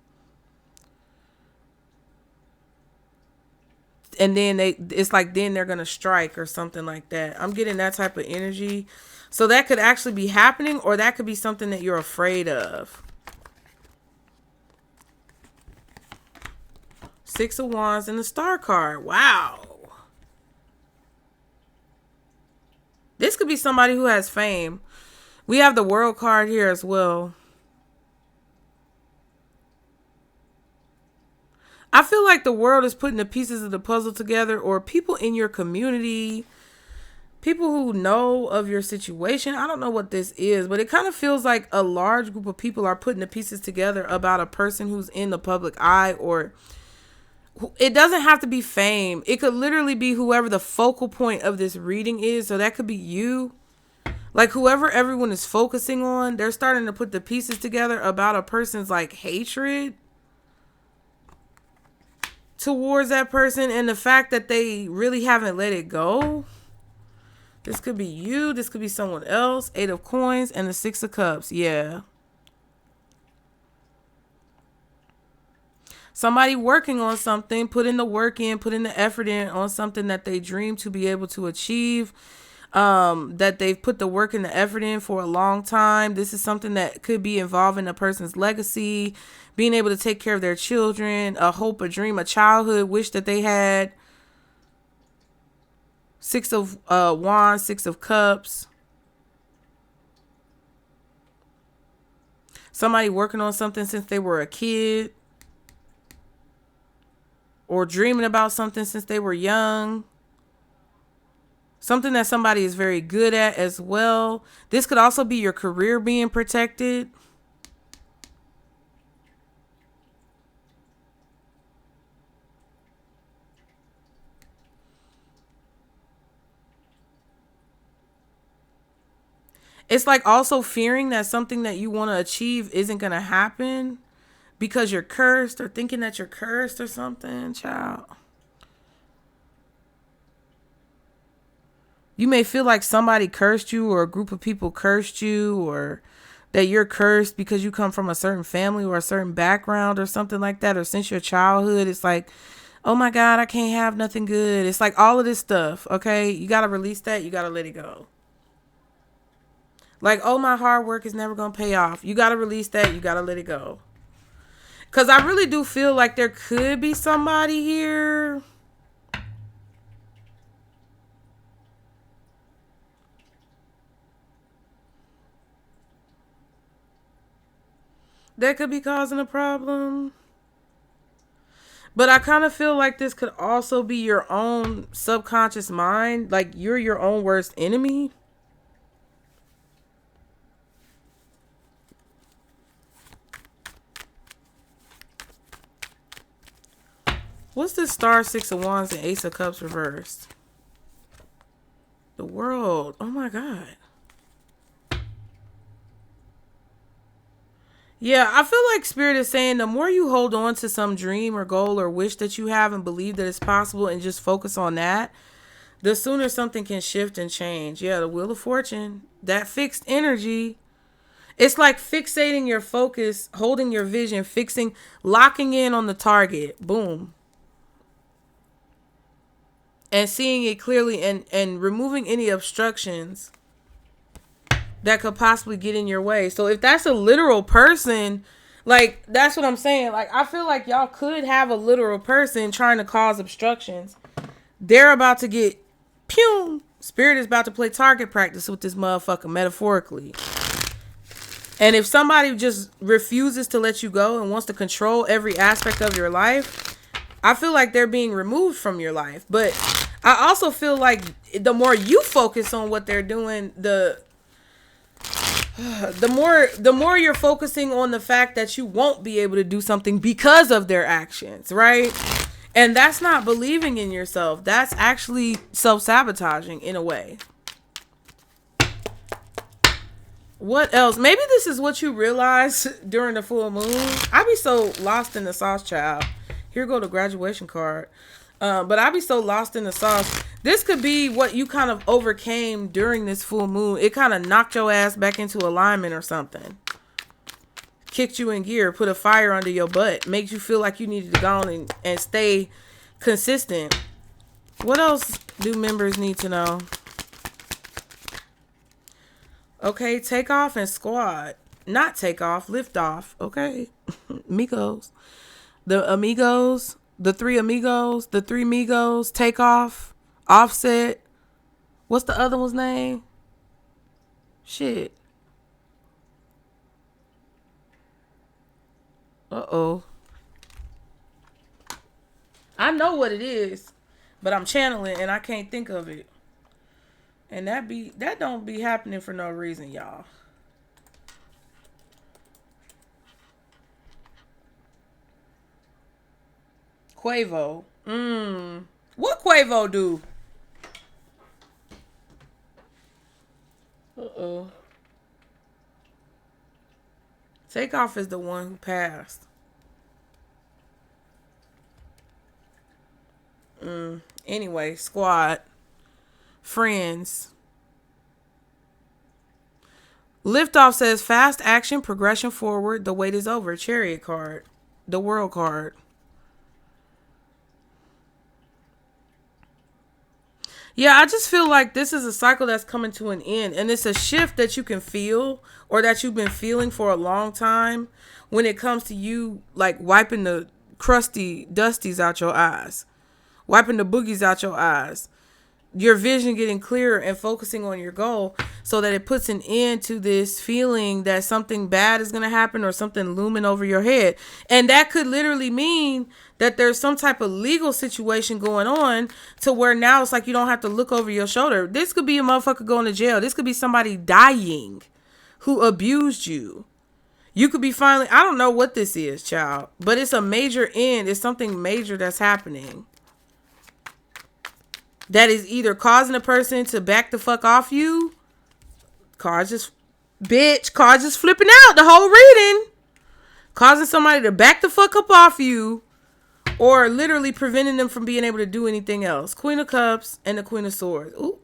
S1: And then it's like then they're gonna strike or something like that. I'm getting that type of energy. So that could actually be happening, or that could be something that you're afraid of. 6 of Wands and the Star card. Wow. This could be somebody who has fame. We have the World card here as well. I feel like the world is putting the pieces of the puzzle together, or people in your community, people who know of your situation. I don't know what this is, but it kind of feels like a large group of people are putting the pieces together about a person who's in the public eye, or it doesn't have to be fame. It could literally be whoever the focal point of this reading is. So that could be you. Like whoever everyone is focusing on, they're starting to put the pieces together about a person's like hatred towards that person, and the fact that they really haven't let it go. This could be you. This could be someone else. 8 of Coins and the 6 of Cups. Yeah. Somebody working on something, putting the work in, putting the effort in on something that they dream to be able to achieve. That they've put the work and the effort in for a long time. This is something that could be involving a person's legacy, being able to take care of their children, a hope, a dream, a childhood wish that they had. 6 of Wands, 6 of Cups. Somebody working on something since they were a kid, or dreaming about something since they were young. Something that somebody is very good at as well. This could also be your career being protected. It's like also fearing that something that you want to achieve isn't going to happen because you're cursed, or thinking that you're cursed or something, child. You may feel like somebody cursed you, or a group of people cursed you, or that you're cursed because you come from a certain family or a certain background or something like that. Or since your childhood, it's like, oh my God, I can't have nothing good. It's like all of this stuff. Okay. You got to release that. You got to let it go. Like, oh, my hard work is never going to pay off. You got to release that. You got to let it go. Because I really do feel like there could be somebody here that could be causing a problem. But I kind of feel like this could also be your own subconscious mind. Like you're your own worst enemy. What's this Star, 6 of Wands, and Ace of Cups reversed? The World. Oh my God. Yeah, I feel like Spirit is saying the more you hold on to some dream or goal or wish that you have and believe that it's possible and just focus on that, the sooner something can shift and change. Yeah, the Wheel of Fortune, that fixed energy. It's like fixating your focus, holding your vision, locking in on the target. Boom. And seeing it clearly and removing any obstructions that could possibly get in your way. So if that's a literal person, like that's what I'm saying. Like I feel like y'all could have a literal person trying to cause obstructions. They're about to get pew. Spirit is about to play target practice with this motherfucker metaphorically. And if somebody just refuses to let you go and wants to control every aspect of your life, I feel like they're being removed from your life. But I also feel like the more you focus on what they're doing, the more you're focusing on the fact that you won't be able to do something because of their actions, right? And that's not believing in yourself. That's actually self-sabotaging in a way. What else? Maybe this is what you realize during the full moon. I be so lost in the sauce, child. Here go the graduation card. But I be so lost in the sauce. This could be what you kind of overcame during this full moon. It kind of knocked your ass back into alignment or something. Kicked you in gear, put a fire under your butt, makes you feel like you needed to go on and stay consistent. What else do members need to know? Okay, take off and squad. Not take off, lift off. Okay. Amigos. The three amigos, the three amigos, take off, offset. What's the other one's name? Shit. Uh-oh. I know what it is, but I'm channeling and I can't think of it. And that don't be happening for no reason, y'all. Quavo. What Quavo do? Uh-oh. Takeoff is the one who passed. Anyway, squad. Friends. Liftoff says fast action, progression forward. The wait is over. Chariot card. The world card. Yeah, I just feel like this is a cycle that's coming to an end. And it's a shift that you can feel or that you've been feeling for a long time when it comes to you like wiping the crusty dusties out your eyes. Wiping the boogies out your eyes. Your vision getting clearer and focusing on your goal so that it puts an end to this feeling that something bad is going to happen or something looming over your head. And that could literally mean that there's some type of legal situation going on to where now it's like you don't have to look over your shoulder. This could be a motherfucker going to jail. This could be somebody dying who abused you. You could be finally, I don't know what this is, child, but it's a major end. It's something major that's happening. That is either causing a person to back the fuck off you. Cards just flipping out the whole reading. Causing somebody to back the fuck up off you. Or literally preventing them from being able to do anything else. Queen of Cups and the Queen of Swords. Ooh.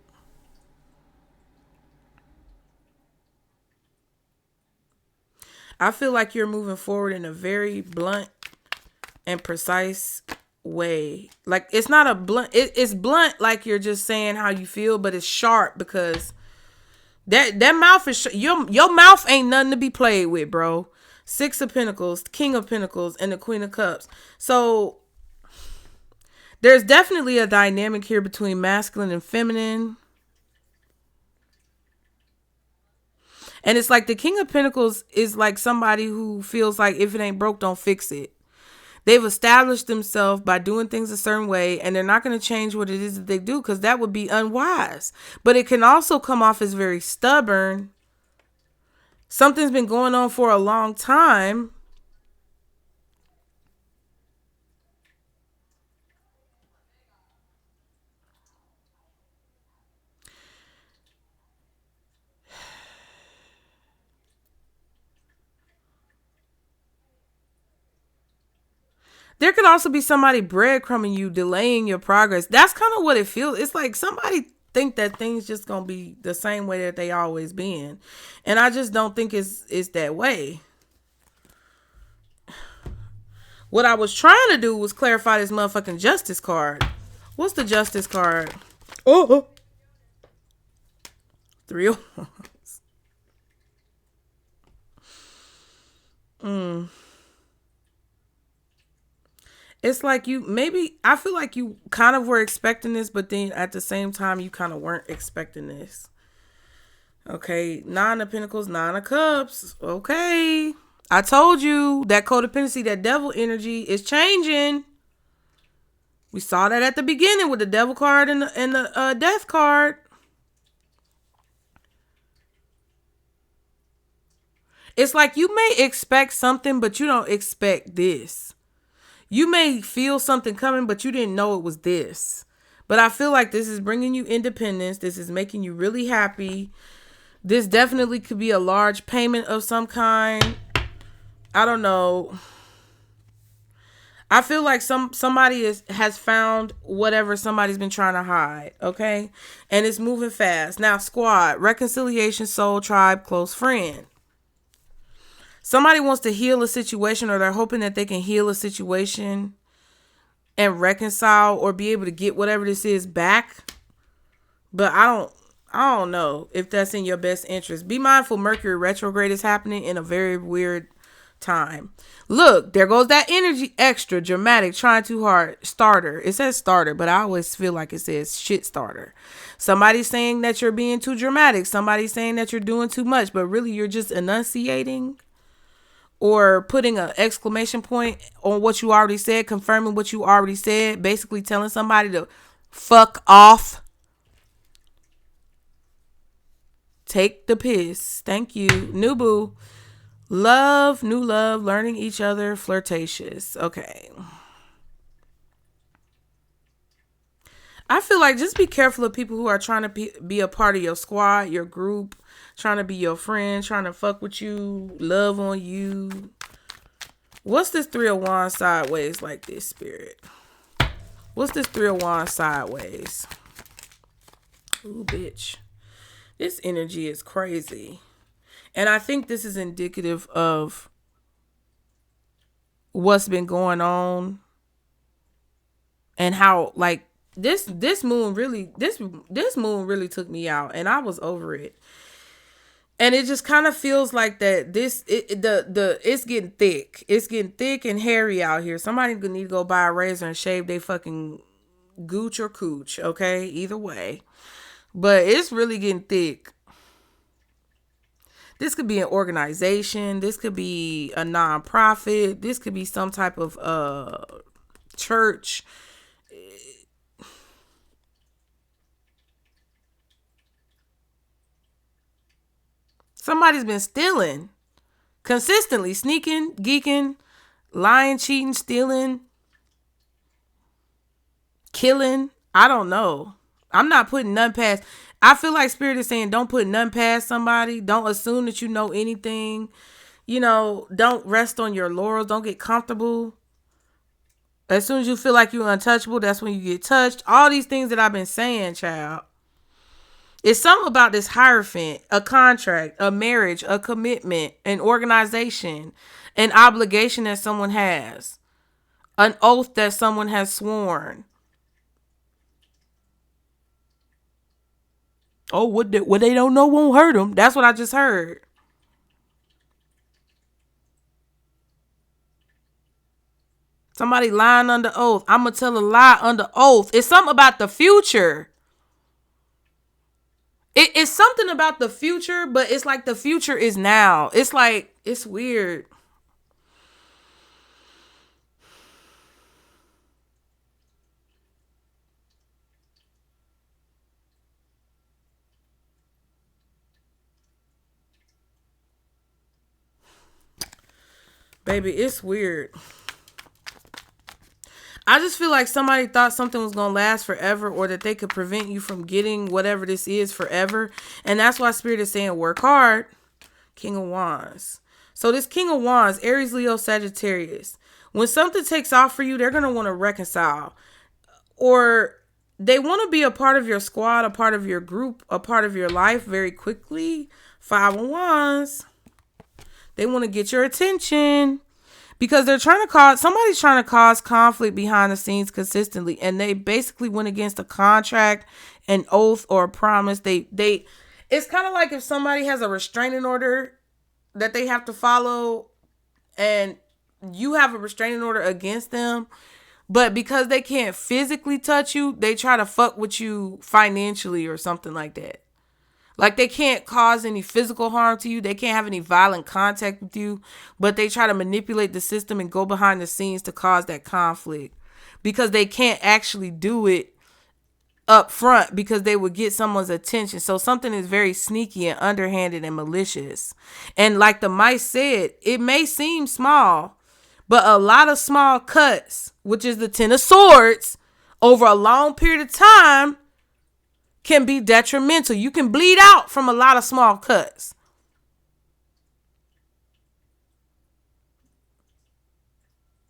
S1: I feel like you're moving forward in a very blunt and precise way. Like it's not a blunt, it's blunt like you're just saying how you feel, but it's sharp because that mouth is your mouth ain't nothing to be played with, bro. Six of Pentacles, King of Pentacles, and the Queen of Cups. So there's definitely a dynamic here between masculine and feminine. And it's like the King of Pentacles is like somebody who feels like if it ain't broke, don't fix it. They've established themselves by doing things a certain way, and they're not going to change what it is that they do because that would be unwise. But it can also come off as very stubborn. Something's been going on for a long time. There could also be somebody breadcrumbing you, delaying your progress. That's kind of what it feels. It's like somebody think that things just gonna be the same way that they always been, and I just don't think it's that way. What I was trying to do was clarify this motherfucking justice card. What's the justice card? Oh, 3 of Wands. It's like I feel like you kind of were expecting this, but then at the same time, you kind of weren't expecting this. Okay, 9 of Pentacles, 9 of Cups. Okay. I told you that codependency, that devil energy is changing. We saw that at the beginning with the devil card and the death card. It's like you may expect something, but you don't expect this. You may feel something coming, but you didn't know it was this. But I feel like this is bringing you independence. This is making you really happy. This definitely could be a large payment of some kind. I don't know. I feel like somebody has found whatever somebody's been trying to hide, okay? And it's moving fast. Now, squad, reconciliation, soul, tribe, close friend. Somebody wants to heal a situation, or they're hoping that they can heal a situation and reconcile or be able to get whatever this is back. But I don't know if that's in your best interest. Be mindful, Mercury retrograde is happening in a very weird time. Look, there goes that energy, extra dramatic, trying too hard, starter. It says starter, but I always feel like it says shit starter. Somebody's saying that you're being too dramatic. Somebody's saying that you're doing too much, but really you're just enunciating or putting an exclamation point on what you already said, confirming what you already said, basically telling somebody to fuck off. Take the piss. Thank you. New boo. Love, new love, learning each other, flirtatious. Okay. I feel like just be careful of people who are trying to be a part of your squad, your group, trying to be your friend, trying to fuck with you, love on you. What's this 3 of Wands sideways like this, Spirit? What's this 3 of Wands sideways? Ooh, bitch. This energy is crazy. And I think this is indicative of what's been going on and how, like, this moon really took me out, and I was over it. And it just kind of feels like that it's getting thick. It's getting thick and hairy out here. Somebody gonna need to go buy a razor and shave their fucking gooch or cooch, okay? Either way. But it's really getting thick. This could be an organization. This could be a nonprofit. This could be some type of church. Somebody's been stealing. Consistently. Sneaking, geeking, lying, cheating, stealing, killing. I don't know. I'm not putting none past. I feel like Spirit is saying don't put none past somebody. Don't assume that you know anything. You know, don't rest on your laurels. Don't get comfortable. As soon as you feel like you're untouchable, that's when you get touched. All these things that I've been saying, child. It's something about this Hierophant, a contract, a marriage, a commitment, an organization, an obligation that someone has, an oath that someone has sworn. Oh, what they don't know won't hurt them. That's what I just heard. Somebody lying under oath. I'm going to tell a lie under oath. It's something about the future. It's something about the future, but it's like the future is now. It's like, it's weird. Baby, it's weird. I just feel like somebody thought something was going to last forever, or that they could prevent you from getting whatever this is forever. And that's why Spirit is saying work hard. King of Wands. So this King of Wands, Aries, Leo, Sagittarius. When something takes off for you, they're going to want to reconcile. Or they want to be a part of your squad, a part of your group, a part of your life very quickly. 5 of Wands. They want to get your attention. Because somebody's trying to cause conflict behind the scenes consistently. And they basically went against a contract, an oath, or a promise. It's kind of like if somebody has a restraining order that they have to follow and you have a restraining order against them. But because they can't physically touch you, they try to fuck with you financially or something like that. Like they can't cause any physical harm to you. They can't have any violent contact with you, but they try to manipulate the system and go behind the scenes to cause that conflict because they can't actually do it up front because they would get someone's attention. So something is very sneaky and underhanded and malicious. And like the mice said, it may seem small, but a lot of small cuts, which is the 10 of Swords, over a long period of time can be detrimental. You can bleed out from a lot of small cuts.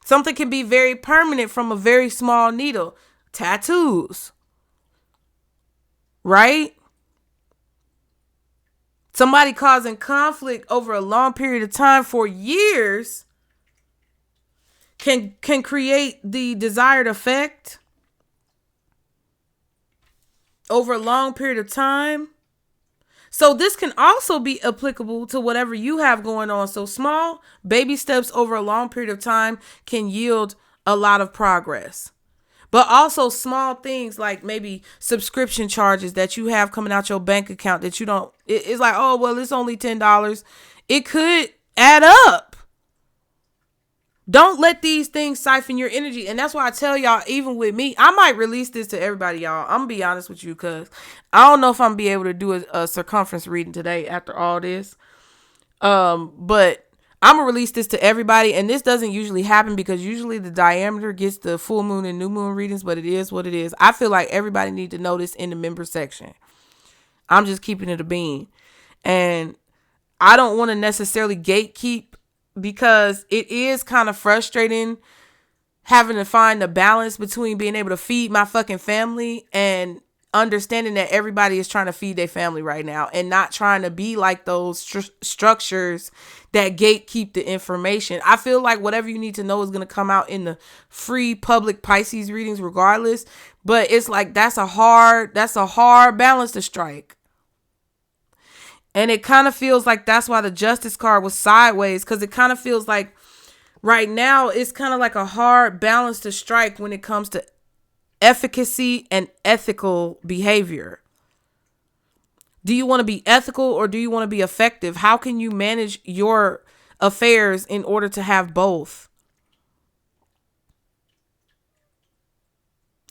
S1: Something can be very permanent from a very small needle. Tattoos. Right? Somebody causing conflict over a long period of time for years can create the desired effect over a long period of time. So this can also be applicable to whatever you have going on. So small baby steps over a long period of time can yield a lot of progress. But also small things like maybe subscription charges that you have coming out your bank account that you don't, it's like, oh, well, it's only $10. It could add up. Don't let these things siphon your energy. And that's why I tell y'all, even with me, I might release this to everybody, y'all. I'm going to be honest with you because I don't know if I'm going to be able to do a circumference reading today after all this. But I'm going to release this to everybody. And this doesn't usually happen because usually the diameter gets the full moon and new moon readings. But it is what it is. I feel like everybody needs to know this in the member section. I'm just keeping it a bean. And I don't want to necessarily gatekeep because it is kind of frustrating having to find the balance between being able to feed my fucking family and understanding that everybody is trying to feed their family right now and not trying to be like those structures that gatekeep the information. I feel like whatever you need to know is going to come out in the free public Pisces readings regardless. But it's like, that's a hard balance to strike. And it kind of feels like that's why the Justice card was sideways, because it kind of feels like right now it's kind of like a hard balance to strike when it comes to efficacy and ethical behavior. Do you want to be ethical or do you want to be effective? How can you manage your affairs in order to have both?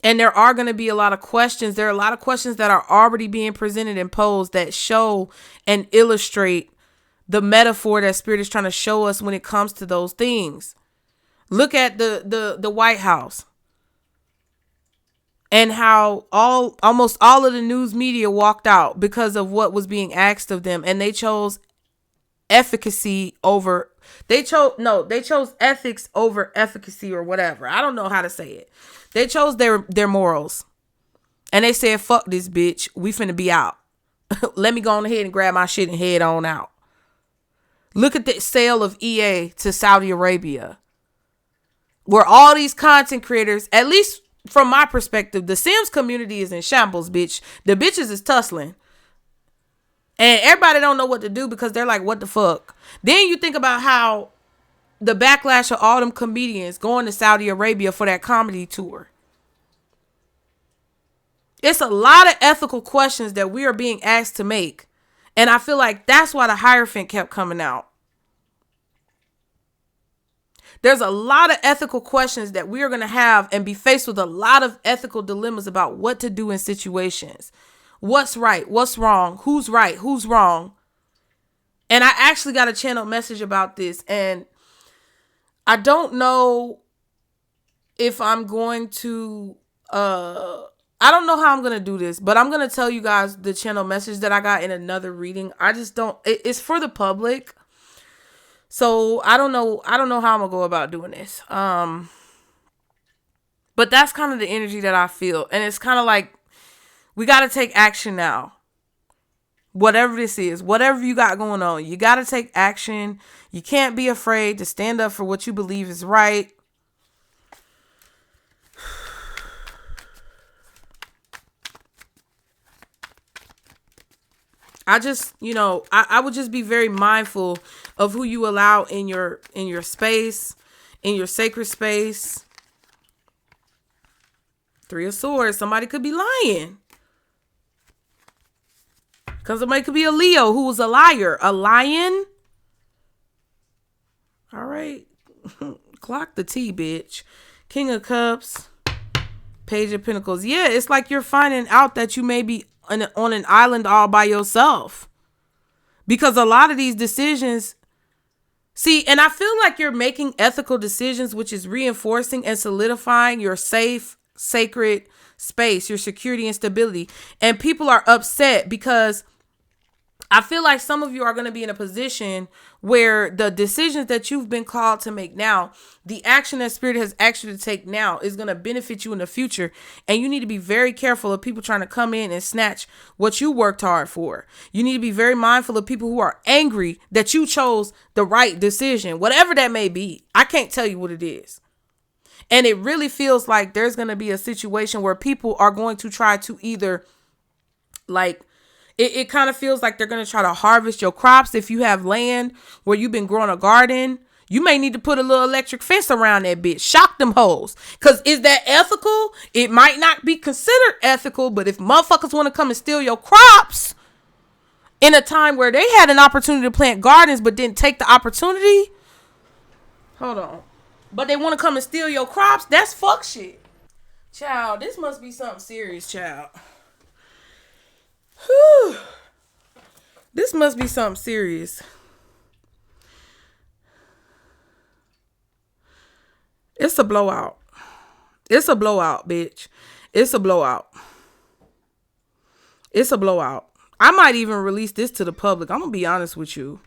S1: And there are going to be a lot of questions. There are a lot of questions that are already being presented and posed that show and illustrate the metaphor that Spirit is trying to show us when it comes to those things. Look at the White House and how almost all of the news media walked out because of what was being asked of them. And they chose efficacy over, they chose ethics over efficacy or whatever. I don't know how to say it. They chose their morals. And they said, fuck this bitch. We finna be out. Let me go on ahead and grab my shit and head on out. Look at the sale of EA to Saudi Arabia. Where all these content creators, at least from my perspective, the Sims community is in shambles, bitch. The bitches is tussling. And everybody don't know what to do because they're like, what the fuck? Then you think about how the backlash of all them comedians going to Saudi Arabia for that comedy tour. It's a lot of ethical questions that we are being asked to make. And I feel like that's why the Hierophant kept coming out. There's a lot of ethical questions that we are going to have and be faced with a lot of ethical dilemmas about what to do in situations. What's right? What's wrong? Who's right? Who's wrong? And I actually got a channel message about this, and I don't know if I'm going to, I don't know how I'm going to do this, but I'm going to tell you guys the channel message that I got in another reading. I just don't, it's for the public. So I don't know how I'm gonna go about doing this. But that's kind of the energy that I feel. And it's kind of like, we got to take action now. Whatever this is, whatever you got going on, you got to take action. You can't be afraid to stand up for what you believe is right. I just, I would just be very mindful of who you allow in your space, in your sacred space. Three of Swords. Somebody could be lying. Because somebody could be a Leo who was a liar. A lion. All right. Clock the T, bitch. King of Cups. Page of Pentacles. Yeah, it's like you're finding out that you may be on an island all by yourself. Because a lot of these decisions, see, and I feel like you're making ethical decisions, which is reinforcing and solidifying your safe, sacred space, your security and stability. And people are upset because I feel like some of you are going to be in a position where the decisions that you've been called to make now, the action that Spirit has asked you to take now, is going to benefit you in the future. And you need to be very careful of people trying to come in and snatch what you worked hard for. You need to be very mindful of people who are angry that you chose the right decision, whatever that may be. I can't tell you what it is. And it really feels like there's going to be a situation where people are going to try to either, like, it kind of feels like they're going to try to harvest your crops. If you have land where you've been growing a garden, you may need to put a little electric fence around that bitch. Shock them hoes. Because is that ethical? It might not be considered ethical, but if motherfuckers want to come and steal your crops in a time where they had an opportunity to plant gardens but didn't take the opportunity, hold on, but they want to come and steal your crops, that's fuck shit. Child, this must be something serious, child. Whew. This must be something serious. It's a blowout. It's a blowout, bitch. It's a blowout. It's a blowout. I might even release this to the public. I'm gonna be honest with you.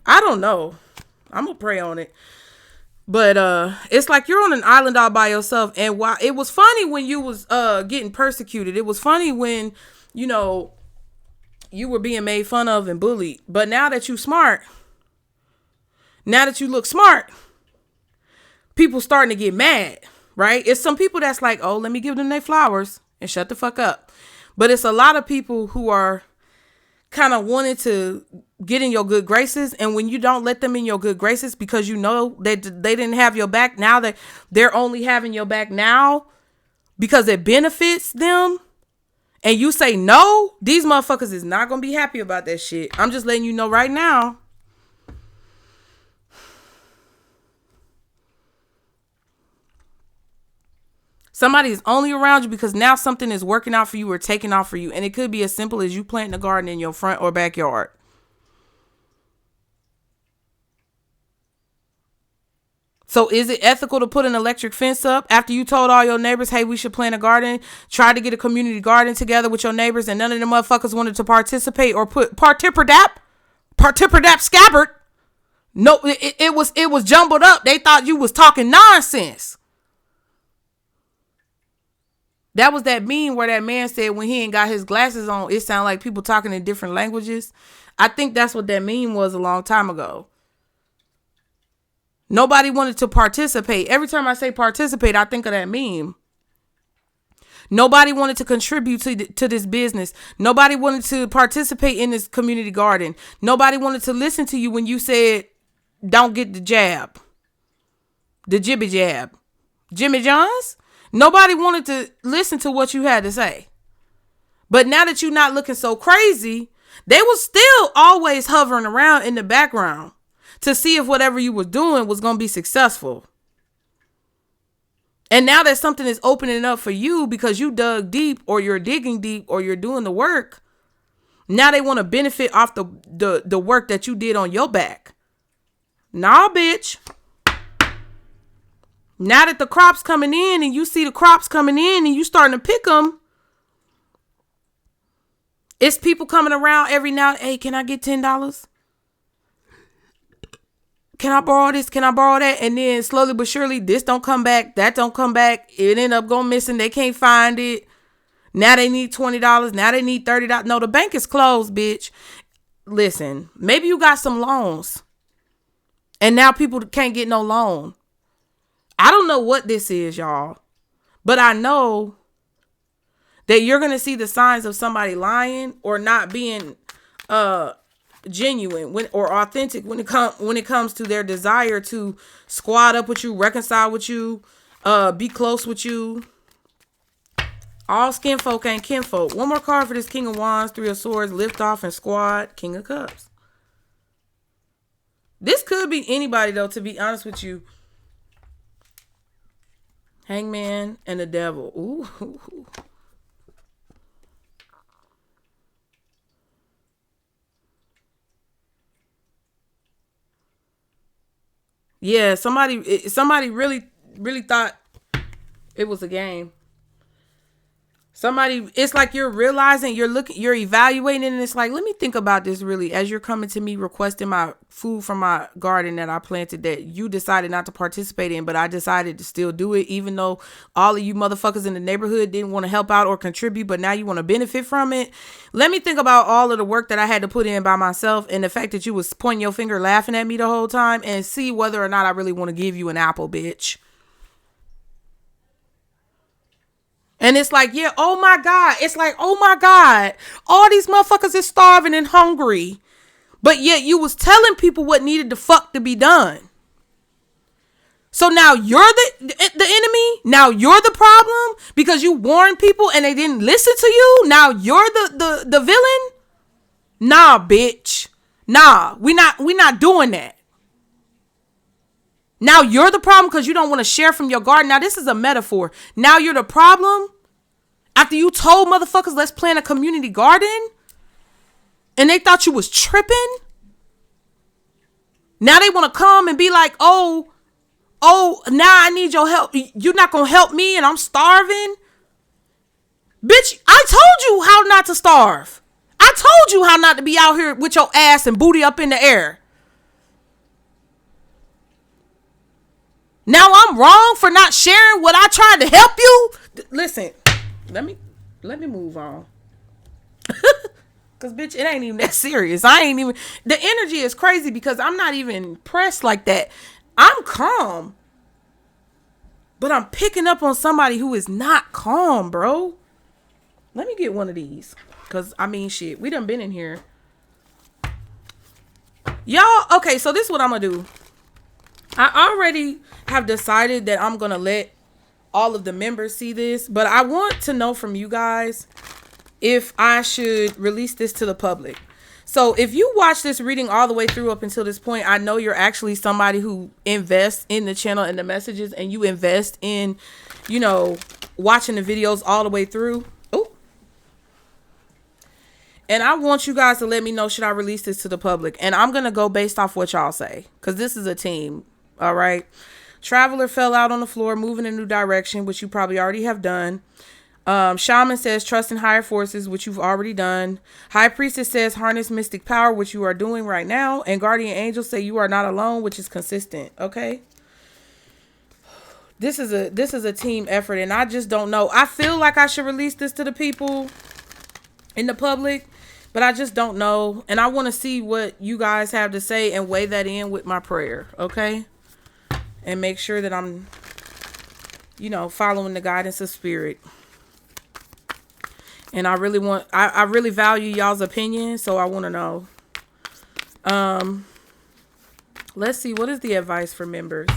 S1: I don't know. I'm gonna pray on it. But it's like you're on an island all by yourself. And while it was funny when you was getting persecuted, it was funny when, you were being made fun of and bullied. But now that you smart, now that you look smart, people starting to get mad, right? It's some people that's like, oh, let me give them their flowers and shut the fuck up. But it's a lot of people who are kind of wanting to get in your good graces. And when you don't let them in your good graces because you know they didn't have your back, now that they're only having your back now because it benefits them, and you say no, these motherfuckers is not going to be happy about that shit. I'm just letting you know right now. Somebody is only around you because now something is working out for you or taking out for you. And it could be as simple as you planting a garden in your front or backyard. So is it ethical to put an electric fence up after you told all your neighbors, hey, we should plant a garden, try to get a community garden together with your neighbors, and none of them motherfuckers wanted to participate or put partiperdap scabbard? No, it was jumbled up. They thought you was talking nonsense. That was that meme where that man said when he ain't got his glasses on, it sounded like people talking in different languages. I think that's what that meme was a long time ago. Nobody wanted to participate. Every time I say participate, I think of that meme. Nobody wanted to contribute to this business. Nobody wanted to participate in this community garden. Nobody wanted to listen to you when you said, don't get the jab. The jibby jab. Jimmy Johns? Nobody wanted to listen to what you had to say. But now that you're not looking so crazy, they was still always hovering around in the background to see if whatever you were doing was going to be successful. And now that something is opening up for you because you dug deep or you're digging deep or you're doing the work, now they want to benefit off the work that you did on your back. Nah, bitch. Now that the crops coming in and you see the crops coming in and you starting to pick them, it's people coming around every now. Hey, can I get $10? can I borrow this? Can I borrow that? And then slowly but surely, this don't come back. That don't come back. It end up going missing. They can't find it. Now they need $20. Now they need $30. No, the bank is closed, bitch. Listen, maybe you got some loans. And now people can't get no loan. I don't know what this is, y'all. But I know that you're going to see the signs of somebody lying or not being genuine or authentic when it comes to their desire to squad up with you, reconcile with you, be close with you. All skin folk ain't kinfolk. One more card for this King of Wands, Three of Swords, lift off and squad, King of Cups. This could be anybody though, to be honest with you. Hangman and the Devil. Ooh. Yeah, somebody really thought it was a game. Somebody, it's like you're realizing, you're evaluating, and it's like, let me think about this really as you're coming to me requesting my food from my garden that I planted that you decided not to participate in, but I decided to still do it, even though all of you motherfuckers in the neighborhood didn't want to help out or contribute, but now you want to benefit from it. Let me think about all of the work that I had to put in by myself and the fact that you was pointing your finger laughing at me the whole time and see whether or not I really want to give you an apple, bitch. And it's like, yeah, oh my God. It's like, oh my God. All these motherfuckers is starving and hungry. But yet you was telling people what needed to fuck to be done. So now you're the enemy. Now you're the problem because you warned people and they didn't listen to you. Now you're the villain. Nah, bitch. Nah, we not doing that. Now you're the problem because you don't want to share from your garden. Now this is a metaphor. Now you're the problem after you told motherfuckers let's plant a community garden and they thought you was tripping. Now they want to come and be like, oh, now I need your help. You're not going to help me and I'm starving. Bitch, I told you how not to starve. I told you how not to be out here with your ass and booty up in the air. Now I'm wrong for not sharing what I tried to help you. Listen, let me move on. Cause bitch, it ain't even that serious. The energy is crazy because I'm not even pressed like that. I'm calm. But I'm picking up on somebody who is not calm, bro. Let me get one of these. Cause I mean shit, we done been in here. Y'all, okay, so this is what I'm gonna do. I already have decided that I'm going to let all of the members see this, but I want to know from you guys if I should release this to the public. So if you watch this reading all the way through up until this point, I know you're actually somebody who invests in the channel and the messages, and you invest in, watching the videos all the way through. Ooh. And I want you guys to let me know, should I release this to the public? And I'm going to go based off what y'all say, because this is a team. All right. Traveler fell out on the floor, moving in a new direction, which you probably already have done. Shaman says trust in higher forces, which you've already done. High Priestess says harness mystic power, which you are doing right now. And Guardian Angels say you are not alone, which is consistent. Okay. This is a team effort, and I just don't know. I feel like I should release this to the people in the public, but I just don't know. And I want to see what you guys have to say and weigh that in with my prayer. Okay. And make sure that I'm, following the guidance of spirit. And I really value y'all's opinion. So I want to know. Let's see. What is the advice for members?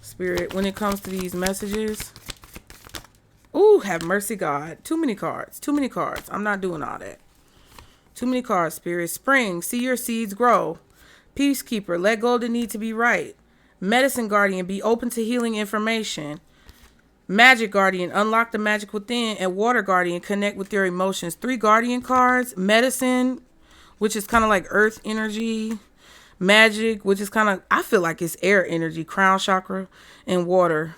S1: Spirit, when it comes to these messages. Ooh, have mercy, God. Too many cards. I'm not doing all that. Too many cards, Spirit. Spring, see your seeds grow. Peacekeeper, let go of the need to be right. Medicine Guardian, be open to healing information. Magic Guardian, unlock the magic within. And Water Guardian, connect with your emotions. 3 Guardian cards. Medicine, which is kind of like earth energy. Magic, which is kind of, I feel like it's air energy. Crown chakra. And water.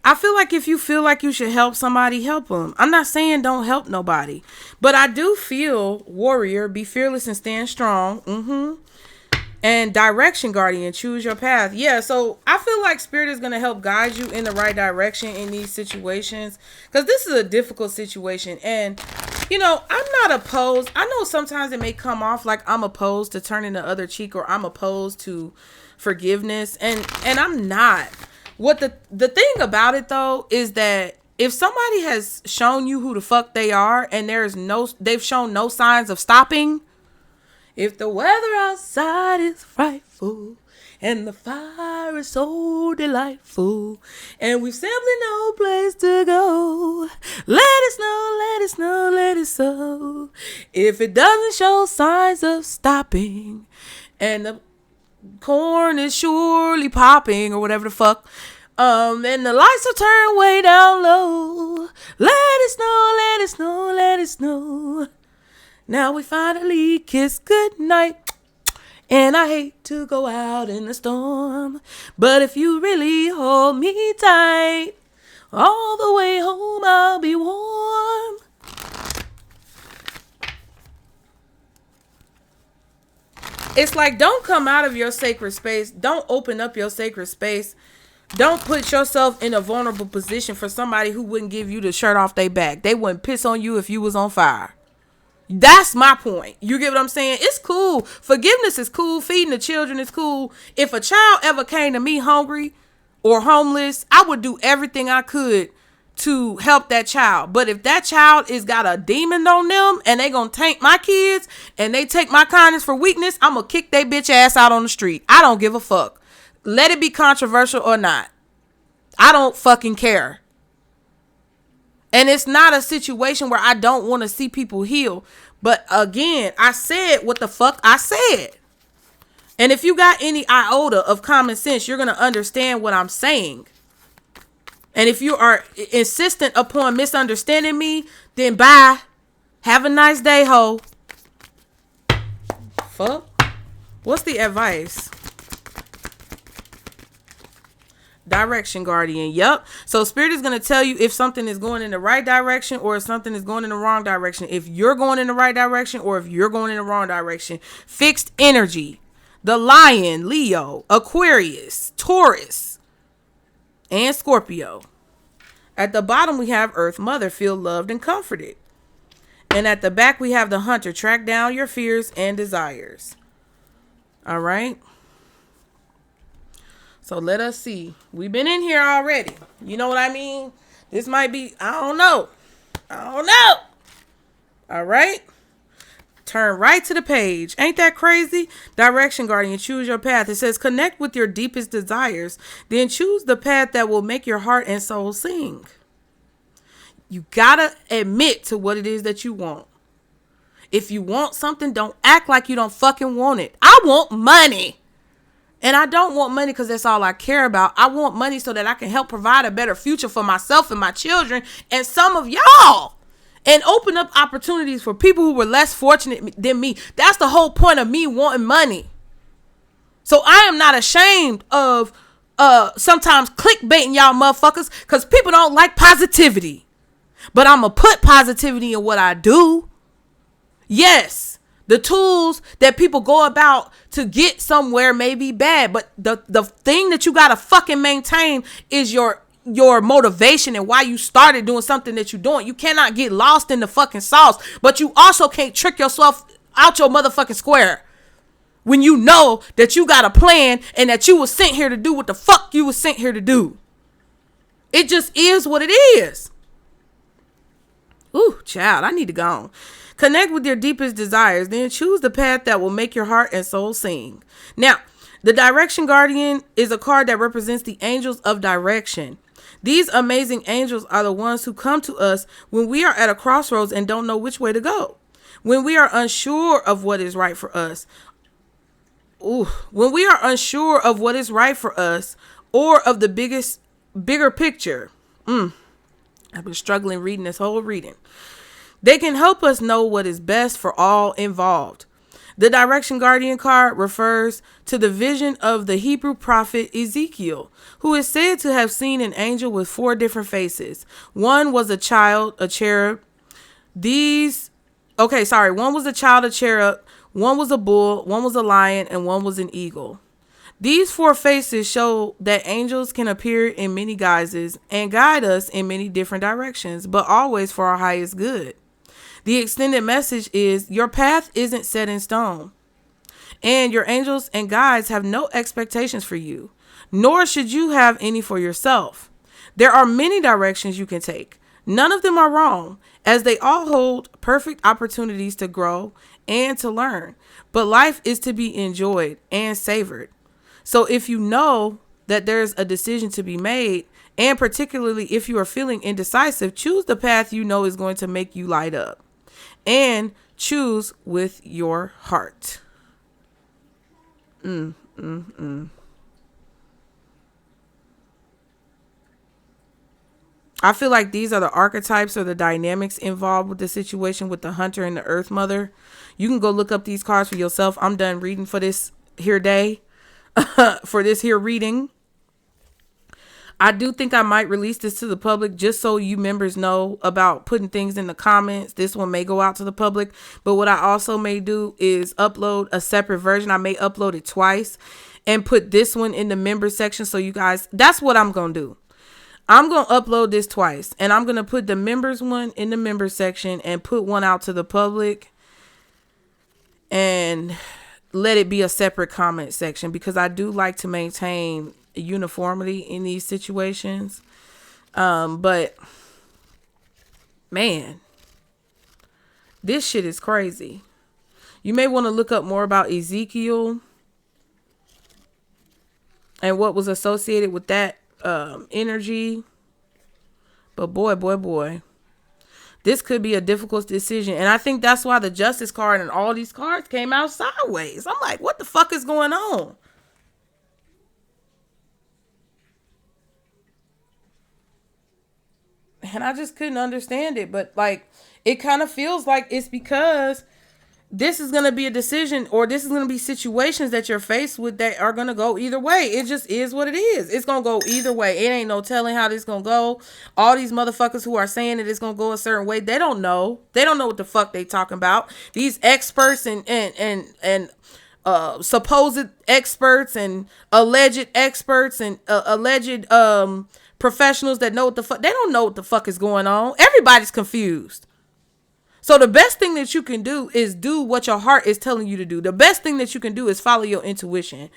S1: I feel like if you feel like you should help somebody, help them. I'm not saying don't help nobody, but I do feel warrior, be fearless and stand strong. And direction guardian, choose your path. Yeah, so I feel like spirit is going to help guide you in the right direction in these situations, because this is a difficult situation. And you know, I'm not opposed. I know sometimes it may come off like I'm opposed to turning the other cheek, or I'm opposed to forgiveness, and I'm not. What the thing about it though is that if somebody has shown you who the fuck they are, and they've shown no signs of stopping. If the weather outside is frightful and the fire is so delightful and we've simply no place to go, let it snow, let it snow, let it snow. If it doesn't show signs of stopping and the corn is surely popping, or whatever the fuck, and the lights are turned way down low, let it snow, let it snow, let it snow. Now we finally kiss goodnight, and I hate to go out in the storm, but if you really hold me tight, all the way home I'll be warm. It's like, don't come out of your sacred space. Don't open up your sacred space. Don't put yourself in a vulnerable position for somebody who wouldn't give you the shirt off their back. They wouldn't piss on you if you was on fire. That's my point. You get what I'm saying? It's cool. Forgiveness is cool. Feeding the children is cool. If a child ever came to me hungry or homeless, I would do everything I could to help that child. But if that child is got a demon on them and they gonna tank my kids and they take my kindness for weakness, I'm gonna kick their bitch ass out on the street. I don't give a fuck. Let it be controversial or not. I don't fucking care. And it's not a situation where I don't want to see people heal. But again, I said what the fuck I said. And if you got any iota of common sense, you're going to understand what I'm saying. And if you are insistent upon misunderstanding me, then bye. Have a nice day, ho. Fuck. What's the advice? Direction guardian. Yep. So spirit is going to tell you if something is going in the right direction or if something is going in the wrong direction. If you're going in the right direction or if you're going in the wrong direction. Fixed energy. The Lion, Leo, Aquarius, Taurus, and Scorpio. At the bottom we have Earth Mother, feel loved and comforted. And at the back we have the Hunter, track down your fears and desires. All right. So let us see. We've been in here already. You know what I mean? This might be, I don't know. All right. Turn right to the page. Ain't that crazy? Direction guardian, choose your path. It says connect with your deepest desires. Then choose the path that will make your heart and soul sing. You gotta admit to what it is that you want. If you want something, don't act like you don't fucking want it. I want money. And I don't want money because that's all I care about. I want money so that I can help provide a better future for myself and my children and some of y'all. And open up opportunities for people who were less fortunate than me. That's the whole point of me wanting money. So I am not ashamed of sometimes clickbaiting y'all motherfuckers because people don't like positivity. But I'm going to put positivity in what I do. Yes. The tools that people go about to get somewhere may be bad, but the thing that you gotta fucking maintain is your motivation and why you started doing something that you're doing. You cannot get lost in the fucking sauce, but you also can't trick yourself out your motherfucking square when you know that you got a plan and that you was sent here to do what the fuck you was sent here to do. It just is what it is. Ooh, child, I need to go on. Connect with your deepest desires, then choose the path that will make your heart and soul sing. Now, the Direction Guardian is a card that represents the angels of direction. These amazing angels are the ones who come to us when we are at a crossroads and don't know which way to go. When we are unsure of what is right for us. When we are unsure of what is right for us or of the bigger picture. I've been struggling reading this whole reading. They can help us know what is best for all involved. The Direction Guardian card refers to the vision of the Hebrew prophet Ezekiel, who is said to have seen an angel with 4 different faces. One was a child, a cherub. One was a child, a cherub. One was a bull, one was a lion, and one was an eagle. These 4 faces show that angels can appear in many guises and guide us in many different directions, but always for our highest good. The extended message is your path isn't set in stone, and your angels and guides have no expectations for you, nor should you have any for yourself. There are many directions you can take. None of them are wrong, as they all hold perfect opportunities to grow and to learn, but life is to be enjoyed and savored. So if you know that there's a decision to be made, and particularly if you are feeling indecisive, choose the path you know is going to make you light up, and choose with your heart. I feel like these are the archetypes or the dynamics involved with the situation with the hunter and the earth mother. You can go look up these cards for yourself. I'm done reading for this here day. For this here reading. I do think I might release this to the public just so you members know about putting things in the comments. This one may go out to the public, but what I also may do is upload a separate version. I may upload it twice and put this one in the member section. So you guys, that's what I'm going to do. I'm going to upload this twice, and I'm going to put the members one in the member section and put one out to the public and let it be a separate comment section, because I do like to maintain uniformity in these situations. But man, this shit is crazy. You may want to look up more about Ezekiel and what was associated with that energy. But boy, this could be a difficult decision. And I think that's why the Justice card and all these cards came out sideways. I'm like, what the fuck is going on? And I just couldn't understand it. But like, it kind of feels like it's because this is going to be a decision, or this is going to be situations that you're faced with that are going to go either way. It just is what it is. It's going to go either way. It ain't no telling how this going to go. All these motherfuckers who are saying that it's going to go a certain way, they don't know. They don't know what the fuck they talking about. These experts and supposed experts and alleged experts and alleged professionals that know what the fuck, they don't know what the fuck is going on. Everybody's confused. So the best thing that you can do is do what your heart is telling you to do. The best thing that you can do is follow your intuition.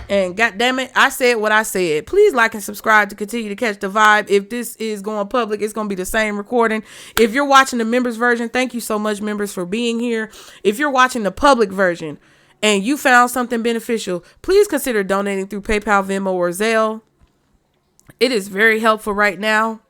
S1: And goddamn it, I said what I said. Please like and subscribe to continue to catch the vibe. If this is going public, it's going to be the same recording. If you're watching the members version, thank you so much, members, for being here. If you're watching the public version and you found something beneficial, please consider donating through PayPal, Venmo, or Zelle. It is very helpful right now.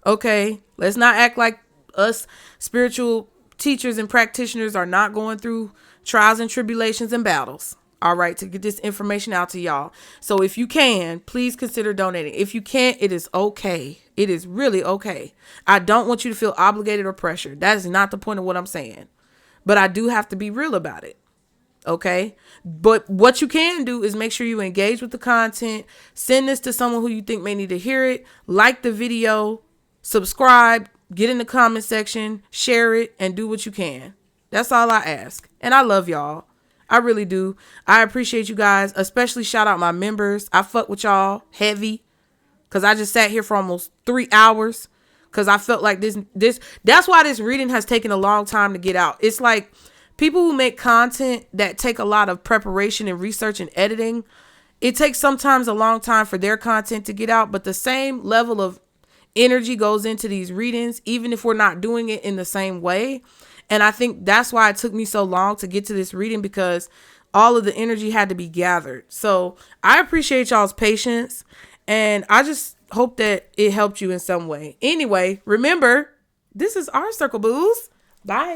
S1: Okay, let's not act like us spiritual teachers and practitioners are not going through trials and tribulations and battles. All right, to get this information out to y'all. So if you can, please consider donating. If you can't, it is okay. It is really okay. I don't want you to feel obligated or pressured. That is not the point of what I'm saying. But I do have to be real about it. Okay. But what you can do is make sure you engage with the content. Send this to someone who you think may need to hear it. Like the video, subscribe, get in the comment section, share it, and do what you can. That's all I ask. And I love y'all. I really do. I appreciate you guys, especially shout out my members. I fuck with y'all heavy because I just sat here for almost 3 hours because I felt like this. That's why this reading has taken a long time to get out. It's like people who make content that take a lot of preparation and research and editing. It takes sometimes a long time for their content to get out, but the same level of energy goes into these readings, even if we're not doing it in the same way. And I think that's why it took me so long to get to this reading, because all of the energy had to be gathered. So I appreciate y'all's patience, and I just hope that it helped you in some way. Anyway, remember, this is our circle, booze. Bye.